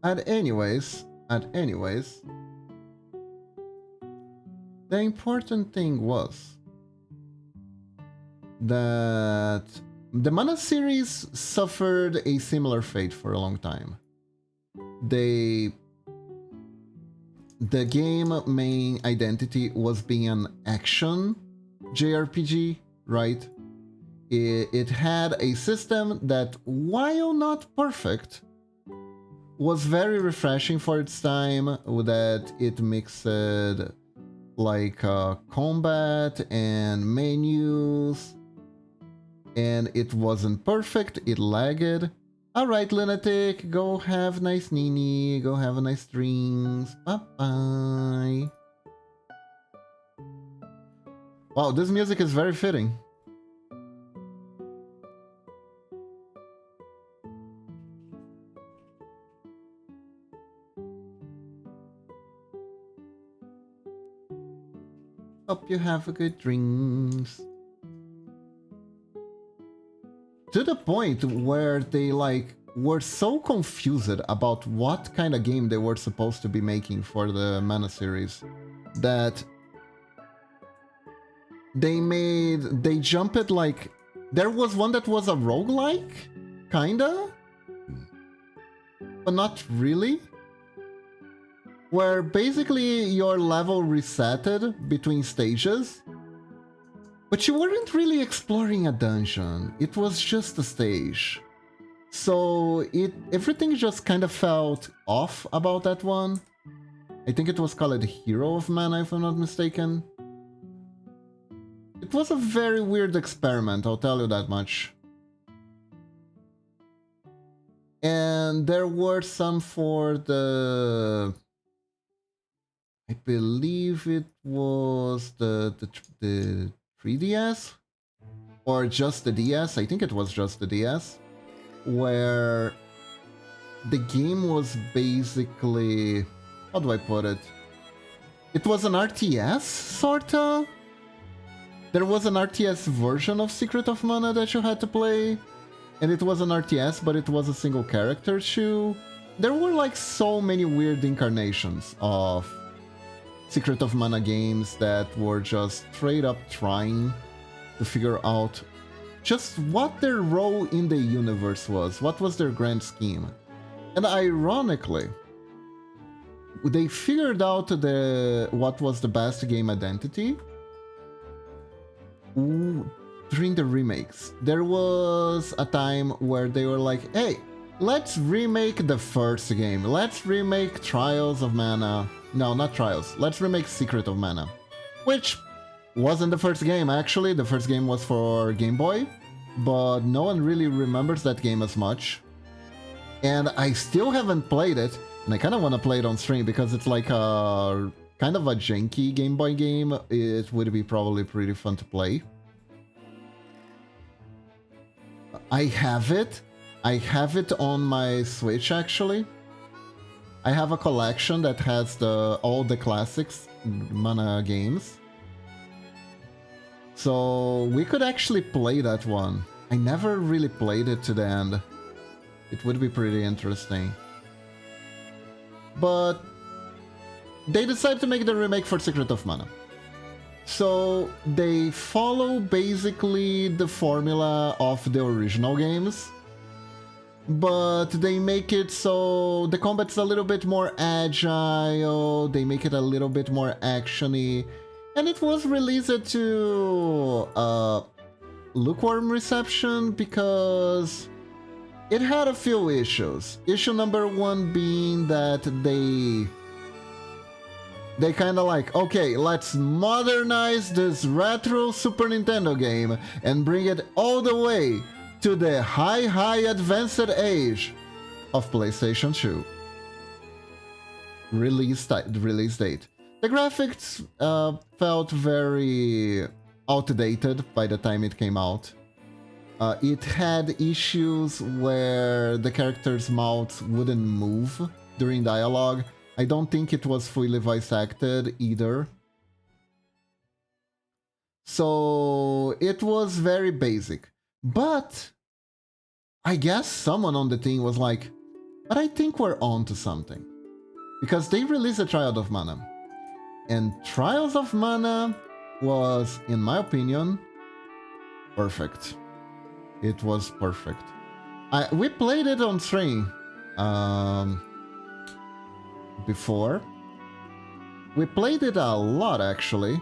And anyways, the important thing was that the Mana series suffered a similar fate for a long time. The game main identity was being an action JRPG, right? It had a system that, while not perfect, was very refreshing for its time, that it mixed like combat and menus, and it wasn't perfect, it lagged. Alright, Lunatic, go have nice Nini, go have a nice drinks, bye-bye. Wow, this music is very fitting. Hope you have a good drinks. To the point where they were so confused about what kind of game they were supposed to be making for the Mana series that they jumped there was one that was a roguelike, kinda, but not really, where basically your level resetted between stages. But you weren't really exploring a dungeon, it was just a stage. So everything just kind of felt off about that one. I think it was called Hero of Mana, if I'm not mistaken. It was a very weird experiment, I'll tell you that much. And there were some for the... I believe it was the 3DS? Or just the DS? I think it was just the DS. Where the game was basically... How do I put it? It was an RTS, sorta? There was an RTS version of Secret of Mana that you had to play. And it was an RTS, but it was a single character shoe. There were like so many weird incarnations of Secret of Mana games that were just straight up trying to figure out just what their role in the universe was, what was their grand scheme. And ironically, they figured out what was the best game identity during the remakes. There was a time where they were like, hey, let's remake the first game. Let's remake Trials of Mana. No, not Trials. Let's remake Secret of Mana. Which wasn't the first game, actually. The first game was for Game Boy. But no one really remembers that game as much. And I still haven't played it. And I kind of want to play it on stream because it's like a kind of a janky Game Boy game. It would be probably pretty fun to play. I have it. I have it on my Switch, actually. I have a collection that has all the classics Mana games. So we could actually play that one. I never really played it to the end. It would be pretty interesting. But they decided to make the remake for Secret of Mana. So they follow basically the formula of the original games, but they make it so the combat's a little bit more agile, they make it a little bit more actiony, and it was released to lukewarm reception because it had a few issues. Issue number one being that they kind of like, okay, let's modernize this retro Super Nintendo game and bring it all the way to the high advanced age of PlayStation 2. Release date. The graphics felt very outdated by the time it came out. It had issues where the characters' mouths wouldn't move during dialogue. I don't think it was fully voice acted either. So it was very basic. But I guess someone on the team was like, but I think we're on to something. Because they released a Trials of Mana. And Trials of Mana was, in my opinion, perfect. It was perfect. We played it on stream. Before. We played it a lot, actually.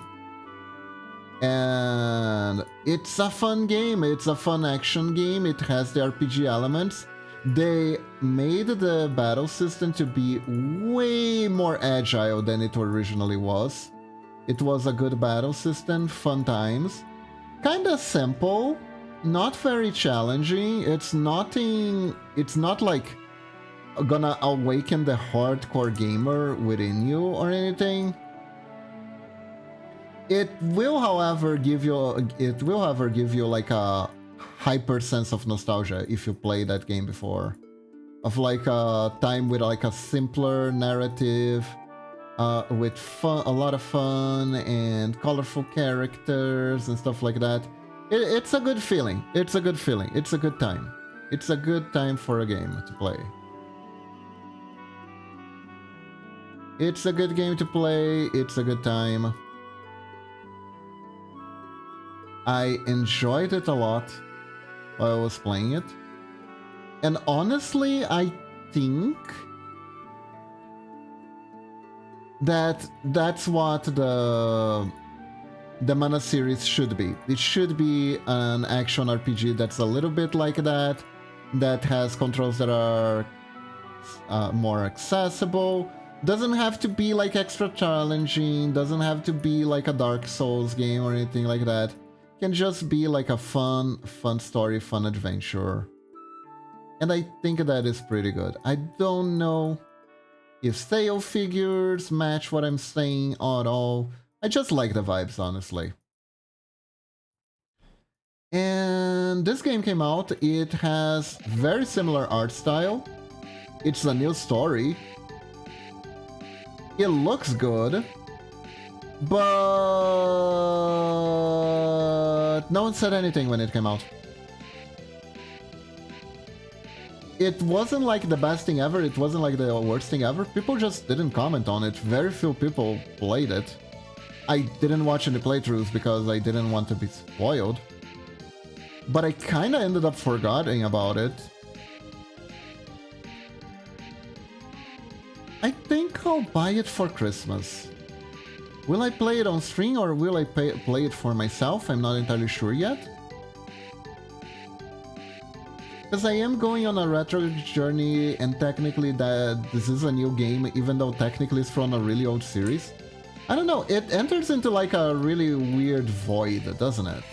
And it's a fun game. It's a fun action game. It has the RPG elements. They made the battle system to be way more agile than it originally was. It was a good battle system, fun times. Kinda simple, not very challenging. It's not like gonna awaken the hardcore gamer within you or anything. It will, however, give you like a hyper sense of nostalgia if you play that game before, of like a time with like a simpler narrative, with fun, a lot of fun and colorful characters and stuff like that. It's a good feeling. It's a good feeling. It's a good time. It's a good time for a game to play. It's a good game to play. It's a good time. I enjoyed it a lot while I was playing it. And honestly, I think that's what the Mana series should be. It should be an action RPG that's a little bit like that has controls that are more accessible. Doesn't have to be like extra challenging, doesn't have to be like a Dark Souls game or anything like that. can just be like a fun story, fun adventure. And I think that is pretty good. I don't know if sale figures match what I'm saying at all. I just like the vibes, honestly. And this game came out. It has very similar art style. It's a new story. It looks good. But no one said anything when it came out. It wasn't like the best thing ever, it wasn't like the worst thing ever. People just didn't comment on it. Very few people played it. I didn't watch any playthroughs because I didn't want to be spoiled. But I kinda ended up forgetting about it. I think I'll buy it for Christmas. Will I play it on stream or will I play it for myself? I'm not entirely sure yet. Because I am going on a retro journey, and technically this is a new game, even though technically it's from a really old series. I don't know, it enters into like a really weird void, doesn't it?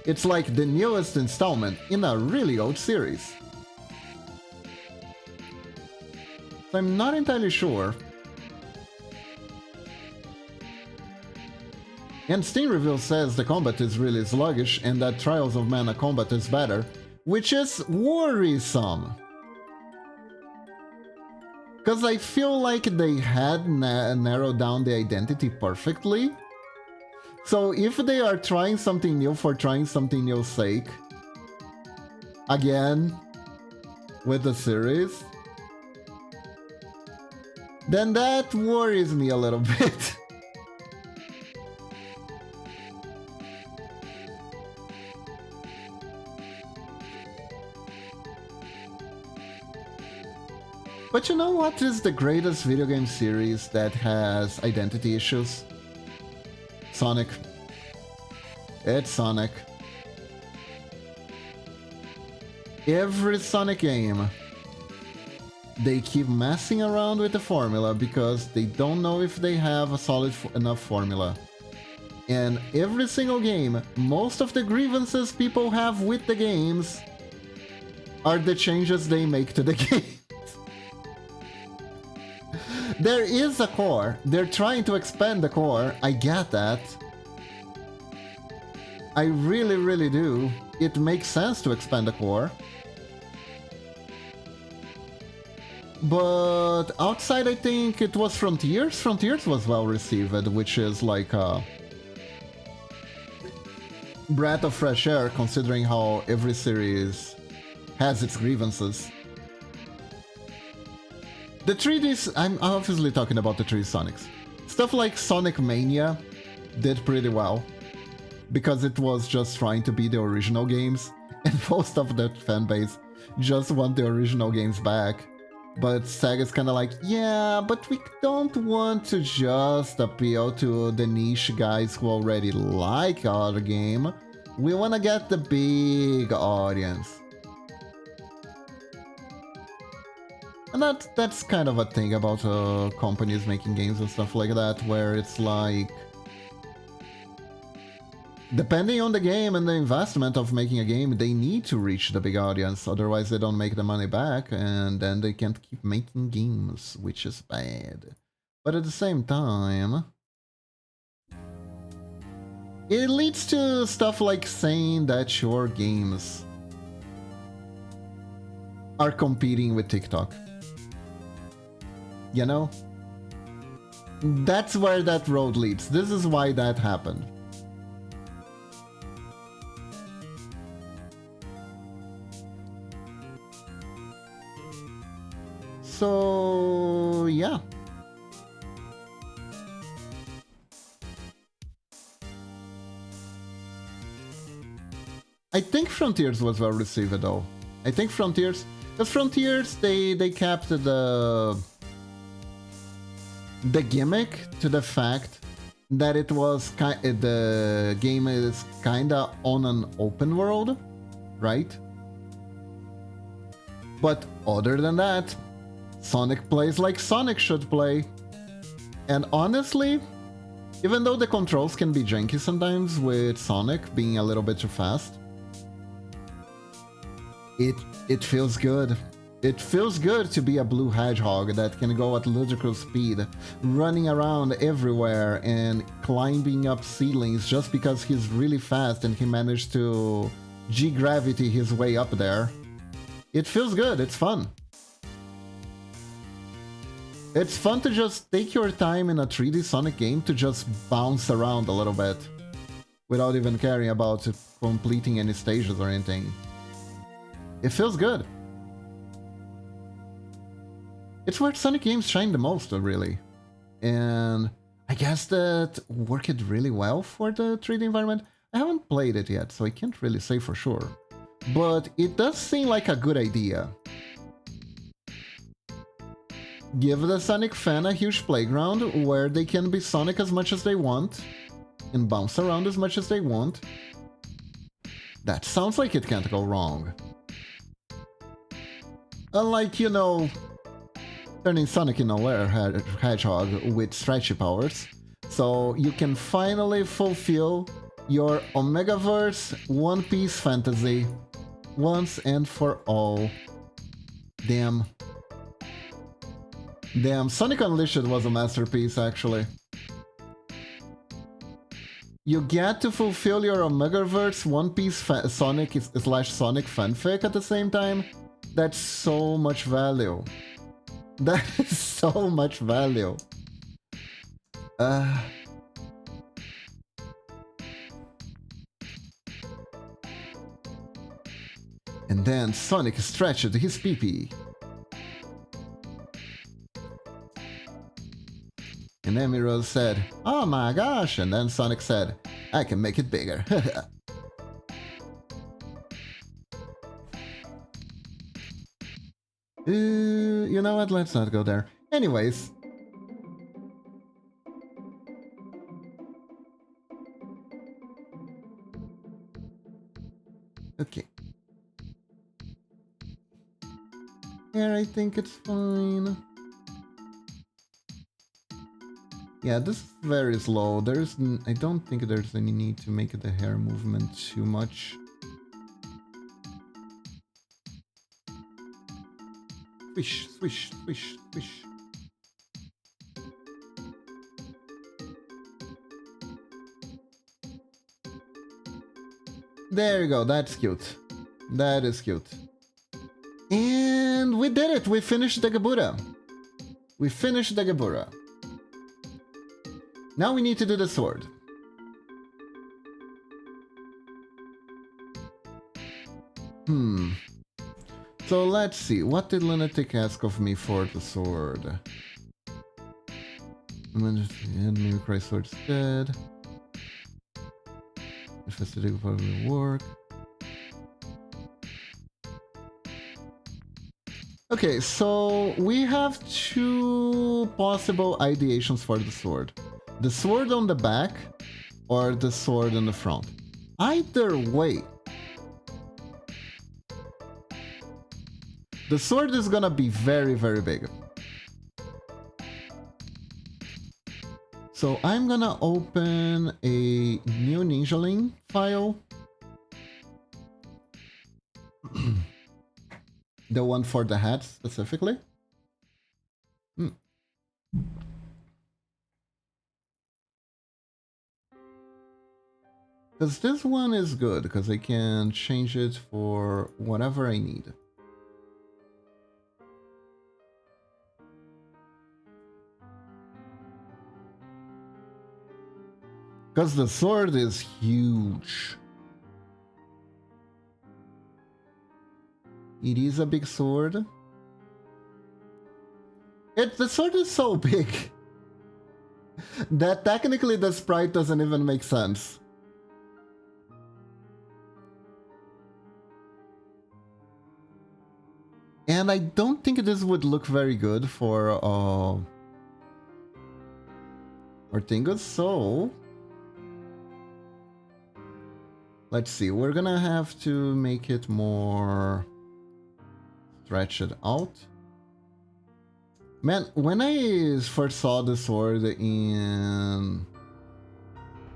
It's like the newest installment in a really old series. So I'm not entirely sure. And Steam Review says the combat is really sluggish and that Trials of Mana combat is better, which is worrisome. Because I feel like they had narrowed down the identity perfectly. So if they are trying something new for trying something new's sake, again, with the series, then that worries me a little bit. But you know what is the greatest video game series that has identity issues? Sonic. It's Sonic. Every Sonic game, they keep messing around with the formula because they don't know if they have a solid enough formula. And every single game, most of the grievances people have with the games are the changes they make to the game. There is a core. They're trying to expand the core. I get that. I really, really do. It makes sense to expand the core. But outside, I think it was Frontiers. Frontiers was well received, which is like a breath of fresh air considering how every series has its grievances. The 3Ds, I'm obviously talking about the 3D Sonics. Stuff like Sonic Mania did pretty well, because it was just trying to be the original games, and most of that fanbase just want the original games back. But Sega's kinda like, yeah, but we don't want to just appeal to the niche guys who already like our game. We wanna get the big audience. And that's kind of a thing about companies making games and stuff like that, where it's like, depending on the game and the investment of making a game, they need to reach the big audience, otherwise they don't make the money back, and then they can't keep making games, which is bad. But at the same time, it leads to stuff like saying that your games are competing with TikTok. You know? That's where that road leads. This is why that happened. So, yeah. I think Frontiers was well received though. I think Frontiers, because Frontiers, they kept the gimmick to the fact that it was the game is kinda on an open world, right? But other than that, Sonic plays like Sonic should play. And honestly, Even though the controls can be janky sometimes with Sonic being a little bit too fast, it feels good. It feels good to be a blue hedgehog that can go at ludicrous speed, running around everywhere and climbing up ceilings just because he's really fast and he managed to G-gravity his way up there. It feels good, it's fun. It's fun to just take your time in a 3D Sonic game to just bounce around a little bit without even caring about completing any stages or anything. It feels good. It's where Sonic games shine the most, really. And I guess that worked really well for the 3D environment. I haven't played it yet, so I can't really say for sure. But it does seem like a good idea. Give the Sonic fan a huge playground where they can be Sonic as much as they want and bounce around as much as they want. That sounds like it can't go wrong. Unlike, you know, turning Sonic into a hedgehog with stretchy powers, so you can finally fulfill your Omegaverse One Piece fantasy once and for all. Damn. Damn, Sonic Unleashed was a masterpiece, actually. You get to fulfill your Omegaverse One Piece Sonic / Sonic fanfic at the same time. That's so much value. That is so much value. And then Sonic stretched his pee-pee. And Emerald said, "Oh my gosh," and then Sonic said, "I can make it bigger." You know what? Let's not go there. Anyways. Okay. Here, I think it's fine. Yeah, this is very slow. I don't think there's any need to make the hair movement too much. Swish, swish, swish, swish. There you go, that's cute. That is cute. And we did it! We finished the Gabura. We finished the Gabura. Now we need to do the sword. So let's see, what did Lunatic ask of me for the sword? Enemy Cry Sword's dead. Infested will probably work. Okay, so we have two possible ideations for the sword. The sword on the back or the sword on the front. Either way, the sword is gonna be very, very big. So I'm gonna open a new Ninjaling file. The one for the hat specifically. Because this one is good, because I can change it for whatever I need. Because the sword is huge. It is a big sword. The sword is so big that technically the sprite doesn't even make sense. And I don't think this would look very good for Ortingus, so let's see, we're gonna have to make it more stretched out. Man, when I first saw the sword in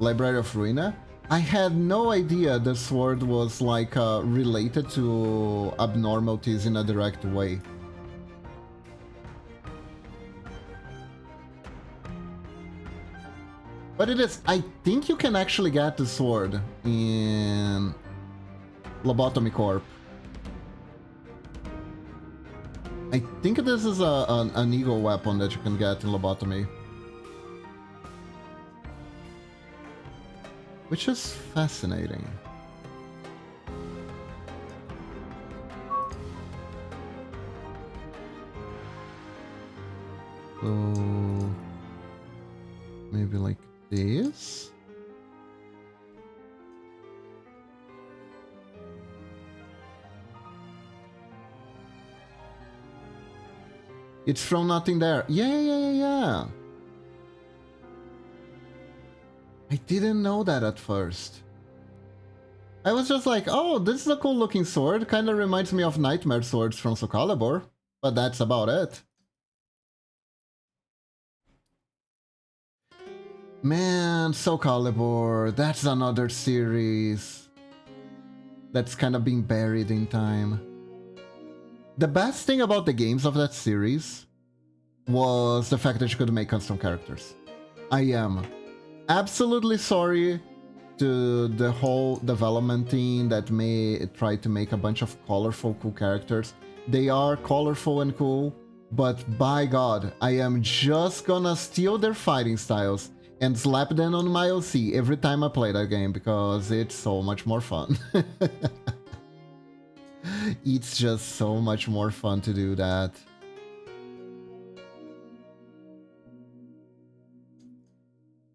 Library of Ruina. I had no idea the sword was like related to abnormalities in a direct way. But it is, I think you can actually get the sword in Lobotomy Corp. I think this is an eagle weapon that you can get in Lobotomy. Which is fascinating. So maybe like this. It's from nothing there. Yeah. I didn't know that at first. I was just like, oh, this is a cool looking sword. Kinda reminds me of Nightmare swords from Soul Calibur. But that's about it. Man, Soul Calibur, that's another series that's kind of been buried in time. The best thing about the games of that series was the fact that you could make custom characters. I am absolutely sorry to the whole development team that may try to make a bunch of colorful, cool characters. They are colorful and cool, but by God, I am just gonna steal their fighting styles and slap them on my OC every time I play that game because it's so much more fun. It's just so much more fun to do that.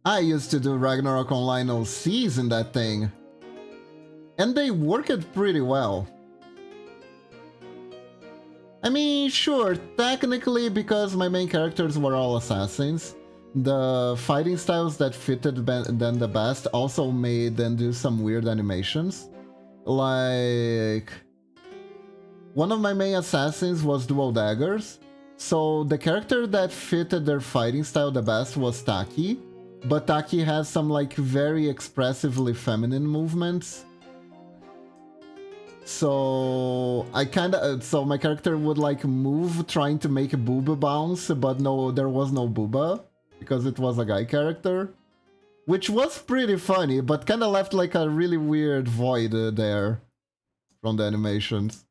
I used to do Ragnarok Online OCs in that thing. And they worked pretty well. I mean, sure, technically because my main characters were all assassins, the fighting styles that fitted them the best also made them do some weird animations. Like, one of my main assassins was dual daggers, so the character that fitted their fighting style the best was Taki, but Taki has some like very expressively feminine movements. So so my character would like move trying to make a booba bounce, but no, there was no booba because it was a guy character, which was pretty funny, but kind of left like a really weird void there from the animations.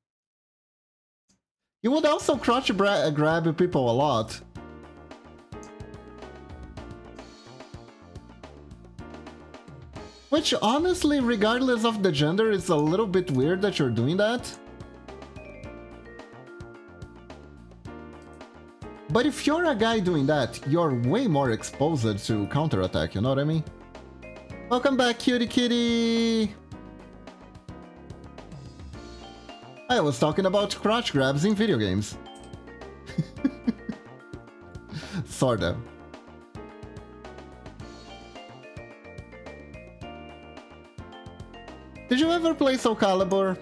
You would also crotch grab people a lot. Which honestly, regardless of the gender, is a little bit weird that you're doing that. But if you're a guy doing that, you're way more exposed to counterattack, you know what I mean? Welcome back, cutie kitty! I was talking about crotch grabs in video games. Sorta. Did you ever play Soul Calibur?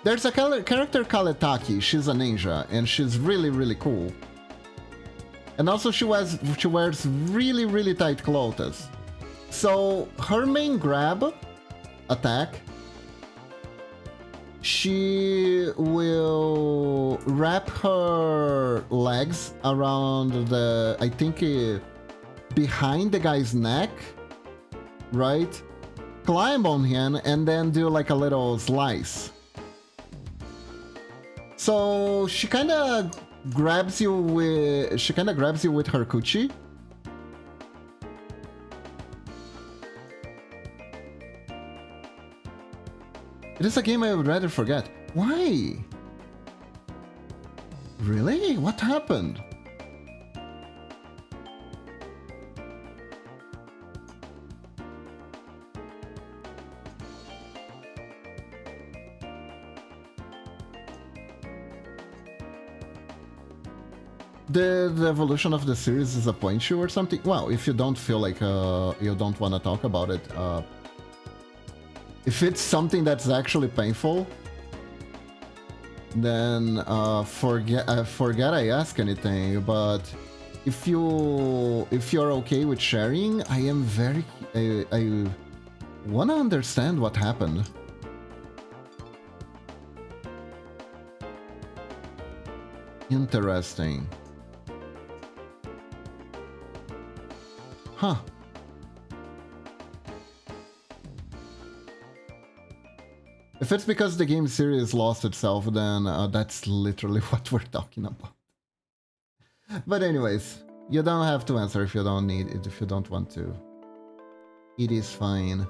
There's a character called Taki. She's a ninja, and she's really, really cool. And also she wears really, really tight clothes. So her main grab attack, she will wrap her legs around the, I think, behind the guy's neck, right? Climb on him and then do like a little slice. So she kind of grabs you with her coochie. It is a game I would rather forget. Why? Really? What happened? The evolution of the series disappoints you or something? Well, if you don't feel like you don't want to talk about it, if it's something that's actually painful, then forget I ask anything. But if you're okay with sharing, I am very I wanna understand what happened. Interesting. Huh. If it's because the game series lost itself, then that's literally what we're talking about. But anyways, you don't have to answer if you don't need it, if you don't want to. It is fine.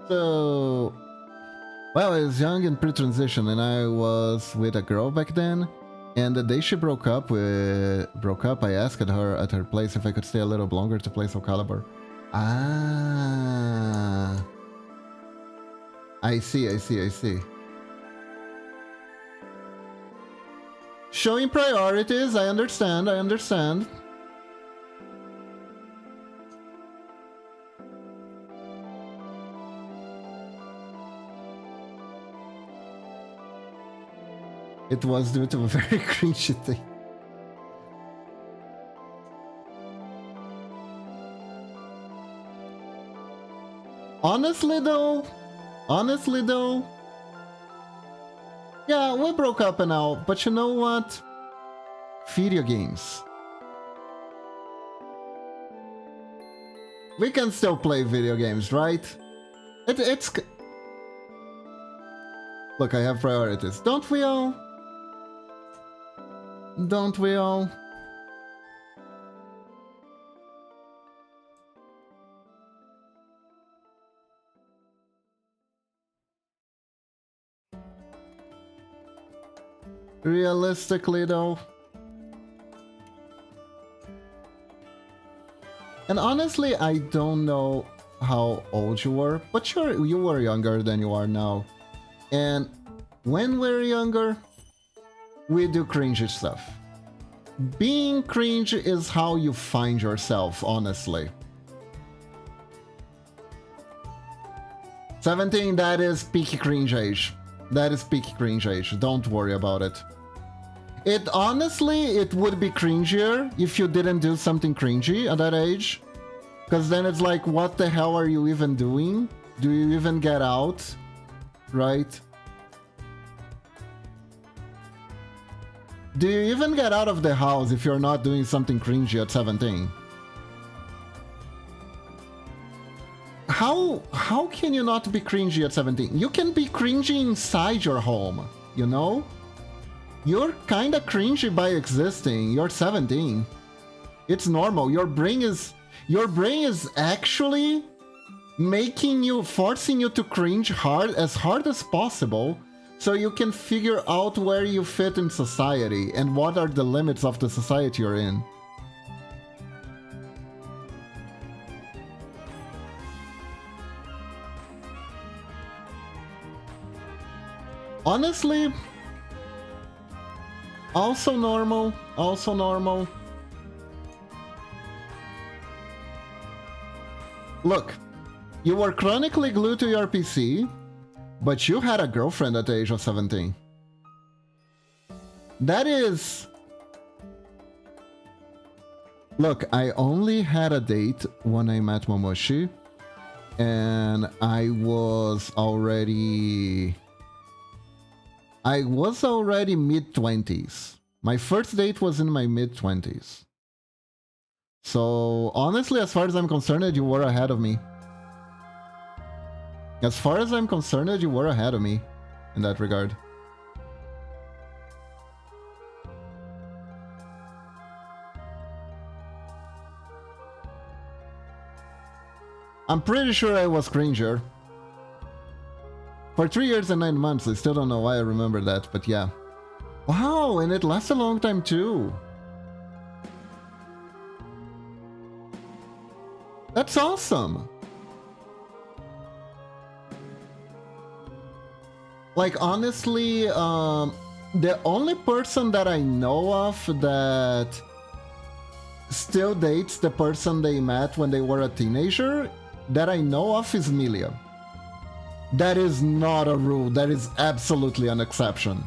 So, well, I was young and pre-transition, and I was with a girl back then. And the day she broke up, I asked her at her place if I could stay a little longer to play Soul Calibur. Ah, I see. Showing priorities, I understand. It was due to a very cringy thing. Honestly though, yeah, we broke up and all, but you know what? Video games. We can still play video games, right? It's... Look, I have priorities. Don't we all? Don't we all? Realistically though. And honestly, I don't know how old you were, but you were younger than you are now. And when we're younger, we do cringy stuff. Being cringe is how you find yourself, honestly. 17, that is peak cringe age. That is peak cringe age. Don't worry about it. It honestly, it would be cringier if you didn't do something cringy at that age. Because then it's like, what the hell are you even doing? Do you even get out? Right? Do you even get out of the house if you're not doing something cringy at 17? How can you not be cringy at 17? You can be cringy inside your home, you know? You're kinda cringy by existing. You're 17. It's normal. Your brain is actually forcing you to cringe hard as possible, so you can figure out where you fit in society and what are the limits of the society you're in. Honestly, also normal. Look, you were chronically glued to your PC, but you had a girlfriend at the age of 17. That is... Look, I only had a date when I met Momoshi, and I was already mid-20s. My first date was in my mid-20s. So, honestly, as far as I'm concerned, you were ahead of me. As far as I'm concerned, you were ahead of me in that regard. I'm pretty sure I was cringer. For 3 years and 9 months, I still don't know why I remember that, but yeah. Wow, and it lasts a long time too. That's awesome. Like, honestly, the only person that I know of that still dates the person they met when they were a teenager that I know of is Milia. That is not a rule. That is absolutely an exception.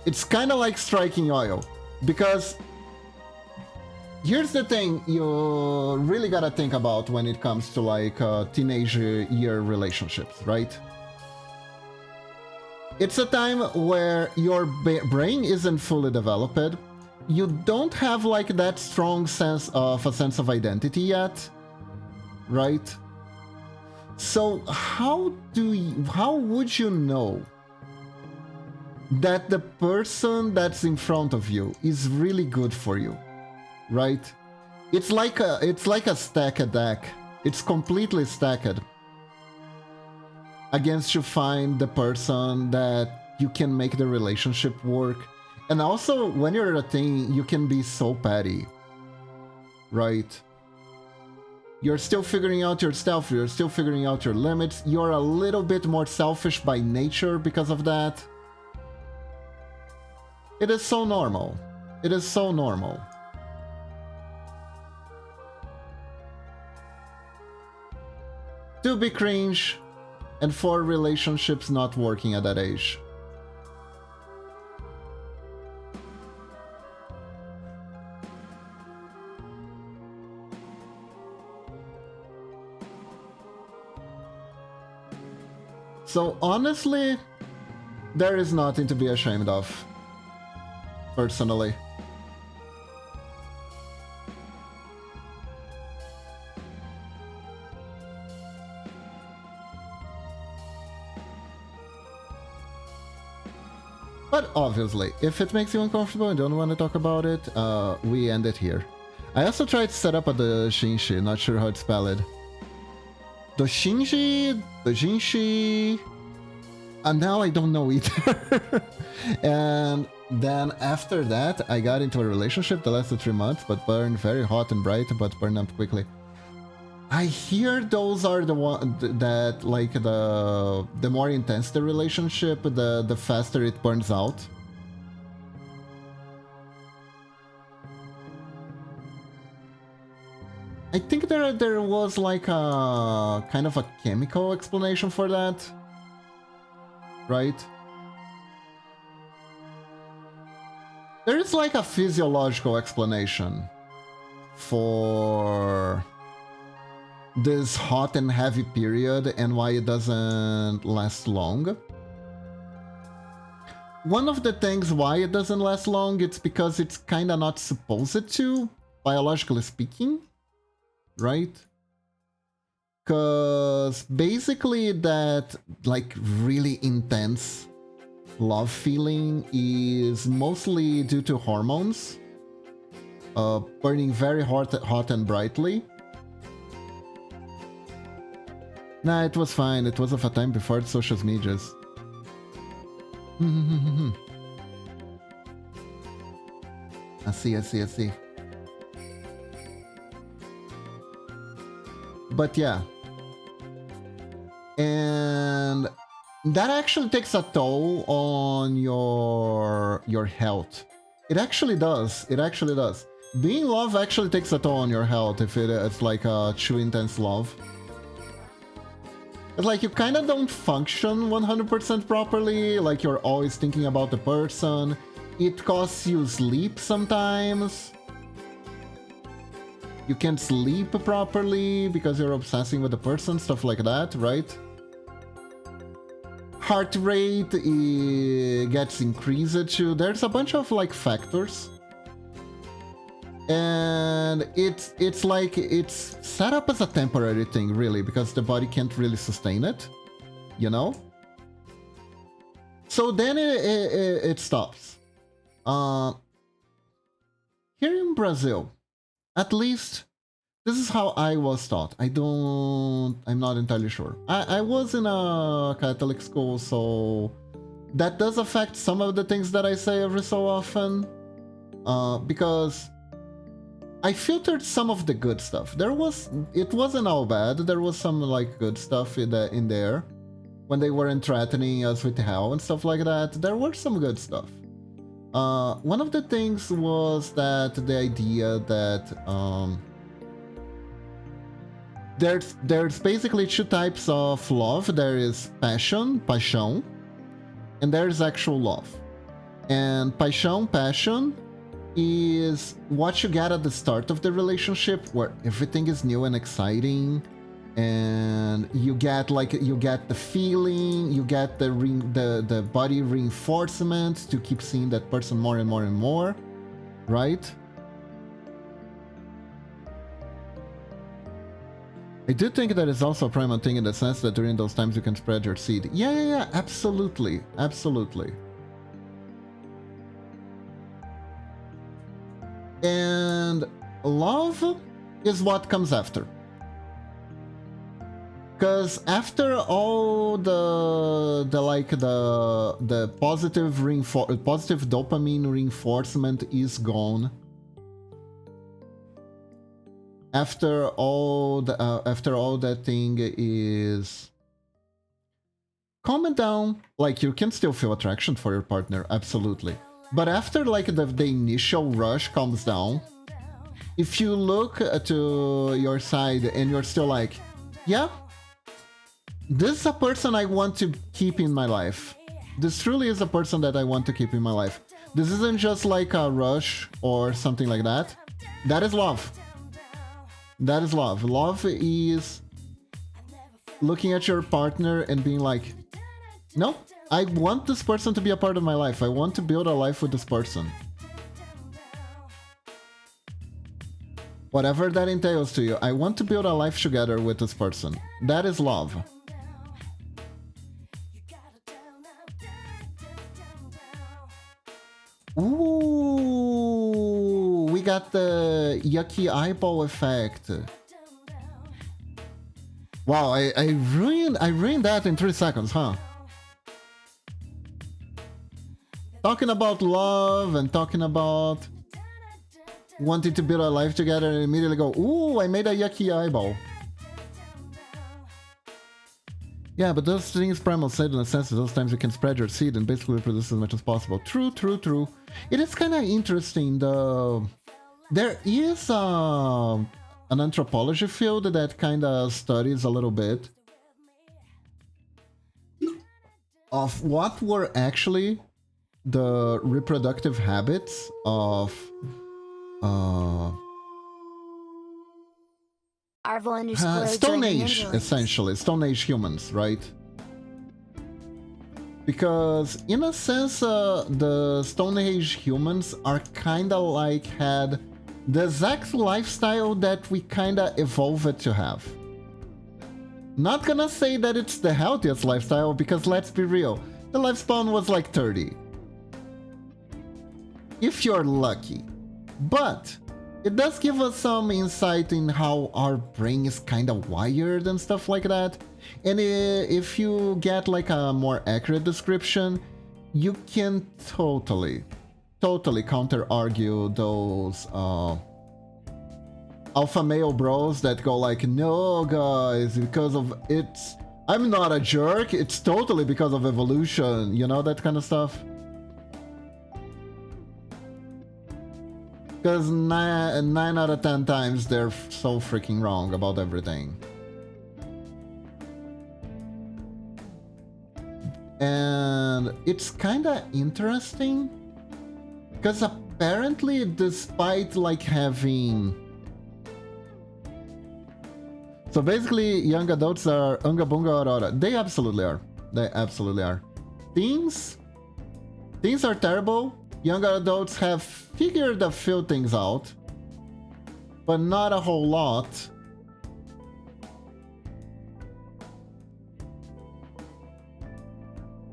It's kind of like striking oil, because here's the thing you really gotta think about when it comes to like teenage year relationships, right? It's a time where your brain isn't fully developed. You don't have like that strong sense of identity yet, right? So how would you know that the person that's in front of you is really good for you, right? It's like a stacked deck. It's completely stacked against you find the person that you can make the relationship work. And also, when you're a teen, you can be so petty, right? You're still figuring out yourself, you're still figuring out your limits, you're a little bit more selfish by nature because of that. It is so normal. It is so normal. To be cringe, and for relationships not working at that age. So honestly, there is nothing to be ashamed of, personally. But obviously, if it makes you uncomfortable and don't want to talk about it, we end it here. I also tried to set up a doshinshi, not sure how to spell it. Doshinshi, and now I don't know either. And then after that, I got into a relationship that lasted 3 months, but burned very hot and bright, but burned up quickly. I hear those are the one that like the more intense the relationship, the faster it burns out. I think there was like a kind of a chemical explanation for that, right? There is like a physiological explanation for this hot and heavy period and why it doesn't last long. One of the things why it doesn't last long, it's because it's kind of not supposed to, biologically speaking, right? Because basically that like really intense love feeling is mostly due to hormones burning very hot and brightly. Nah, it was fine. It was of a time before the social medias. I see. But yeah. And that actually takes a toll on your health. It actually does. It actually does. Being in love actually takes a toll on your health if it's like a too intense love. It's like you kind of don't function 100% properly, like you're always thinking about the person. It costs you sleep sometimes. You can't sleep properly because you're obsessing with the person, stuff like that, right? Heart rate gets increased too. There's a bunch of like factors. And it's like it's set up as a temporary thing, really, because the body can't really sustain it, you know? So then it stops. Here in Brazil, at least, this is how I was taught. I'm not entirely sure. I was in a Catholic school, so that does affect some of the things that I say every so often. Because I filtered some of the good stuff. It wasn't all bad. There was some like good stuff in there. When they weren't threatening us with hell and stuff like that, there were some good stuff. One of the things was that the idea that there's basically two types of love. There is paixão, and there is actual love. And passion is what you get at the start of the relationship, where everything is new and exciting, and you get the feeling, you get the body reinforcement to keep seeing that person more and more and more, right? I do think that it's also a primal thing in the sense that during those times you can spread your seed. Yeah, absolutely. And love is what comes after. Because after all the positive dopamine reinforcement is gone, after all that thing is calm down, like you can still feel attraction for your partner, absolutely. But after like the initial rush calms down, if you look to your side and you're still like, yeah, this is a person I want to keep in my life. This truly is a person that I want to keep in my life. This isn't just like a rush or something like that. That is love. That is love. Love is looking at your partner and being like, no, I want this person to be a part of my life. I want to build a life with this person. Whatever that entails to you, I want to build a life together with this person. That is love. Ooh, we got the yucky eyeball effect. Wow, I ruined that in 3 seconds, huh? Talking about love and talking about wanting to build a life together and immediately go, ooh, I made a yucky eyeball. Yeah, but those things primal said in the sense that those times you can spread your seed and basically reproduce as much as possible. True. It is kind of interesting though. There is an anthropology field that kind of studies a little bit of what were actually the reproductive habits of Stone Age, essentially. Stone Age humans, right? Because in a sense, the Stone Age humans are kind of like had the exact lifestyle that we kind of evolved to have. Not gonna say that it's the healthiest lifestyle, because let's be real, the lifespan was like 30. If you're lucky. But it does give us some insight in how our brain is kind of wired and stuff like that. And if you get like a more accurate description, you can totally counter-argue those alpha male bros that go like, no guys, because of it's... I'm not a jerk, it's totally because of evolution, you know, that kind of stuff. Because 9 out of 10 times they're so freaking wrong about everything. And it's kind of interesting because apparently, despite like having... So basically, young adults are unga bunga aurora. They absolutely are. They absolutely are. Teens are terrible. Young adults have figured a few things out, but not a whole lot.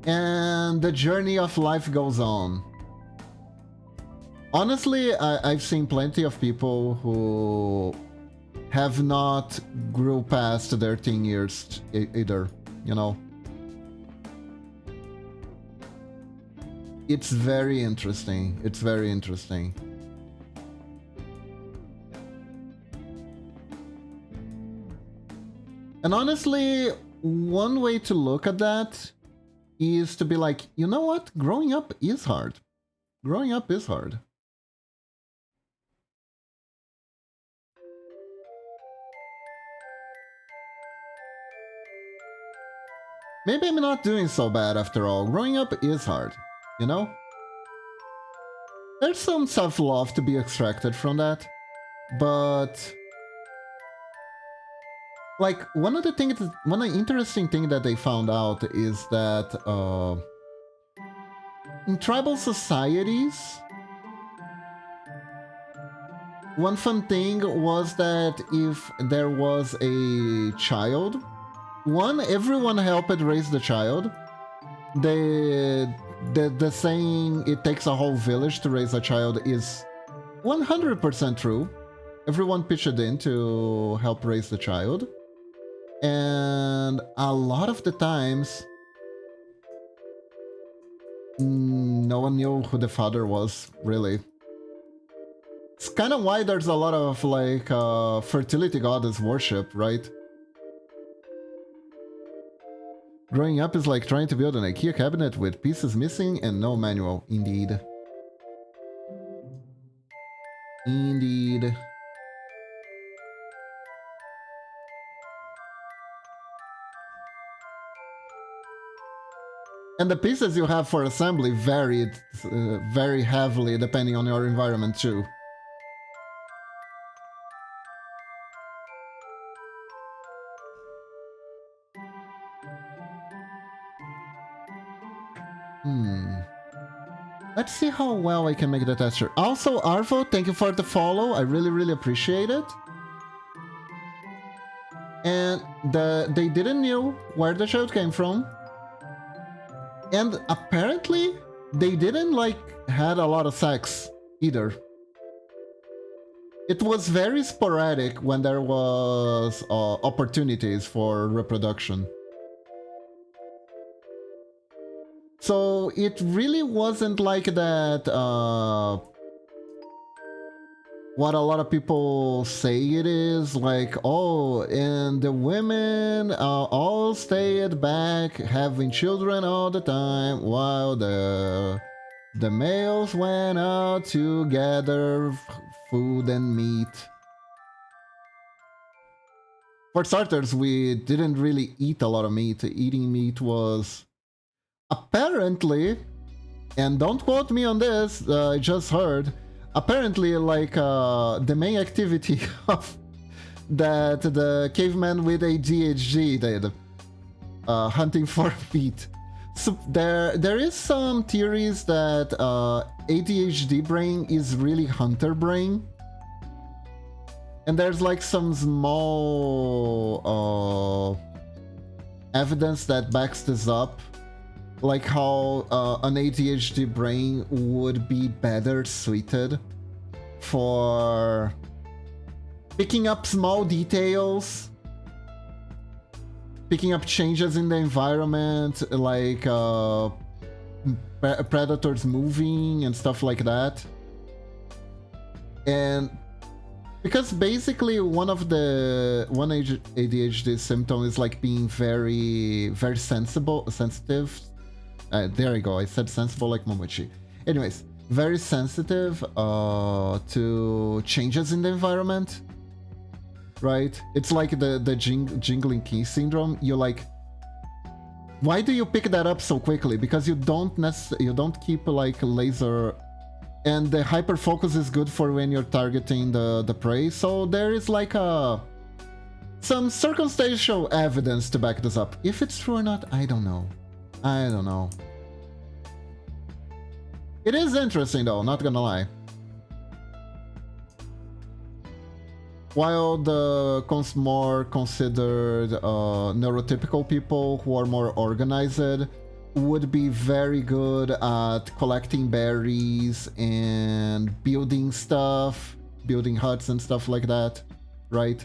And the journey of life goes on. Honestly, I've seen plenty of people who have not grew past their teen years either, you know? It's very interesting. It's very interesting. And honestly, one way to look at that is to be like, you know what? Growing up is hard. Growing up is hard. Maybe I'm not doing so bad after all. Growing up is hard, you know? There's some self-love to be extracted from that, but... Like, one interesting thing that they found out is that in tribal societies, one fun thing was that if there was a child, everyone helped raise the child. The saying, it takes a whole village to raise a child, is 100% true. Everyone pitched in to help raise the child. And a lot of the times, no one knew who the father was, really. It's kind of why there's a lot of, like, fertility goddess worship, right? Growing up is like trying to build an IKEA cabinet with pieces missing and no manual. Indeed. Indeed. And the pieces you have for assembly varied very heavily depending on your environment too. Let's see how well I can make the texture. Also, Arvo, thank you for the follow. I really appreciate it. And they didn't know where the child came from. And apparently, they didn't, like, had a lot of sex either. It was very sporadic when there was opportunities for reproduction. So it really wasn't like that, what a lot of people say it is, like, oh, and the women all stayed back having children all the time while the males went out to gather food and meat. For starters, we didn't really eat a lot of meat. Eating meat was... apparently, and don't quote me on this, I just heard, apparently, like, the main activity of that the caveman with ADHD did, hunting for meat. So there is some theories that ADHD brain is really hunter brain. And there's like some small evidence that backs this up. Like how an ADHD brain would be better suited for picking up small details, picking up changes in the environment, like predators moving and stuff like that. And because basically one ADHD symptom is like being very sensitive. There you go, I said sensible like Momochi. Anyways, very sensitive to changes in the environment, right? It's like the jingling key syndrome. You're like, why do you pick that up so quickly? Because you don't keep like laser, and the hyper focus is good for when you're targeting the prey. So there is like some circumstantial evidence to back this up. If it's true or not, I don't know. I don't know. It is interesting though, not gonna lie. While the more considered neurotypical people who are more organized would be very good at collecting berries and building stuff, building huts and stuff like that, right?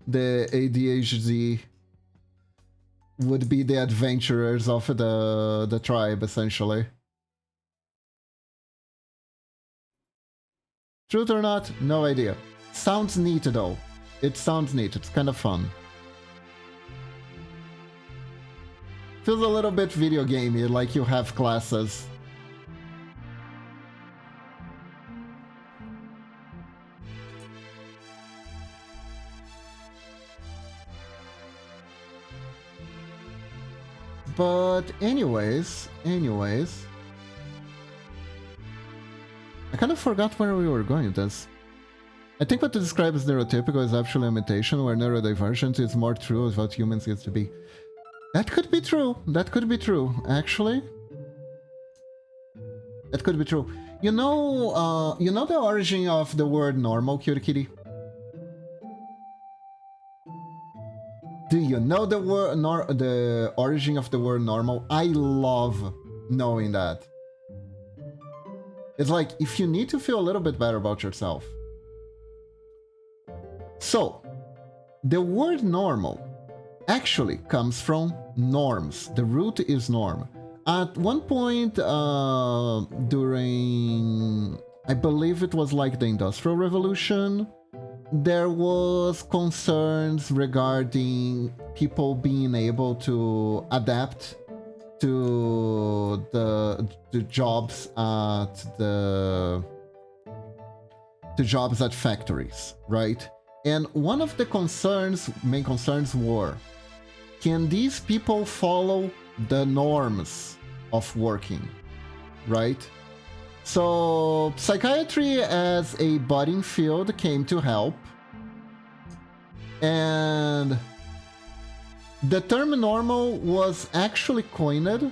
The ADHD would be the adventurers of the tribe, essentially. Truth or not, no idea. Sounds neat though. It sounds neat, it's kind of fun. Feels a little bit video gamey, like you have classes. But anyways, I kind of forgot where we were going with this. I think what to describe as neurotypical is actually a imitation, where neurodivergent is more true of what humans get to be. That could be true. That could be true, actually. That could be true. You know the origin of the word normal, Cutie Kitty? Do you know the origin of the word normal? I love knowing that. It's like, if you need to feel a little bit better about yourself. So, the word normal actually comes from norms. The root is norm. At one point during, I believe it was like the Industrial Revolution, there was concerns regarding people being able to adapt to the jobs at factories, right? And one of the main concerns were, can these people follow the norms of working, right? So psychiatry as a budding field came to help, and the term normal was actually coined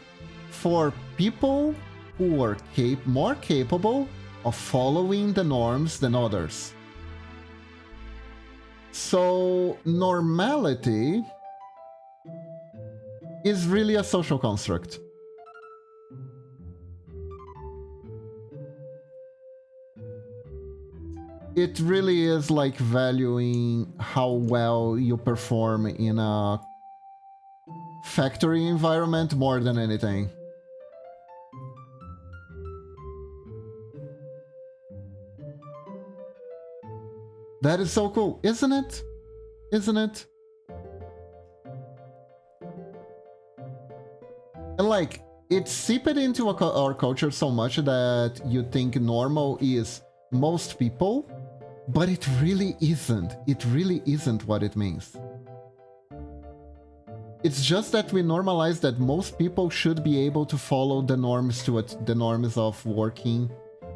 for people who were more capable of following the norms than others. So normality is really a social construct. It really is like valuing how well you perform in a factory environment more than anything. That is so cool, isn't it? Isn't it? And like, it's seeped into our culture so much that you think normal is most people, but it really isn't. It really isn't what it means. It's just that we normalize that most people should be able to follow the norms of working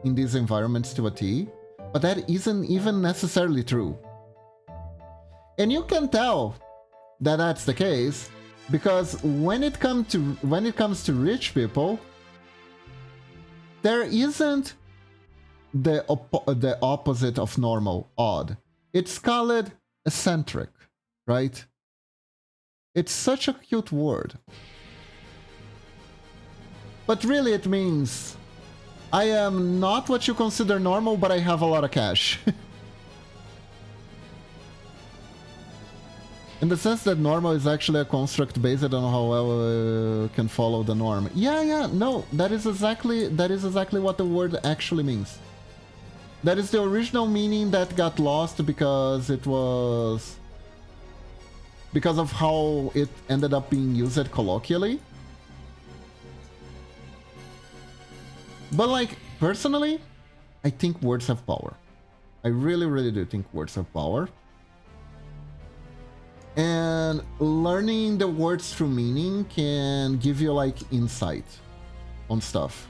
in these environments to a T, but that isn't even necessarily true. And you can tell that that's the case because when it comes to rich people, there isn't the opposite of normal, odd. It's called eccentric, right? It's such a cute word. But really it means I am not what you consider normal, but I have a lot of cash. In the sense that normal is actually a construct based on how well can follow the norm. Yeah, no, that is exactly what the word actually means. That is the original meaning that got lost because of how it ended up being used colloquially. But like, personally, I think words have power. I really, really do think words have power. And learning the words through meaning can give you like insight on stuff.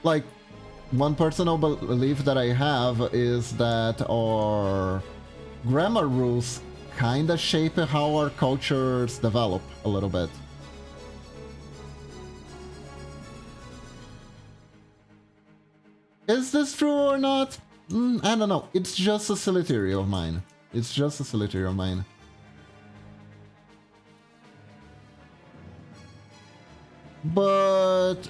Like, one personal belief that I have is that our grammar rules kind of shape how our cultures develop a little bit. Is this true or not? I don't know. It's just a silly theory of mine. It's just a silly theory of mine. But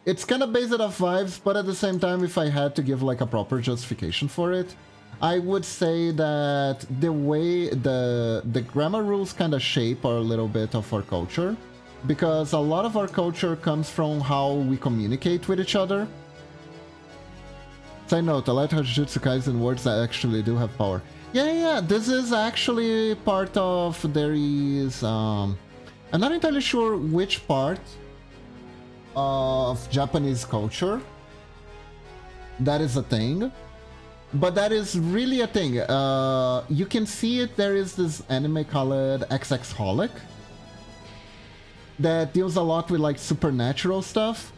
it's kind of based off vibes, but at the same time, if I had to give like a proper justification for it, I would say that the way the grammar rules kind of shape a little bit of our culture, because a lot of our culture comes from how we communicate with each other. Side note, I like how Jujutsu Kaisen words that actually do have power. Yeah, this is actually part of, there is, I'm not entirely sure which part of Japanese culture that is a thing, But that is really a thing. You can see it. There is this anime called XX-holic that deals a lot with like supernatural stuff.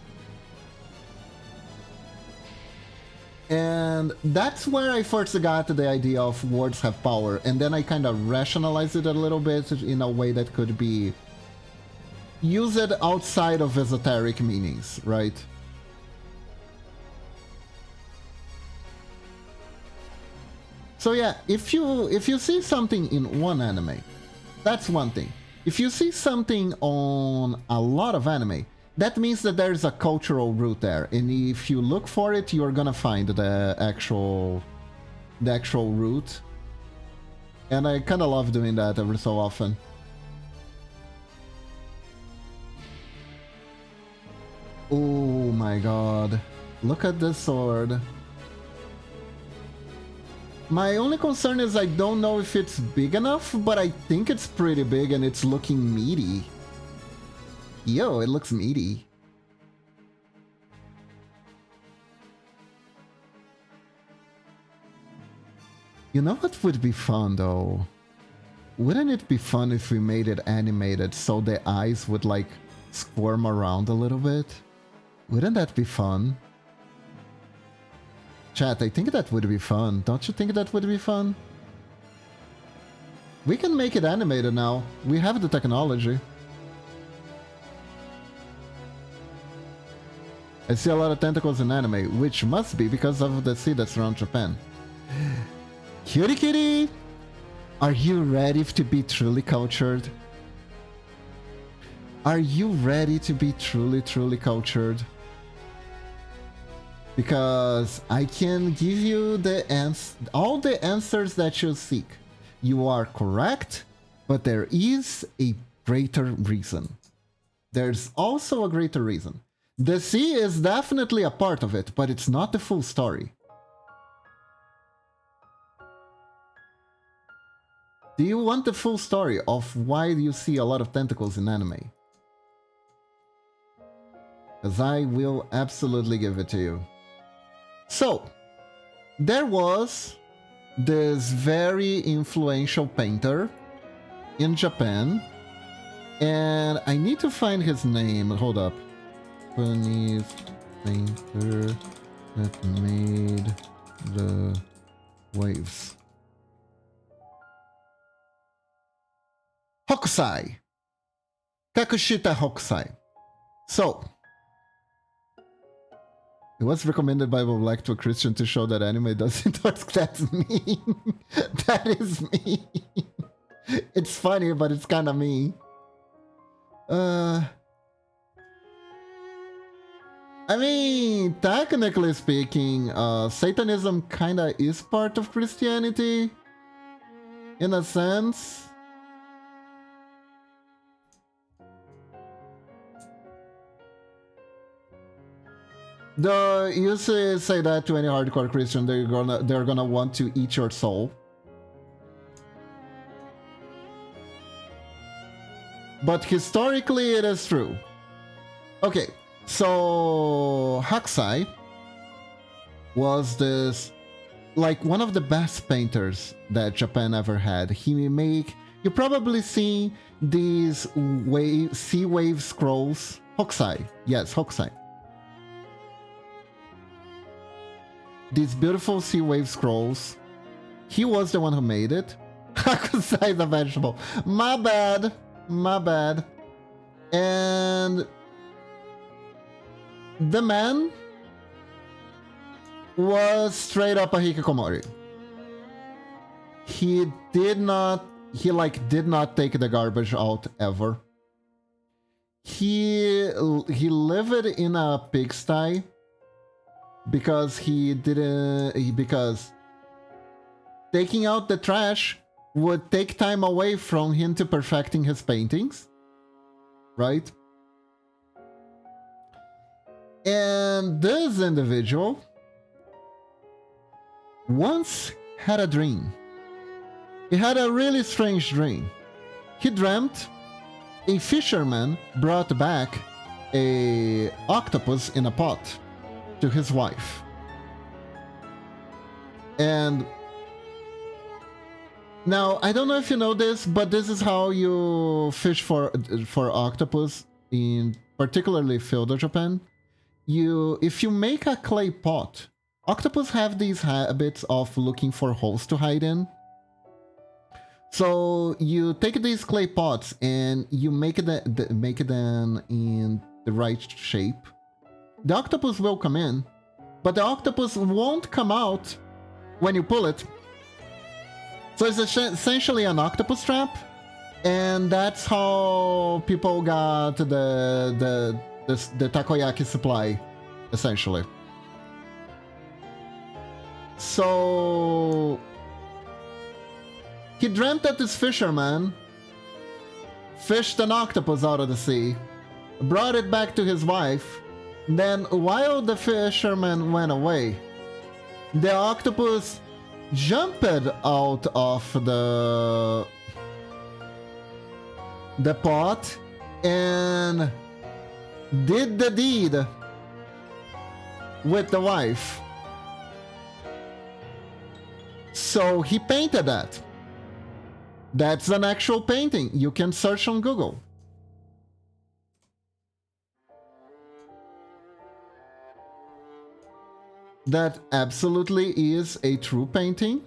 And that's where I first got the idea of words have power. And then I kind of rationalized it a little bit in a way that could be used outside of esoteric meanings, right? So yeah, if you see something in one anime, that's one thing. If you see something on a lot of anime, that means that there's a cultural root there, and if you look for it, you're gonna find the actual root. And I kind of love doing that every so often. Oh my god, look at this sword. My only concern is I don't know if it's big enough, but I think it's pretty big and it's looking meaty. Yo, it looks meaty. You know what would be fun though? Wouldn't it be fun if we made it animated so the eyes would like squirm around a little bit? Wouldn't that be fun? Chat, I think that would be fun. Don't you think that would be fun? We can make it animated now. We have the technology. I see a lot of tentacles in anime, which must be because of the sea that's around Japan. Cutie kitty! Are you ready to be truly cultured? Are you ready to be truly cultured? Because I can give you all the answers that you seek. You are correct, but there is a greater reason. There's also a greater reason. The sea is definitely a part of it, but it's not the full story. Do you want the full story of why you see a lot of tentacles in anime? Because I will absolutely give it to you. So, there was this very influential painter in Japan, and I need to find his name. Hold up. Japanese painter that made the waves. Hokusai! Kakushita Hokusai. So, it was recommended by Bob Black to a Christian to show that anime doesn't work. That's me. That is me. It's funny, but it's kind of me. I mean, technically speaking, Satanism kind of is part of Christianity, in a sense. You say that to any hardcore Christian, they're gonna want to eat your soul. But historically, it is true. Okay, so Hakusai was this, like, one of the best painters that Japan ever had. You probably see these sea wave scrolls. Hokusai, yes, Hokusai. These beautiful sea wave scrolls. He was the one who made it. Hakusai is a vegetable. My bad. My bad. And the man was straight up a hikikomori. He did not take the garbage out ever. He lived in a pigsty because because taking out the trash would take time away from him to perfecting his paintings, right? And this individual once had a dream. He had a really strange dream. He dreamt a fisherman brought back an octopus in a pot to his wife. And now, I don't know if you know this, but this is how you fish for octopus in particularly Feudal Japan. If you make a clay pot, octopus have these habits of looking for holes to hide in. So you take these clay pots and you make them in the right shape. The octopus will come in, but the octopus won't come out when you pull it. So it's essentially an octopus trap, and that's how people got the takoyaki supply, essentially. So he dreamt that this fisherman fished an octopus out of the sea, brought it back to his wife. Then, while the fisherman went away, the octopus jumped out of the pot and did the deed with the wife. So he painted that. That's an actual painting. You can search on Google. That absolutely is a true painting.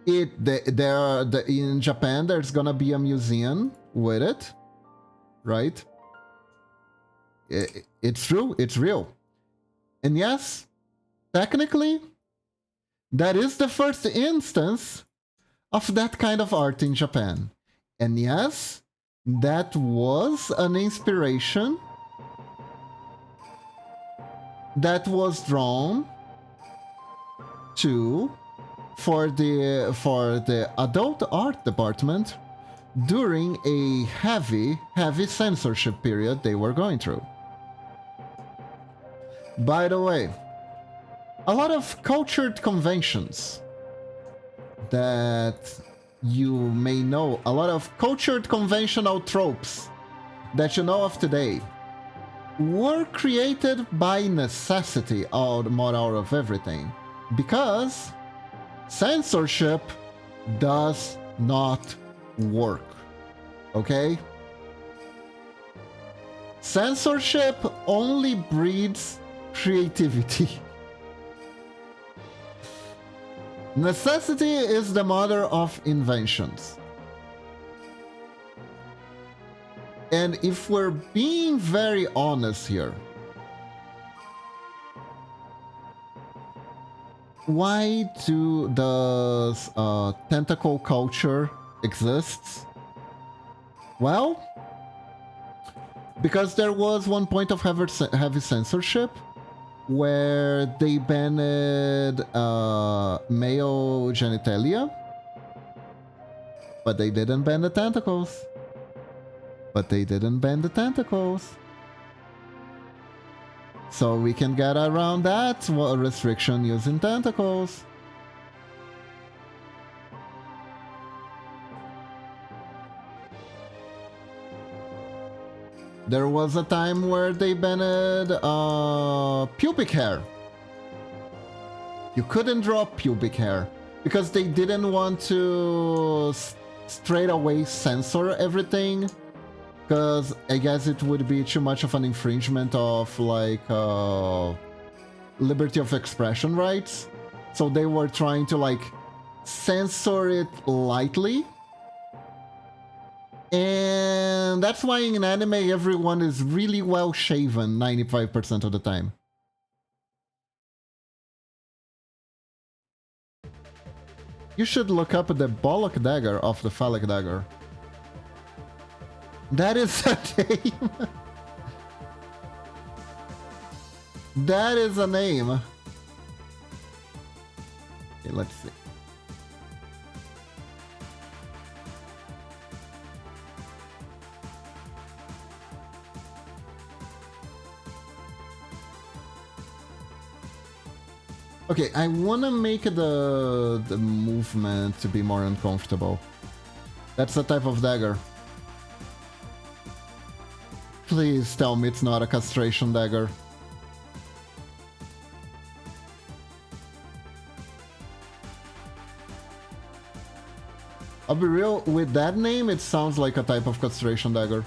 In Japan, there's gonna be a museum with it, right? It's true. It's real. And yes, technically, that is the first instance of that kind of art in Japan. And yes, that was an inspiration that was drawn to for the adult art department during a heavy censorship period they were going through. By the way, a lot of cultured conventions that you may know, a lot of cultured conventional tropes that you know of today were created by necessity out of everything, because censorship does not work, okay? Censorship only breeds creativity. Necessity is the mother of inventions. And if we're being very honest here, why does tentacle culture exist? Well, because there was one point of heavy censorship where they banned male genitalia, but they didn't ban the tentacles. So we can get around that restriction using tentacles. There was a time where they banned pubic hair. You couldn't draw pubic hair because they didn't want to straight away censor everything, because I guess it would be too much of an infringement of like liberty of expression rights. So they were trying to like censor it lightly. And that's why in anime everyone is really well shaven 95% of the time. You should look up the bollock dagger of the phallic dagger. That is a name. That is a name. Okay, let's see. Okay, I want to make the movement to be more uncomfortable. That's the type of dagger. Please tell me it's not a castration dagger. I'll be real, with that name, it sounds like a type of castration dagger.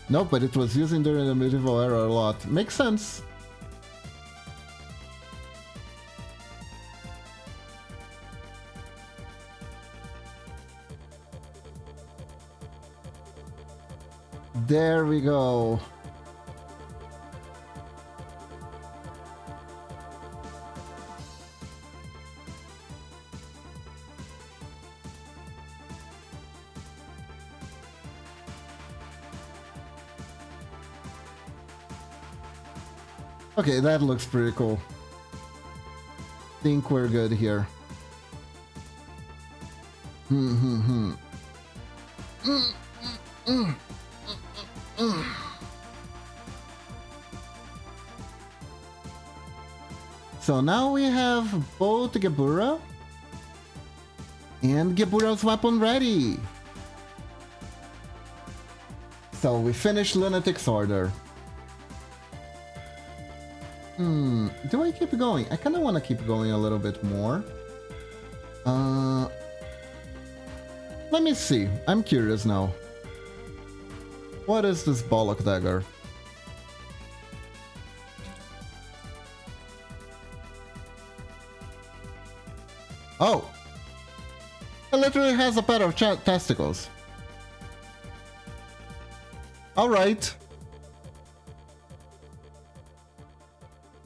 No, but it was used during the medieval era a lot. Makes sense. There we go. Okay, that looks pretty cool. Think we're good here. So now we have both Gebura and Gebura's weapon ready. So we finished Lunatic's order. Do I keep going? I kind of want to keep going a little bit more. Let me see. I'm curious now. What is this Bollock dagger? Oh! It literally has a pair of testicles. Alright.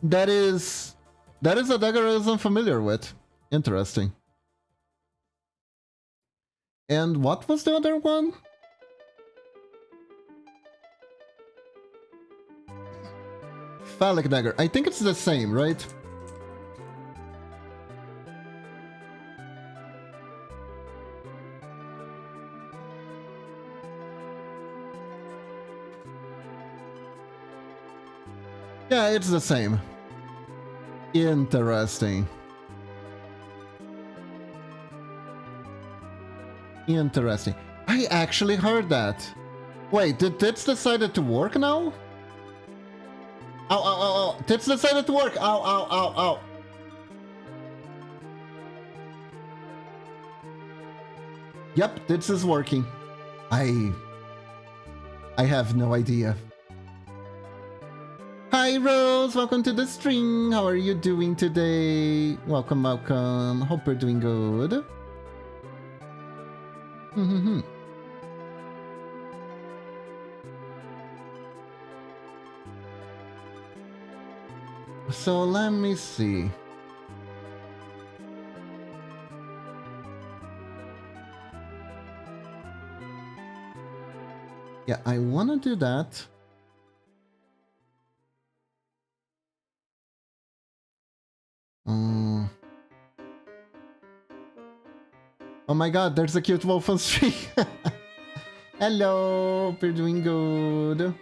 That is a dagger I wasn't familiar with. Interesting. And what was the other one? Phallic dagger. I think it's the same, right? Yeah, it's the same. Interesting. Interesting. I actually heard that. Wait, did Tits decided to work now? Ow, ow, ow, ow. Tits decided to work. Ow, ow, ow, ow. Yep, Tits is working. I have no idea. Hi Rose, welcome to the stream. How are you doing today? Welcome, welcome. Hope you're doing good. So let me see. Yeah, I want to do that. Oh my god, there's a cute wolf on stream. Hello, hope you're doing good.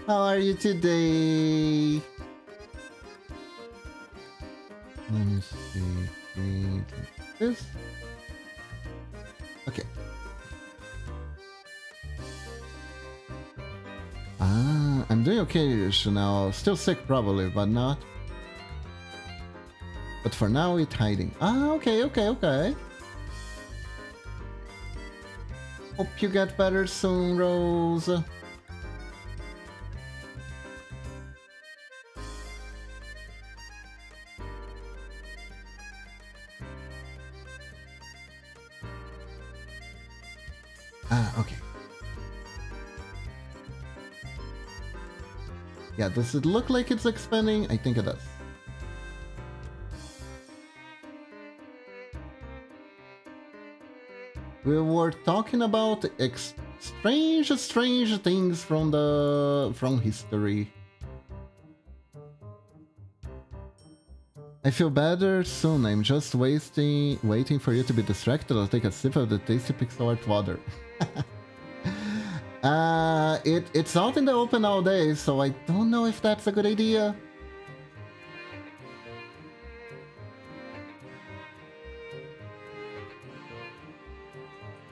How are you today? Let me see. Read this. Okay. Ah, I'm doing okay-ish now. Still sick probably, but not. But for now, it's hiding. Ah, okay, okay, okay. Hope you get better soon, Rose. Ah, okay. Yeah, does it look like it's expanding? I think it does. We were talking about strange things from history. I feel better soon. I'm just waiting for you to be distracted. I'll take a sip of the tasty pixel art water. It's out in the open all day, so I don't know if that's a good idea.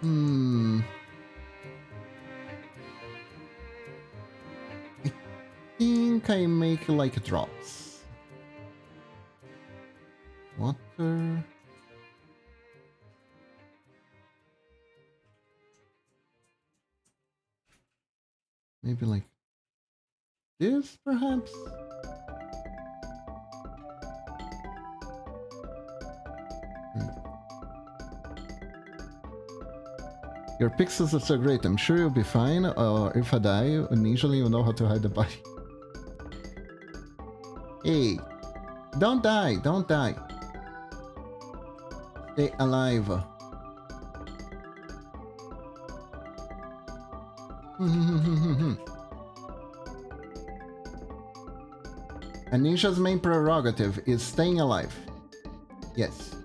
I think I make like drops. Water. Maybe like this, perhaps? Your pixels are so great, I'm sure you'll be fine, or if I die, initially you'll know how to hide the body. Hey, don't die, don't die. Stay alive. A ninja's main prerogative is staying alive. Yes.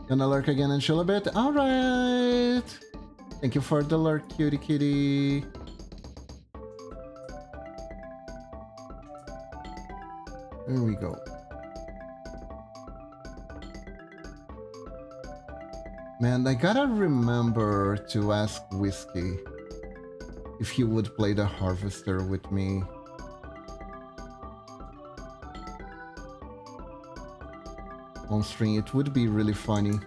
Gonna lurk again and chill a bit? Alright! Thank you for the lurk, cutie kitty. There we go. Man, I gotta remember to ask Whiskey if he would play the Harvester with me. On stream, it would be really funny.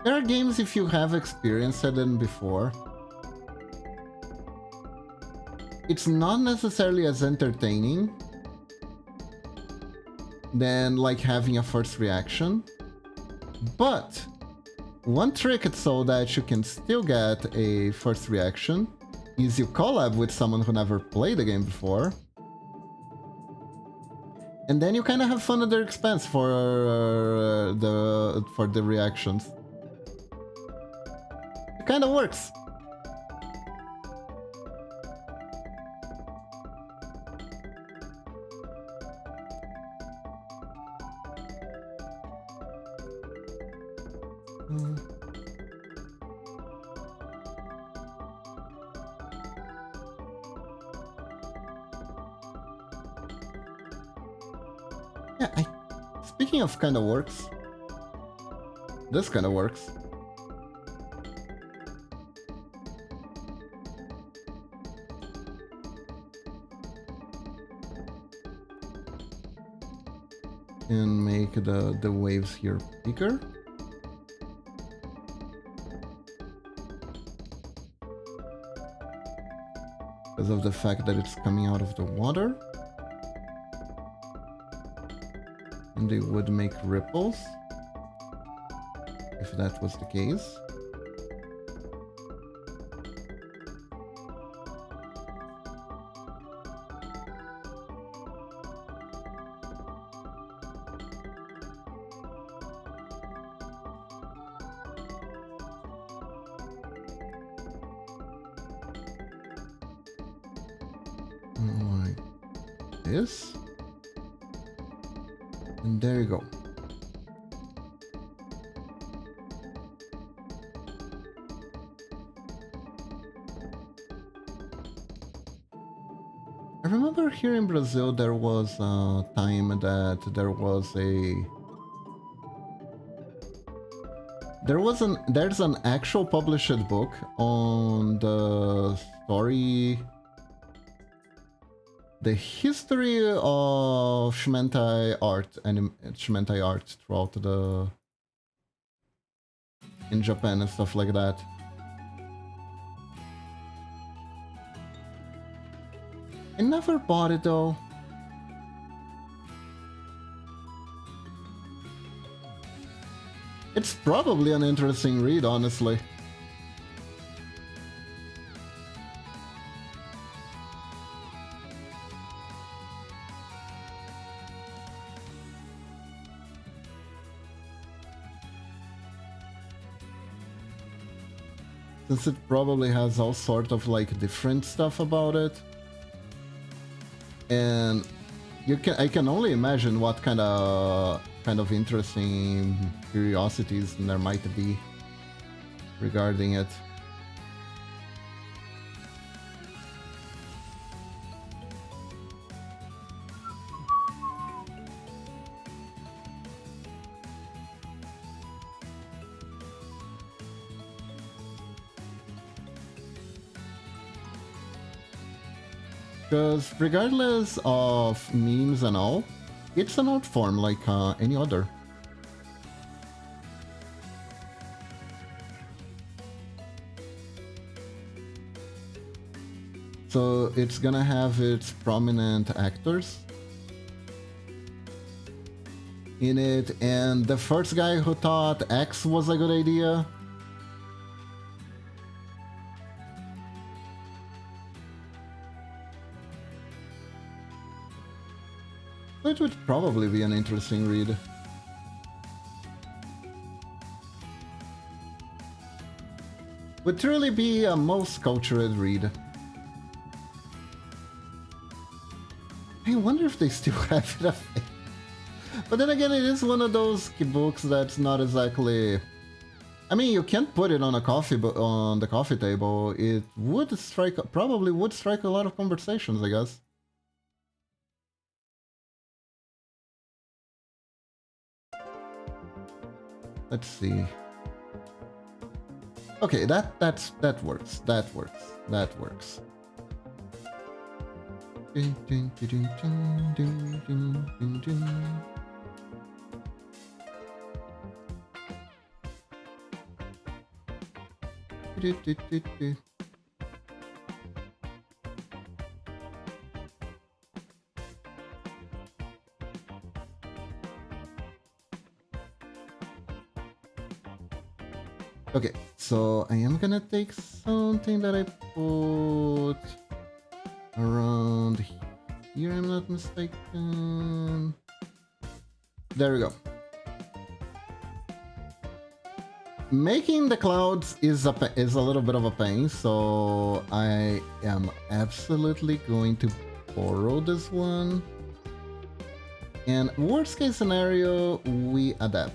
There are games if you have experienced them before. It's not necessarily as entertaining than like having a first reaction. But one trick so that you can still get a first reaction is you collab with someone who never played the game before. And then you kind of have fun at their expense for the reactions. It kind of works. Yeah, speaking of kind of works, this kind of works. Can make the waves here bigger. Because of the fact that it's coming out of the water. And they would make ripples if that was the case. Like this. And there you go. I remember here in Brazil there was a time that there's an actual published book on the story, the history of Shimentai art and Shimentai art throughout in Japan and stuff like that. I never bought it though. It's probably an interesting read, honestly. since it probably has all sort of like different stuff about it. And I can only imagine what kind of interesting curiosities there might be regarding it. Because regardless of memes and all, it's an art form like any other. So it's gonna have its prominent actors in it, and the first guy who thought X was a good idea. It would probably be an interesting read. Would truly be a most cultured read. I wonder if they still have it. But then again, it is one of those books that's not exactly... I mean, you can't put it on a on the coffee table. It would probably would strike a lot of conversations, I guess. Let's see. Okay, that works. That works. Okay, so I am gonna take something that I put around here, I'm not mistaken. There we go. Making the clouds is a little bit of a pain, so I am absolutely going to borrow this one. And worst case scenario, we adapt.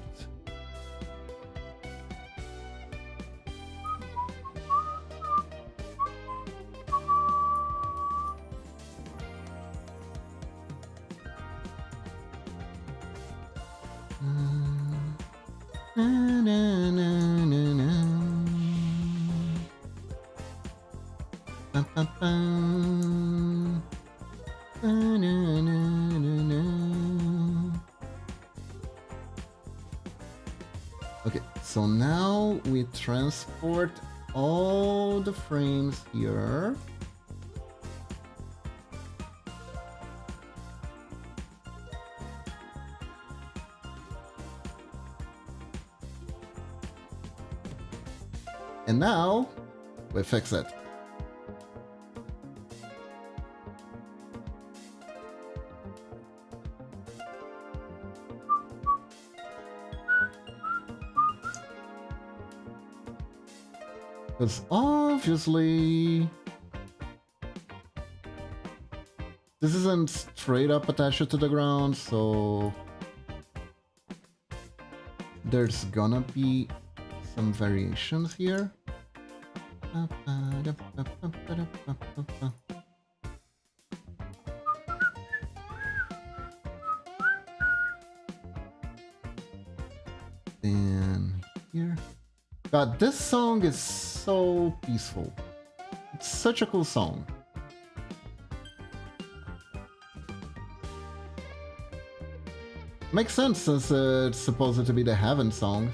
Okay, so now we transport all the frames here. And now we fix it. Because obviously this isn't straight up attached to the ground, so there's gonna be some variations here. And here. God, this song is so peaceful. It's such a cool song. Makes sense since it's supposed to be the Heaven song,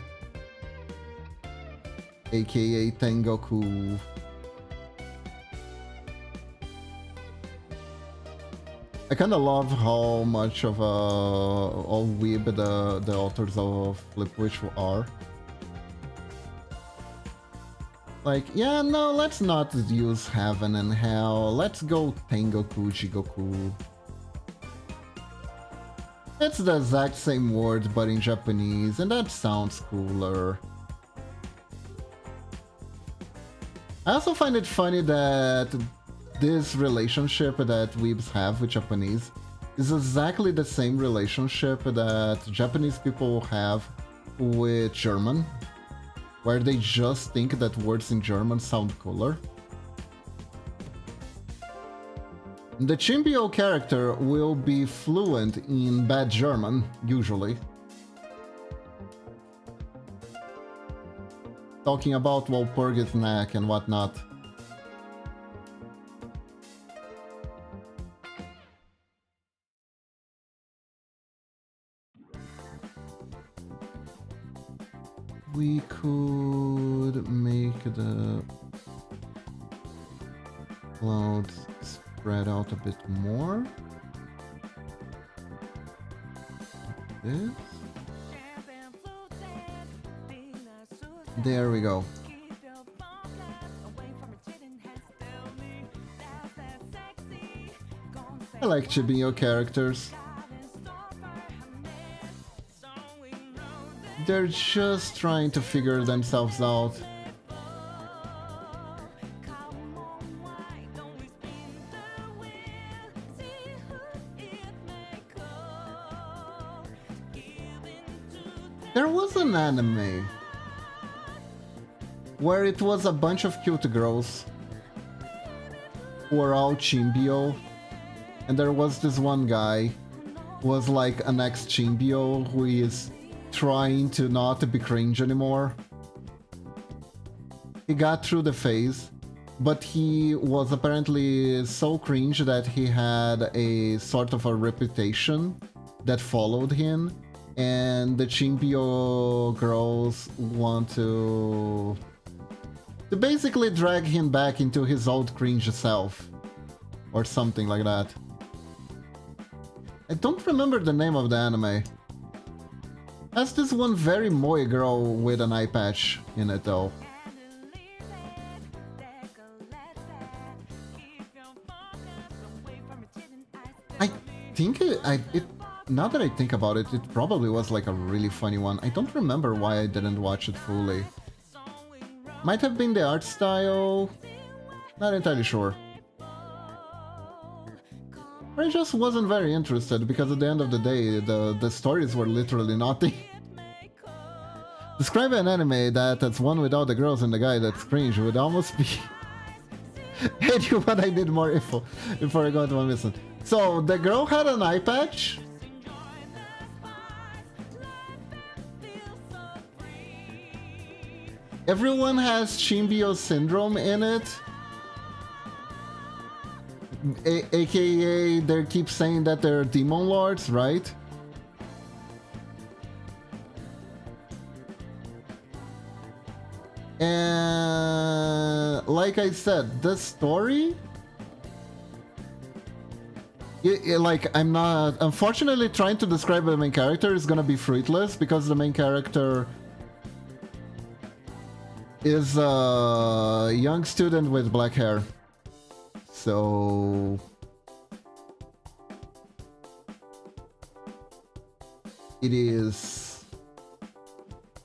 aka Tengoku. I kinda love how much of all weeb the authors of Flipwitch are. Like, yeah, no, let's not use Heaven and Hell, let's go Tengoku Jigoku. It's the exact same word but in Japanese, and that sounds cooler. I also find it funny that this relationship that weebs have with Japanese is exactly the same relationship that Japanese people have with German, where they just think that words in German sound cooler. The Chimbio character will be fluent in bad German, usually. Talking about Walpurgis neck and whatnot. We could make the clouds spread out a bit more. This. There we go. I like Chibiyo characters. They're just trying to figure themselves out. There was an anime where it was a bunch of cute girls who were all Chimbio, and there was this one guy who was like an ex-Chimbio who is trying to not be cringe anymore. He got through the phase, but he was apparently so cringe that he had a sort of a reputation that followed him, and the Chimbio girls want to basically drag him back into his old cringe self, or something like that. I don't remember the name of the anime. Has this one very moe girl with an eye patch in it though. I think now that I think about it, it probably was like a really funny one. I don't remember why I didn't watch it fully. Might have been the art style, not entirely sure. I just wasn't very interested because at the end of the day, the stories were literally nothing. Describe an anime that's one without the girls and the guy that's cringe would almost be... Hey, you what I need more info before I go into my mission. So, the girl had an eye patch? Everyone has Chimbio syndrome in it. AKA, they keep saying that they're demon lords, right? And like I said, the story... like, I'm not... Unfortunately, trying to describe the main character is gonna be fruitless because the main character is a young student with black hair. So... It is...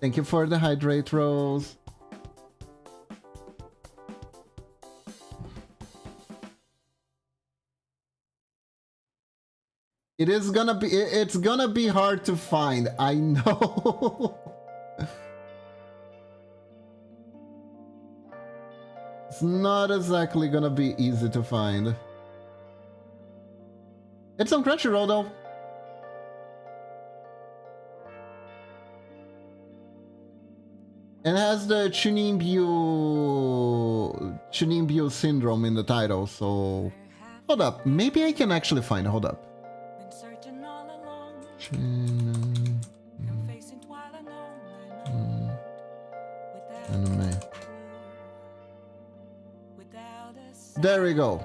Thank you for the hydrate, Rose. It is gonna be... It's gonna be hard to find, I know. It's not exactly gonna be easy to find. It's on Crunchyroll though. And it has the Chunimbyo syndrome in the title, so... Hold up, maybe I can actually find it, hold up. Anime. There we go.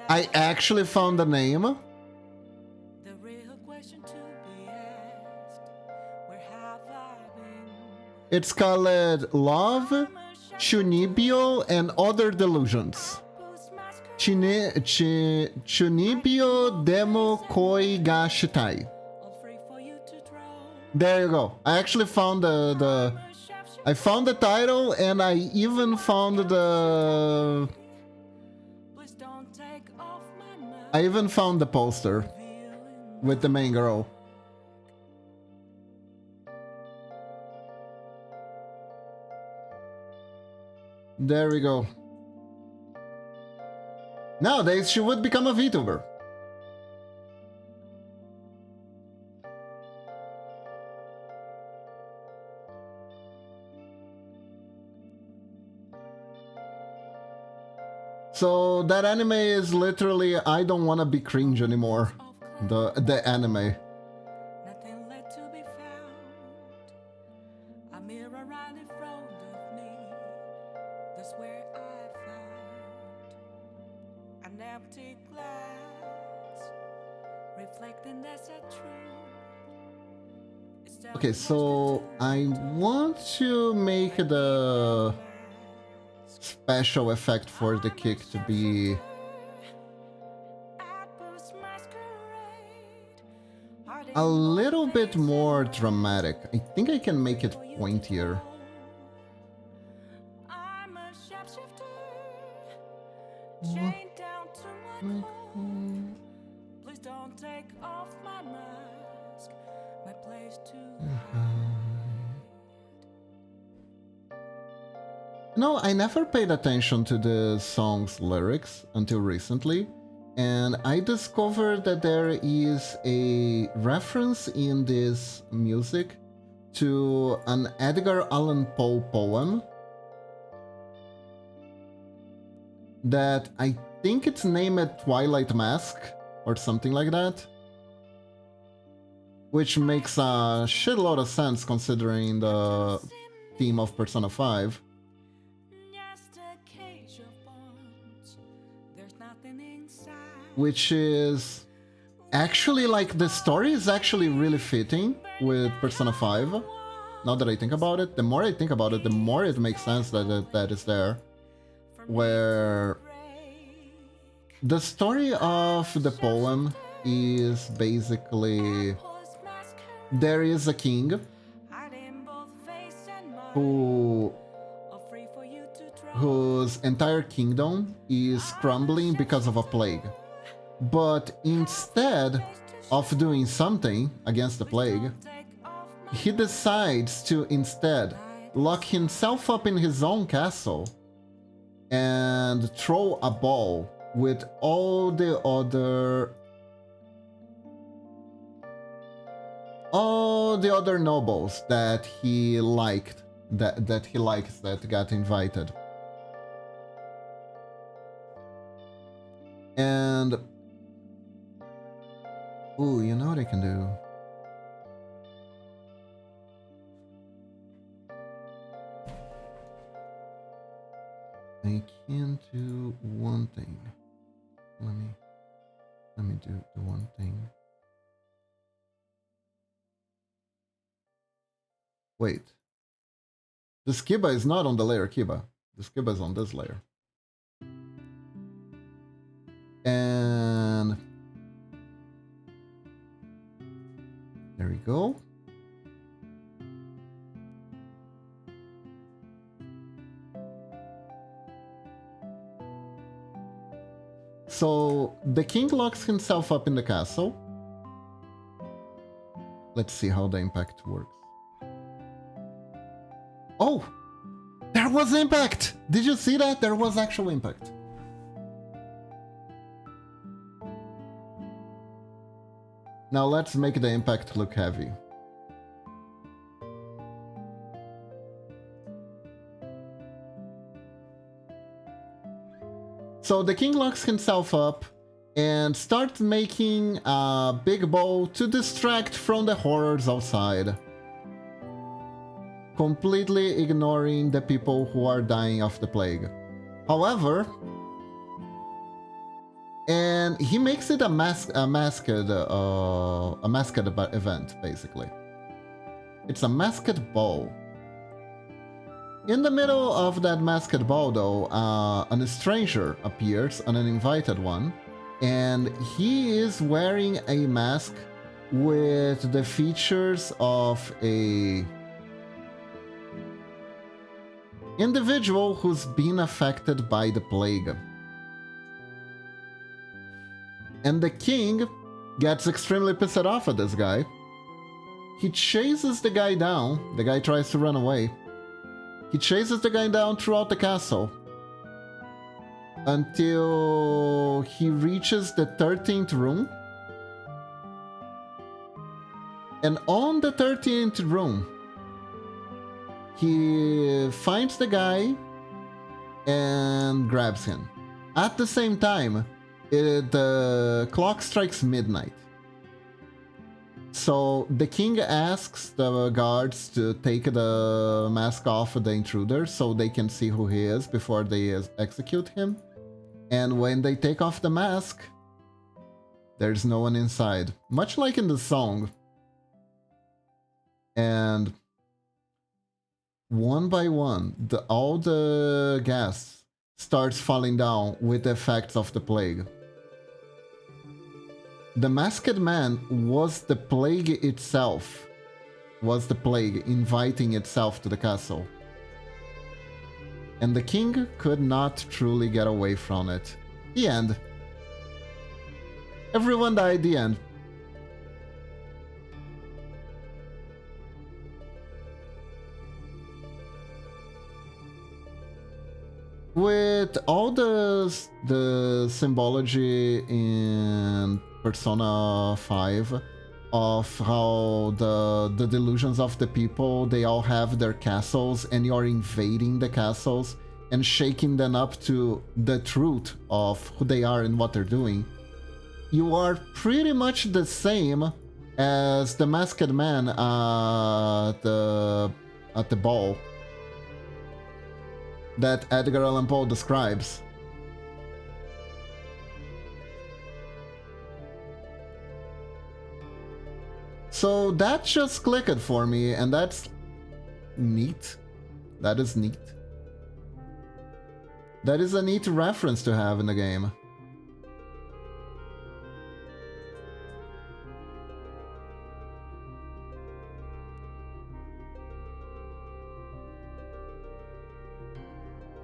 I actually found the name. It's called Love, Chunibyo, and Other Delusions. Chunibyo Demo Koi ga Shitai. There you go. I actually found the I found the title and I even found the... I even found the poster with the main girl. There we go. Nowadays, she would become a VTuber. So that anime is literally I don't want to be cringe anymore. The anime. Nothing left to be found. A mirror right in front of me. That's where I found an empty glass, reflecting that's a truth. Okay, so I want to make the special effect for the kick to be a little bit more dramatic. I think I can make it pointier. I'm a shapeshifter, chained down to my core. Please don't take off my mask, my place to hide. No, I never paid attention to the song's lyrics until recently, and I discovered that there is a reference in this music to an Edgar Allan Poe poem that I think it's named Twilight Mask or something like that, which makes a shitload of sense considering the theme of Persona 5. Which is actually, like, the story is actually really fitting with Persona 5. Now that I think about it, the more I think about it, the more it makes sense that that is there. Where the story of the poem is basically there is a king whose entire kingdom is crumbling because of a plague. But instead of doing something against the plague, he decides to instead lock himself up in his own castle and throw a ball with all the other nobles that he liked, that he likes, that got invited. And ooh, you know what I can do? I can do one thing. Let me do the one thing. Wait. The Skiba is not on the layer Kiba. The Skiba is on this layer. And there we go. So the king locks himself up in the castle. Let's see how the impact works. Oh, there was impact! Did you see that? There was actual impact. Now let's make the impact look heavy. So the king locks himself up and starts making a big bow to distract from the horrors outside, completely ignoring the people who are dying of the plague. However, and he makes it a masked event, basically. It's a masked ball. In the middle of that masked ball, though, a stranger appears, an uninvited one, and he is wearing a mask with the features of a individual who's been affected by the plague. And the king gets extremely pissed off at this guy. He chases the guy down. The guy tries to run away. He chases the guy down throughout the castle until he reaches the 13th room. And on the 13th room, he finds the guy and grabs him. At the same time, the clock strikes midnight. So the king asks the guards to take the mask off of the intruder so they can see who he is before they execute him. And when they take off the mask, there's no one inside. Much like in the song. And one by one, all the guests starts falling down with the effects of the plague. The masked man was the plague itself, was the plague inviting itself to the castle. And the king could not truly get away from it. The end. Everyone died, the end. With all the symbology in Persona 5 of how the delusions of the people, they all have their castles and you're invading the castles and shaking them up to the truth of who they are and what they're doing, you are pretty much the same as the masked man at the ball that Edgar Allan Poe describes. So that just clicked for me, and that's neat. That is neat. That is a neat reference to have in the game.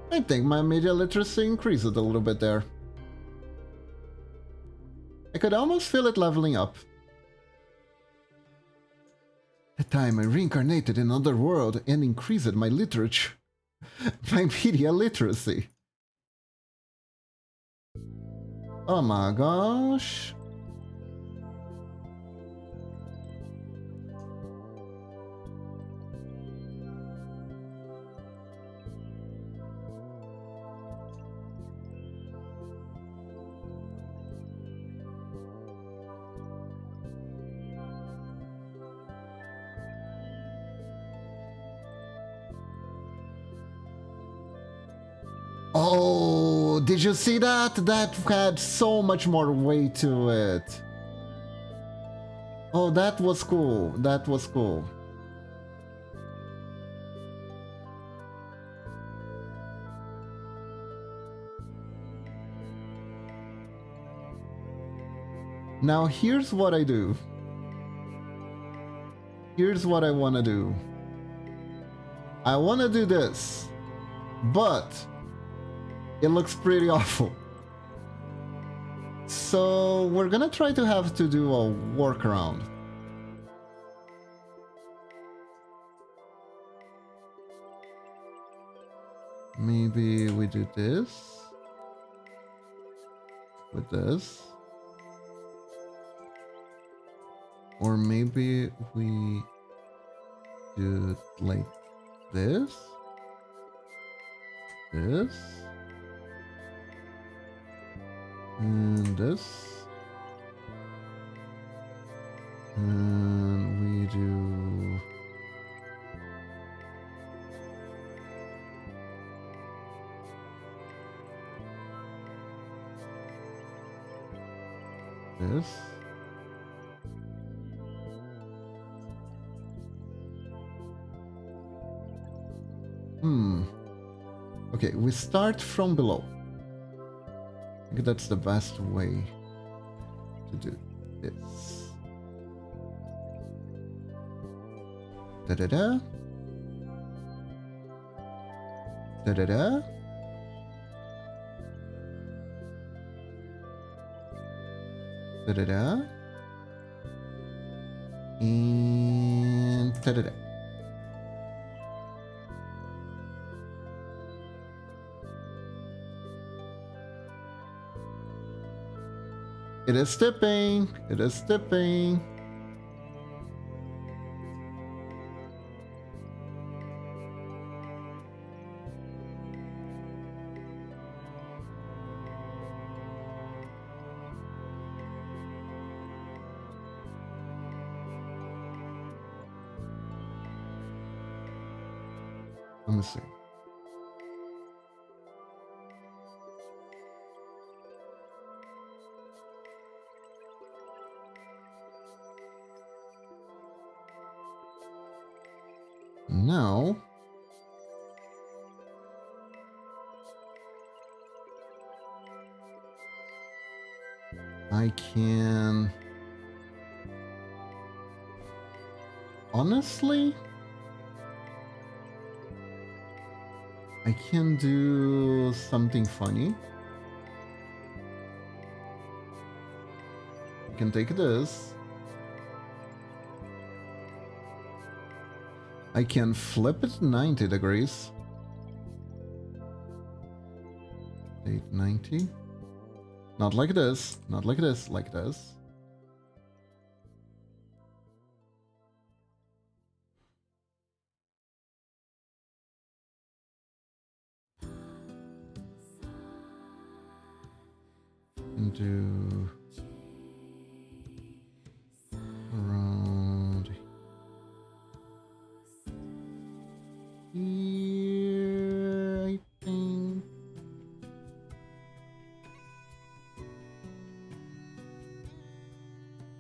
I think my media literacy increased a little bit there. I could almost feel it leveling up. That time I reincarnated in another world and increased my literature. My media literacy. Oh my gosh. Oh, did you see that? That had so much more weight to it. Oh, that was cool. That was cool. Now here's what I do. Here's what I want to do. I want to do this, but it looks pretty awful. So we're gonna try to have to do a workaround. Maybe we do this with this. Or maybe we do it like this. This. And this. And we do this. Okay, we start from below. I think that's the best way to do this. Da-da-da. Da-da-da. Da-da-da. And da-da-da. It is tipping. It is tipping. Let me see. Now I can honestly I can do something funny. I can take this. I can flip it 90 degrees. 890. Not like this. Not like this. Like this. And do around here, I think.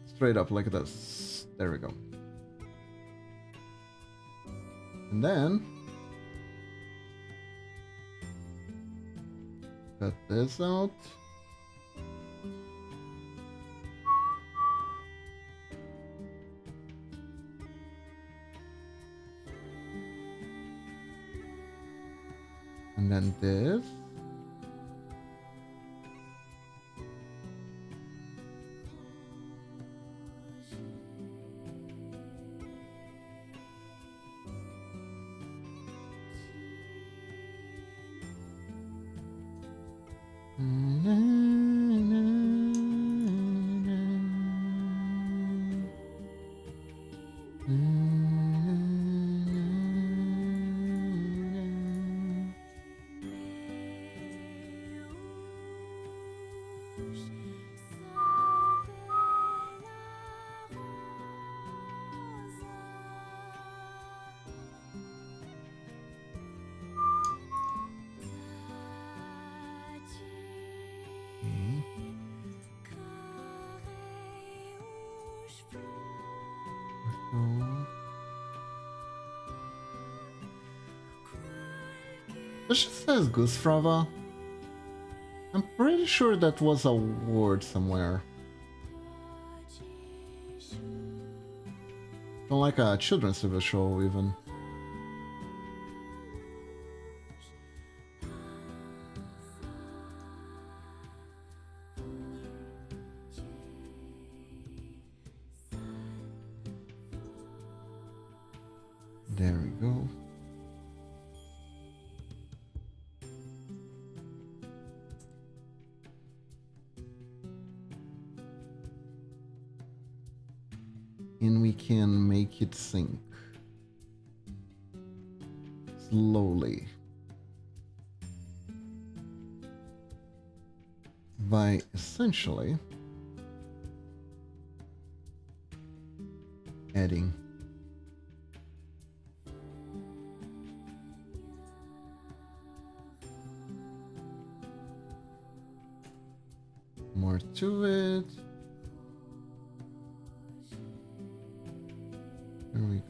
Straight up like this. There we go. And then cut this out. And then this. This just says Goosefrava. I'm pretty sure that was a word somewhere. Not like a children's TV show, even. There we go. And we can make it sink slowly by essentially adding more to it. There we go.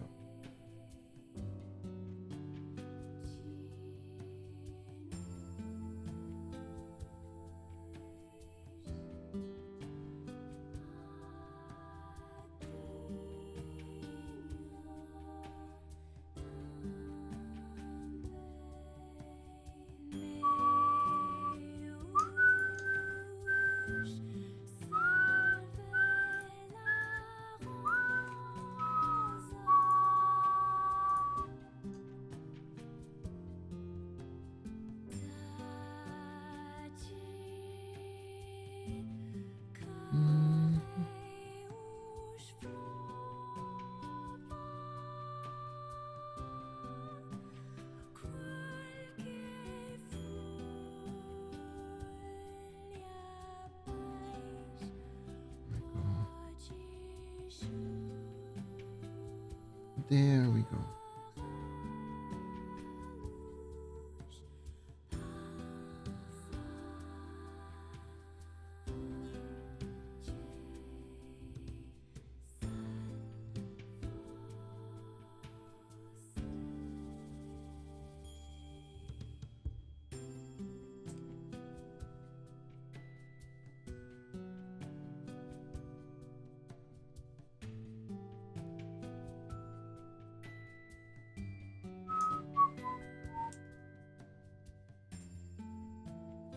There we go.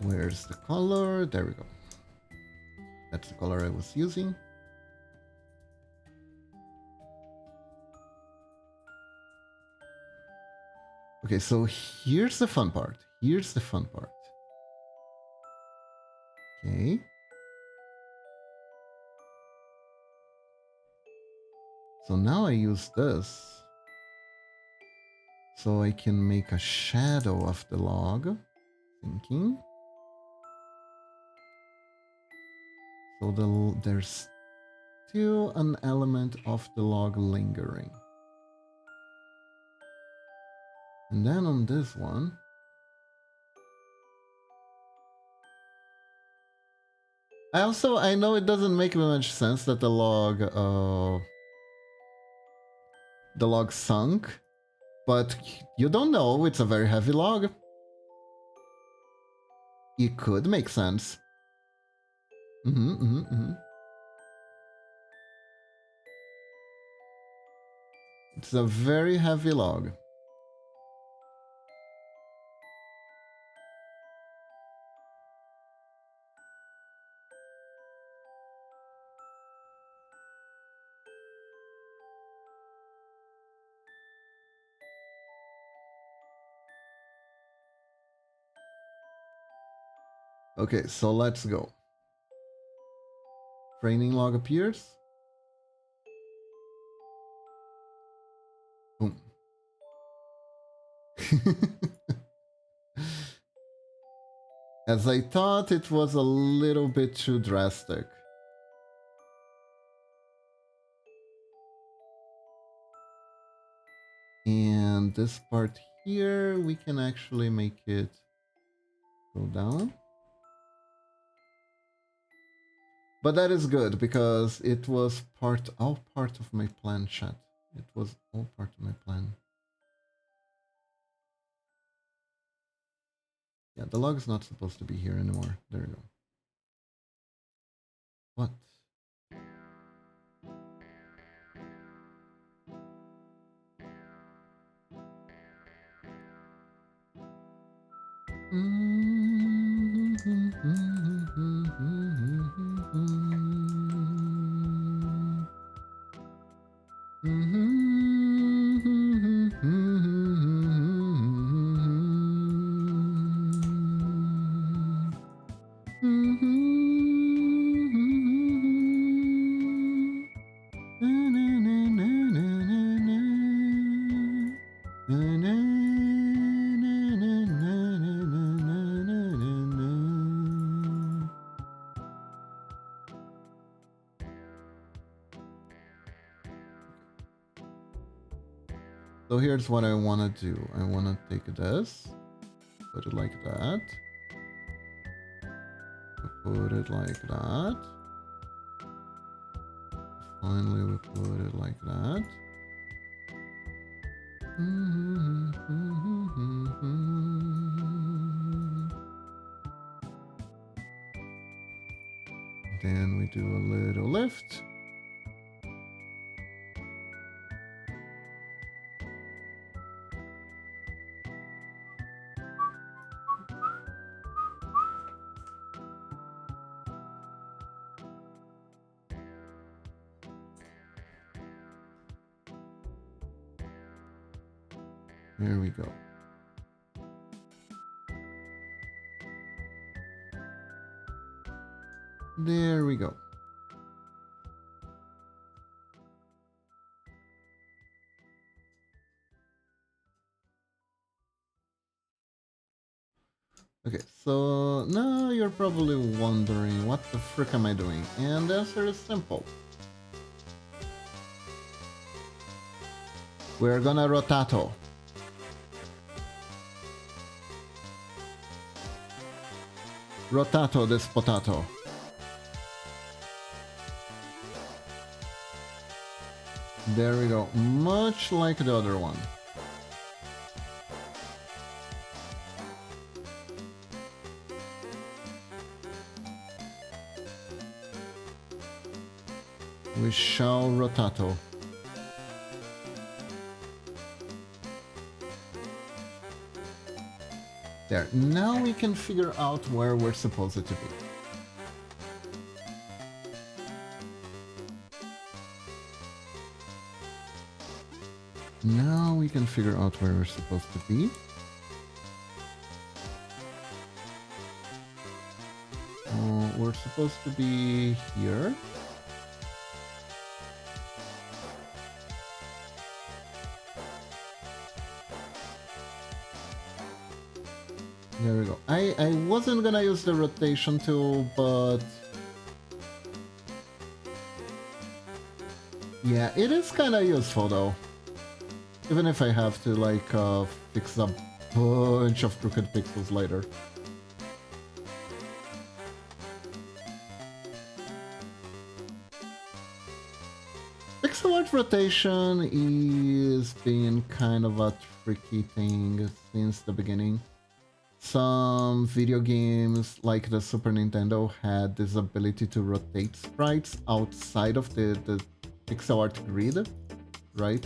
Where's the color? There we go. That's the color I was using. Okay, so here's the fun part. Here's the fun part. Okay. So now I use this. So I can make a shadow of the log. Thinking. So there's still an element of the log lingering. And then on this one, I know it doesn't make much sense that the log sunk, but you don't know, it's a very heavy log. It could make sense. It's a very heavy log. Okay, so let's go. Training log appears. Boom. As I thought, it was a little bit too drastic. And this part here, we can actually make it go down. But that is good because it was all part of my plan, chat. It was all part of my plan. Yeah, the log is not supposed to be here anymore. There we go. What? So here's what I want to do. I want to take this, put it like that, put it like that. Finally, we put it like that. Then we do a little lift. There we go. There we go. Okay, so now you're probably wondering what the frick am I doing? And the answer is simple. We're gonna rotato. Rotato this potato. There we go. Much like the other one. We shall rotato. There. Now we can figure out where we're supposed to be. Now we can figure out where we're supposed to be. We're supposed to be here. There we go. I wasn't gonna use the rotation tool, but yeah, it is kind of useful though. Even if I have to like fix a bunch of crooked pixels later. Pixel art rotation is being kind of a tricky thing since the beginning. Some video games like the Super Nintendo had this ability to rotate sprites outside of the pixel art grid, right?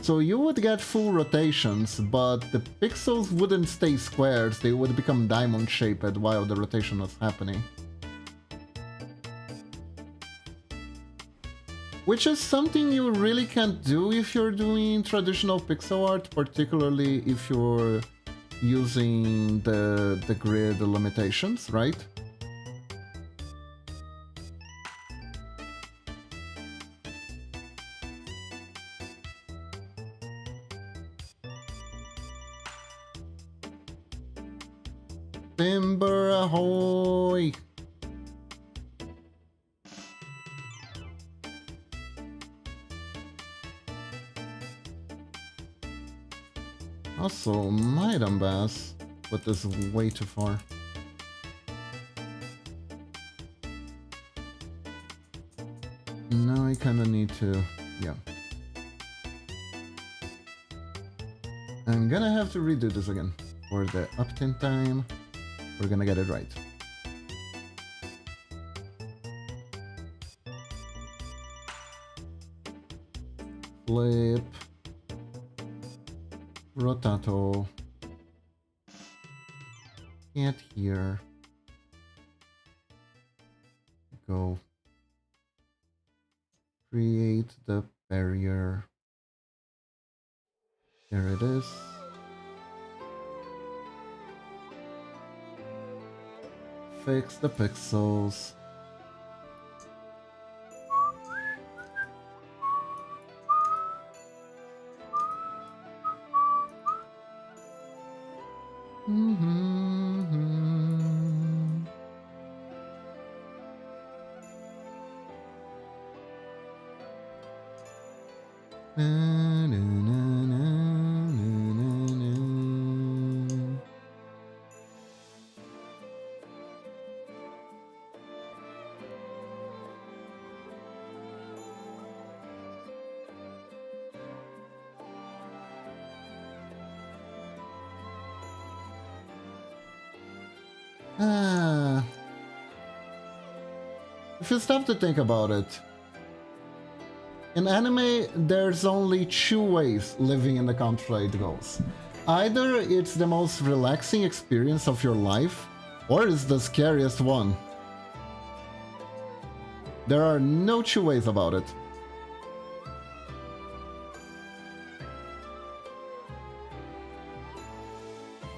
So you would get full rotations, but the pixels wouldn't stay squares, they would become diamond shaped while the rotation was happening. Which is something you really can't do if you're doing traditional pixel art, particularly if you're using the grid limitations, right? Timber ahoy! Also, might unbass, but this is way too far. Now I kinda need to, yeah. I'm gonna have to redo this again. For the up-10 time, we're gonna get it right. Flip. Rotato. Get here. Go. Create the barrier. There it is. Fix the pixels. If you stop to think about it, in anime, there's only two ways living in the country it goes. Either it's the most relaxing experience of your life, or it's the scariest one. There are no two ways about it.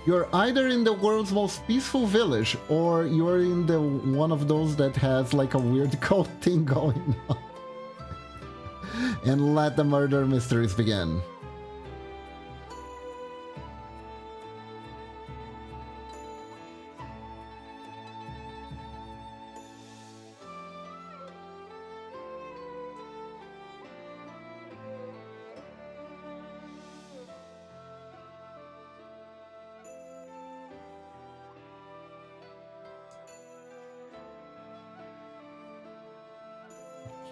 You're either in the world's most peaceful village, or you're in the one of those that has like a weird cult thing going on. And let the murder mysteries begin.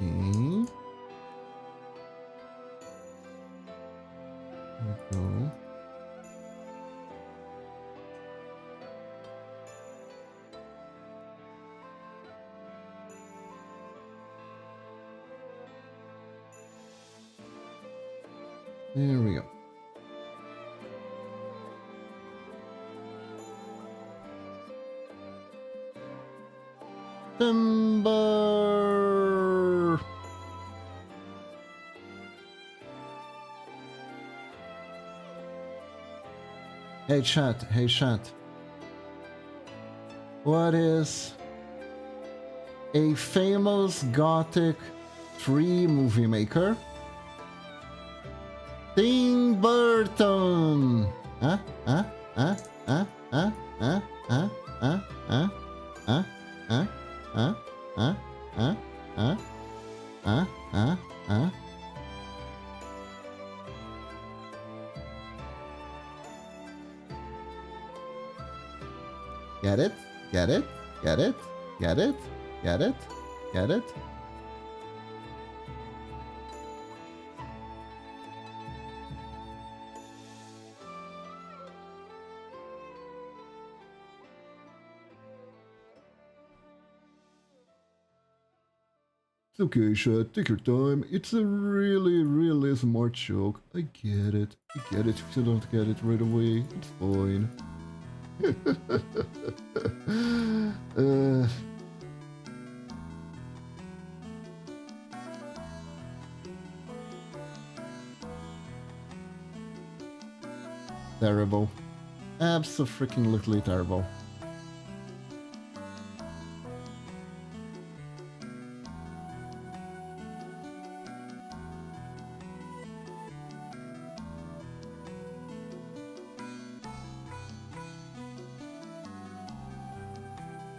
Okay. There we go. There we go. Timber. Hey chat, hey chat. What is a famous Gothic 3 movie maker? Tim Burton. Huh? Huh? Huh? Huh? Huh? Huh? Huh? Huh? Huh? Huh? Huh? Huh? Huh? Huh? Huh? Huh? Huh? Huh? Get it? Get it? Get it? Get it? Get it? Get it? It's okay, chat. Take your time. It's a really, really smart joke. I get it. I get it if you don't get it right away. It's fine. Terrible. Abso-freaking-lutely terrible.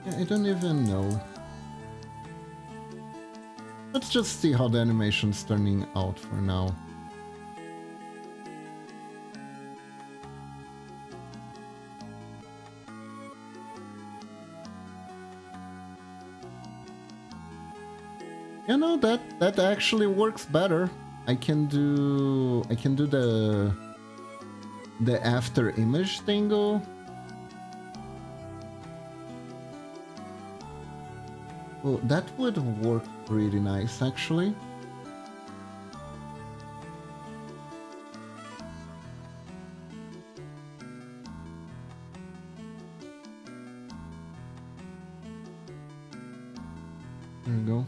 Yeah, I don't even know. Let's just see how the animation's turning out for now. You know, that actually works better. I can do the after image thingo. Well, that would work pretty nice actually. There we go.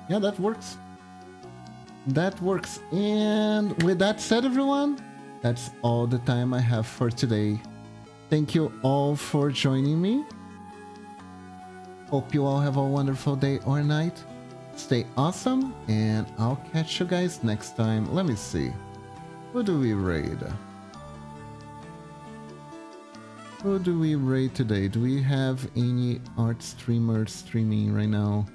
Yeah, that works. That works. And with that said, everyone, that's all the time I have for today. Thank you all for joining me. Hope you all have a wonderful day or night. Stay awesome, and I'll catch you guys next time. Let me see. Who do we raid? Who do we raid today? Do we have any art streamers streaming right now?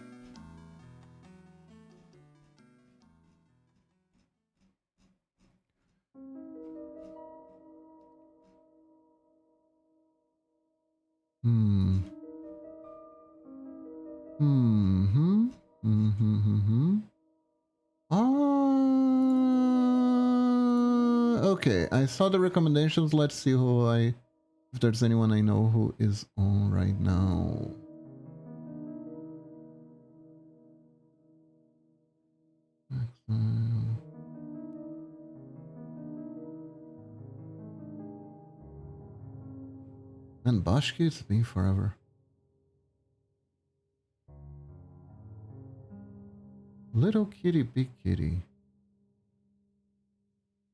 Okay, I saw the recommendations. Let's see if there's anyone I know who is on right now. And Bashki, it's been forever. Little kitty, big kitty.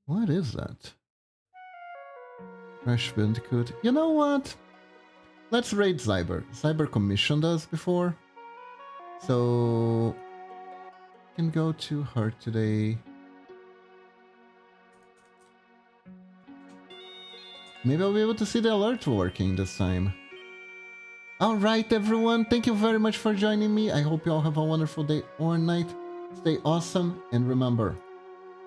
What is that? Crash Bandicoot. You know what? Let's raid Zyber. Zyber commissioned us before. So... can go to her today. Maybe I'll be able to see the alert working this time. Alright everyone, thank you very much for joining me. I hope you all have a wonderful day or night. Stay awesome, and remember,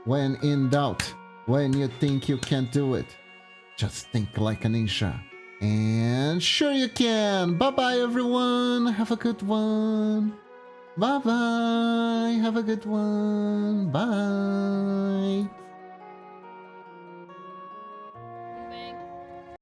when in doubt, when you think you can't do it, just think like a ninja. And sure you can! Bye bye everyone! Have a good one! Bye bye! Have a good one! Bye!